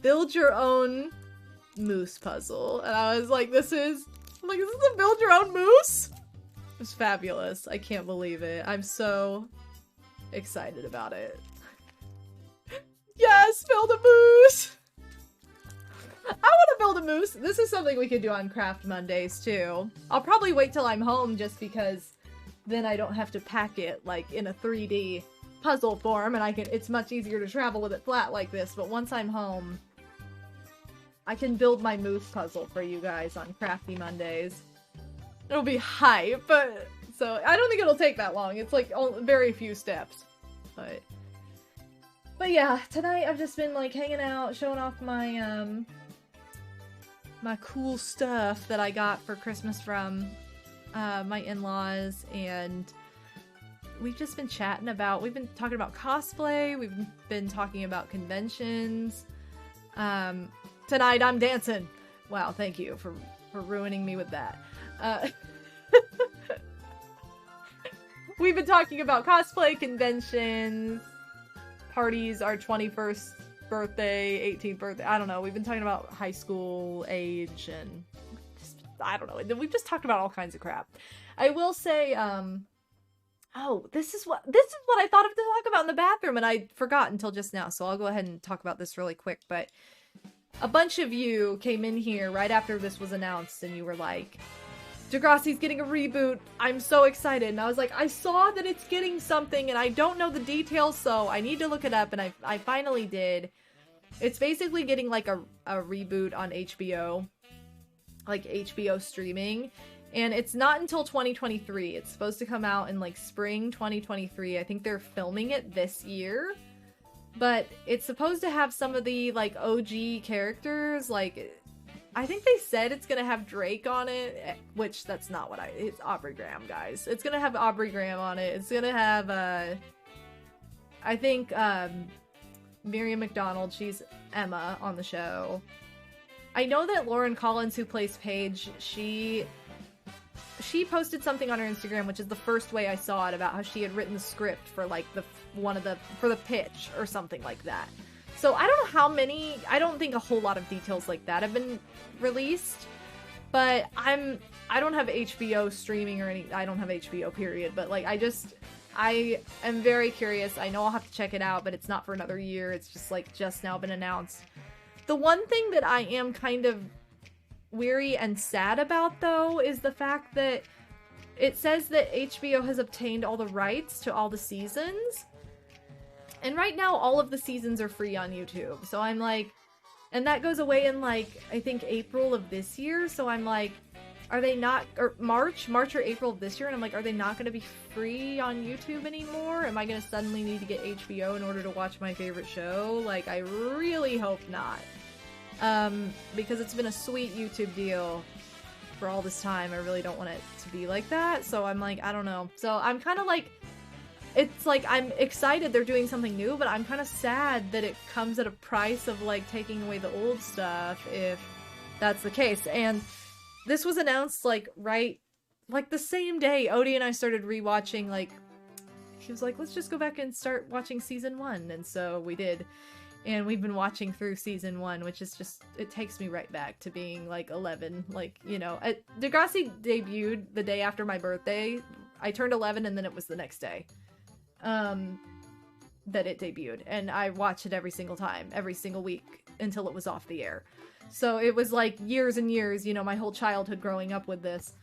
Build-your-own moose puzzle. And I was like, this is a build-your-own moose? It was fabulous. I can't believe it. I'm so excited about it. Yeah, Yes, build a moose! I want to build a moose. This is something we could do on Craft Mondays, too. I'll probably wait till I'm home just because then I don't have to pack it, like, in a 3D puzzle form, and it's much easier to travel with it flat like this, but once I'm home, I can build my moose puzzle for you guys on Crafty Mondays. It'll be hype, but so I don't think it'll take that long. It's like very few steps, but yeah, tonight I've just been like hanging out, showing off my my cool stuff that I got for Christmas from my in-laws, and we've just been chatting about, we've been talking about cosplay, we've been talking about conventions. Tonight I'm dancing. Wow, thank you for ruining me with that. We've been talking about cosplay, conventions, parties, our 21st birthday, 18th birthday, I don't know. We've been talking about high school age and just, I don't know. We've just talked about all kinds of crap. I will say, oh, this is what I thought of to talk about in the bathroom, and I forgot until just now, so I'll go ahead and talk about this really quick, but a bunch of you came in here right after this was announced, and you were like, Degrassi's getting a reboot, I'm so excited, and I was like, I saw that it's getting something, and I don't know the details, so I need to look it up, and I finally did. It's basically getting like a reboot on HBO, like HBO streaming, and it's not until 2023. It's supposed to come out in like spring 2023. I think they're filming it this year, but it's supposed to have some of the like OG characters, like I think they said it's gonna have Drake on it, which that's not what it's Aubrey Graham, guys. It's gonna have Aubrey Graham on it. It's gonna have, I think, Miriam McDonald, she's Emma on the show. I know that Lauren Collins, who plays Paige, she posted something on her Instagram, which is the first way I saw it, about how she had written the script for like for the pitch or something like that. So I don't know how many, I don't think a whole lot of details like that have been released, but I don't have HBO streaming or I don't have HBO period, but like I am very curious. I know I'll have to check it out, but it's not for another year. It's just like just now been announced. The one thing that I am kind of weary and sad about, though, is the fact that it says that HBO has obtained all the rights to all the seasons. And right now, all of the seasons are free on YouTube. So I'm like, and that goes away in like, I think April of this year. So I'm like, are they not, or March or April of this year? And I'm like, are they not going to be free on YouTube anymore? Am I going to suddenly need to get HBO in order to watch my favorite show? Like, I really hope not. Because it's been a sweet YouTube deal for all this time. I really don't want it to be like that. So I'm like, I don't know. So I'm kind of like, it's like, I'm excited they're doing something new, but I'm kind of sad that it comes at a price of like taking away the old stuff, if that's the case. And this was announced like the same day Odie and I started rewatching, like, he was like, let's just go back and start watching season 1. And so we did. And we've been watching through season 1, which is just, it takes me right back to being like 11. Like, you know, Degrassi debuted the day after my birthday. I turned 11 and then it was the next day that it debuted. And I watched it every single time, every single week until it was off the air. So it was like years and years, you know, my whole childhood growing up with this.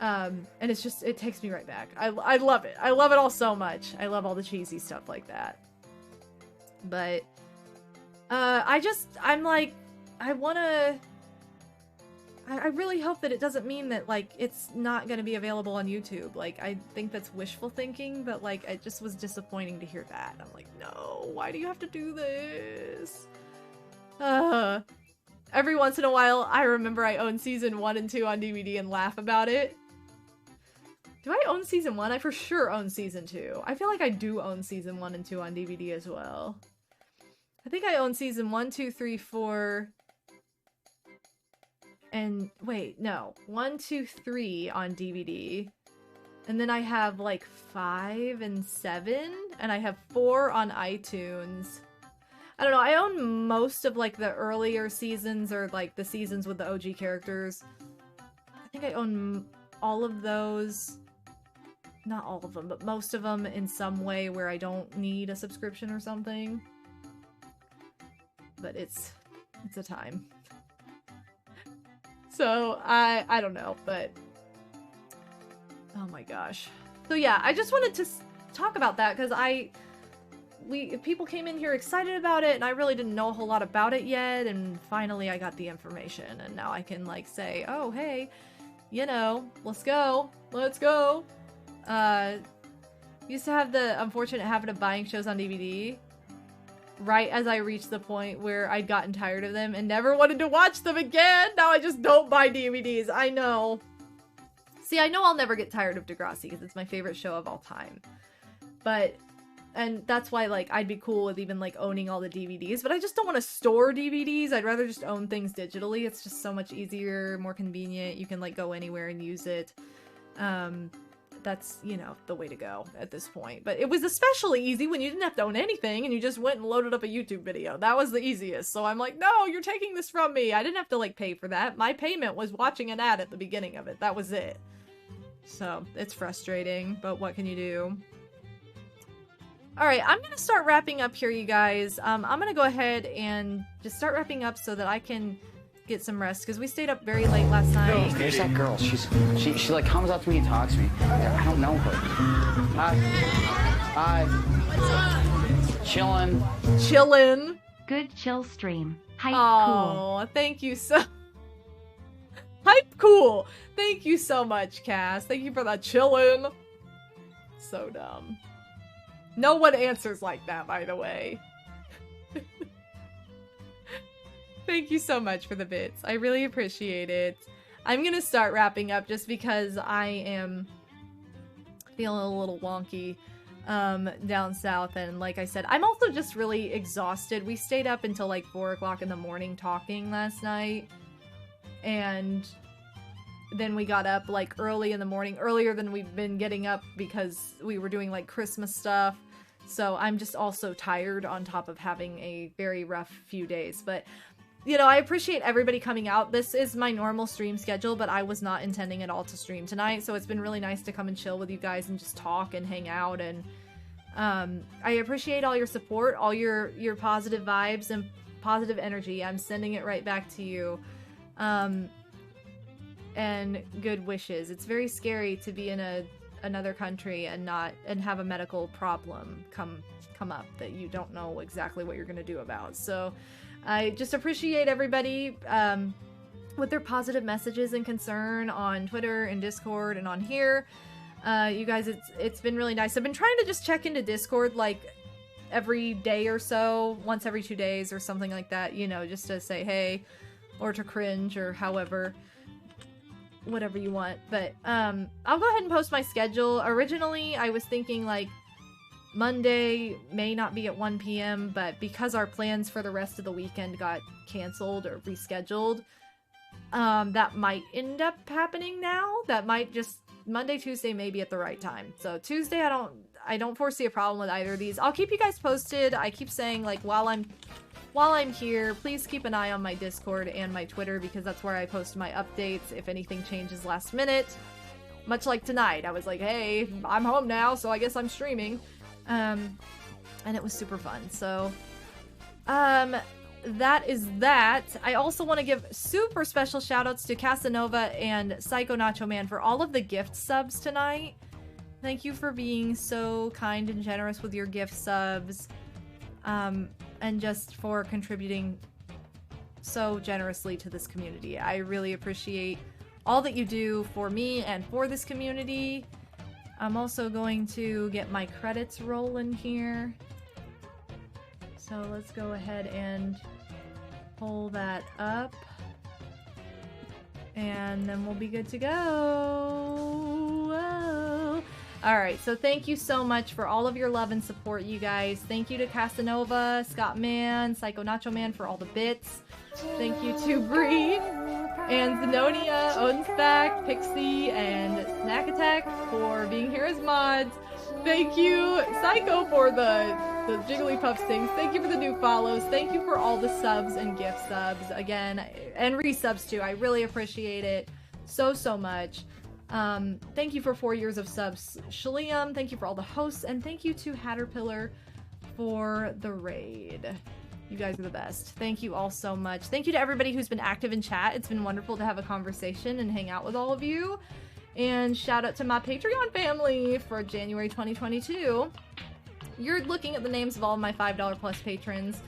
And it's just, it takes me right back. I love it. I love it all so much. I love all the cheesy stuff like that. But I'm like, I really hope that it doesn't mean that, like, it's not gonna be available on YouTube. Like, I think that's wishful thinking, but, like, it just was disappointing to hear that. I'm like, no, why do you have to do this? Every once in a while, I remember I own season 1 and 2 on DVD and laugh about it. Do I own season 1? I for sure own season 2. I feel like I do own season 1 and 2 on DVD as well. I think I own season 1, 2, 3, 4, and wait, no, 1, 2, 3 on DVD, and then I have like 5 and 7, and I have 4 on iTunes. I don't know, I own most of like the earlier seasons, or like the seasons with the OG characters. I think I own all of those. Not all of them, but most of them in some way where I don't need a subscription or something. but it's a time. So I don't know, but oh my gosh. So yeah, I just wanted to talk about that because people came in here excited about it, and I really didn't know a whole lot about it yet, and finally I got the information, and now I can like say, oh hey, you know, let's go. Used to have the unfortunate habit of buying shows on DVD right as I reached the point where I'd gotten tired of them and never wanted to watch them again. Now I just don't buy DVDs. I know. See, I know I'll never get tired of Degrassi because it's my favorite show of all time. And that's why, like, I'd be cool with even, like, owning all the DVDs, but I just don't want to store DVDs. I'd rather just own things digitally. It's just so much easier, more convenient. You can, like, go anywhere and use it. That's, you know, the way to go at this point. But it was especially easy when you didn't have to own anything and you just went and loaded up a YouTube video. That was the easiest. So I'm like, no, you're taking this from me. I didn't have to, like, pay for that. My payment was watching an ad at the beginning of it. That was it. So, it's frustrating, but what can you do? Alright, I'm gonna start wrapping up here, you guys. I'm gonna go ahead and just start wrapping up so that I can get some rest, because we stayed up very late last night. There's that girl. She like comes up to me and talks to me. I don't know her. Hi. Chillin'. Good chill stream. Hype cool. Oh, thank you so... Hype cool! Thank you so much, Cass. Thank you for that chillin'. So dumb. No one answers like that, by the way. Thank you so much for the bits. I really appreciate it. I'm gonna start wrapping up just because I am feeling a little wonky down south, and like I said, I'm also just really exhausted. We stayed up until like 4 o'clock in the morning talking last night, and then we got up like early in the morning, earlier than we've been getting up because we were doing like Christmas stuff. So I'm just also tired on top of having a very rough few days. But, you know, I appreciate everybody coming out. This is my normal stream schedule, but I was not intending at all to stream tonight. So it's been really nice to come and chill with you guys and just talk and hang out. And I appreciate all your support, all your positive vibes and positive energy. I'm sending it right back to you. And good wishes. It's very scary to be in another country and have a medical problem come up that you don't know exactly what you're going to do about. So I just appreciate everybody with their positive messages and concern on Twitter and Discord and on here. You guys, it's been really nice. I've been trying to just check into Discord like every day or so, once every 2 days or something like that, you know, just to say hey or to cringe or however, whatever you want. But I'll go ahead and post my schedule. Originally I was thinking like Monday may not be at 1 p.m. but because our plans for the rest of the weekend got canceled or rescheduled, that might end up happening now. That might just Monday, Tuesday may be at the right time. So Tuesday I don't foresee a problem with either of these. I'll keep you guys posted. I keep saying like while I'm here, please keep an eye on my Discord and my Twitter because that's where I post my updates if anything changes last minute. Much like tonight, I was like, hey, I'm home now, so I guess I'm streaming. And it was super fun. So, that is that. I also want to give super special shoutouts to Casanova and Psycho Nacho Man for all of the gift subs tonight. Thank you for being so kind and generous with your gift subs. And just for contributing so generously to this community. I really appreciate all that you do for me and for this community. I'm also going to get my credits rolling here. So let's go ahead and pull that up. And then we'll be good to go. Whoa. Alright, so thank you so much for all of your love and support, you guys. Thank you to Casanova, Scott Man, Psycho Nacho Man for all the bits. Thank you to Bree, and Zenonia, Odenstack, Pixie, and Snack Attack for being here as mods. Thank you, Psycho, for the Jigglypuff stings. Thank you for the new follows. Thank you for all the subs and gift subs, again, and resubs too. I really appreciate it so much. Thank you for 4 years of subs, Shaliam. Thank you for all the hosts, and thank you to Hatterpillar for the raid. You guys are the best. Thank you all so much. Thank you to everybody who's been active in chat. It's been wonderful to have a conversation and hang out with all of you. And shout out to my Patreon family for January 2022. You're looking at the names of all of my $5 plus patrons.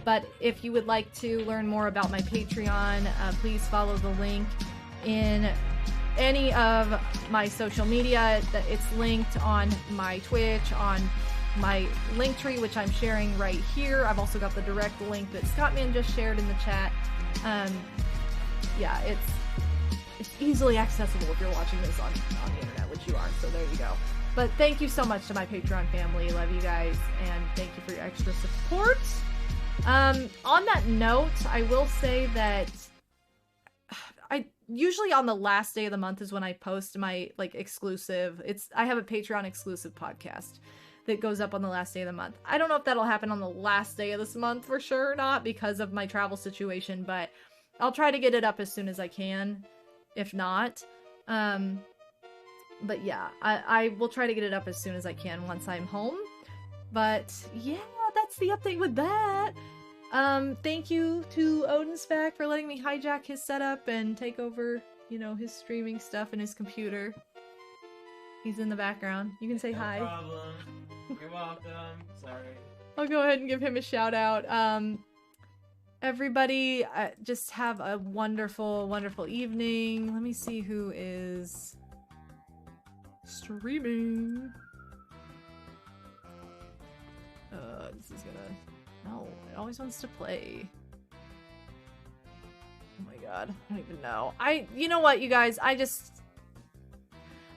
But if you would like to learn more about my Patreon, please follow the link in any of my social media. It's linked on my Twitch, on my Linktree, which I'm sharing right here. I've also got the direct link that Scottman just shared in the chat. Yeah, it's easily accessible if you're watching this on the internet, which you are, so there you go. But thank you so much to my Patreon family. Love you guys, and thank you for your extra support. On that note, I will say that I usually on the last day of the month is when I post my like exclusive. I have a Patreon exclusive podcast that goes up on the last day of the month. I don't know if that'll happen on the last day of this month for sure or not because of my travel situation, but I'll try to get it up as soon as I can, if not. But yeah, I will try to get it up as soon as I can once I'm home. But yeah, that's the update with that. Thank you to Odinspec for letting me hijack his setup and take over, you know, his streaming stuff and his computer. He's in the background. You can say hi. No problem. You're welcome. Sorry. I'll go ahead and give him a shout out. Everybody, just have a wonderful, wonderful evening. Let me see who is streaming. This is gonna... No, it always wants to play. Oh my god, I don't even know. You know what, you guys? I'm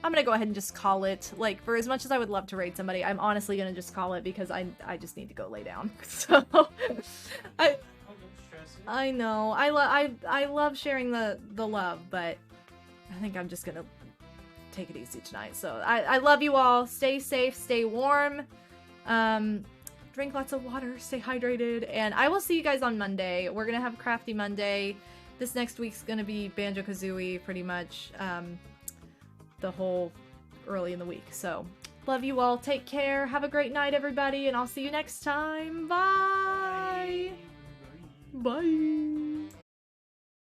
gonna go ahead and just call it. Like, for as much as I would love to raid somebody, I'm honestly gonna just call it because I just need to go lay down. So, I know. I love sharing the love, but I think I'm just gonna take it easy tonight. So, I love you all. Stay safe, stay warm. Drink lots of water, stay hydrated, and I will see you guys on Monday. We're gonna have Crafty Monday. This next week's gonna be Banjo-Kazooie, pretty much, the whole early in the week. So, love you all. Take care. Have a great night, everybody, and I'll see you next time. Bye! Bye!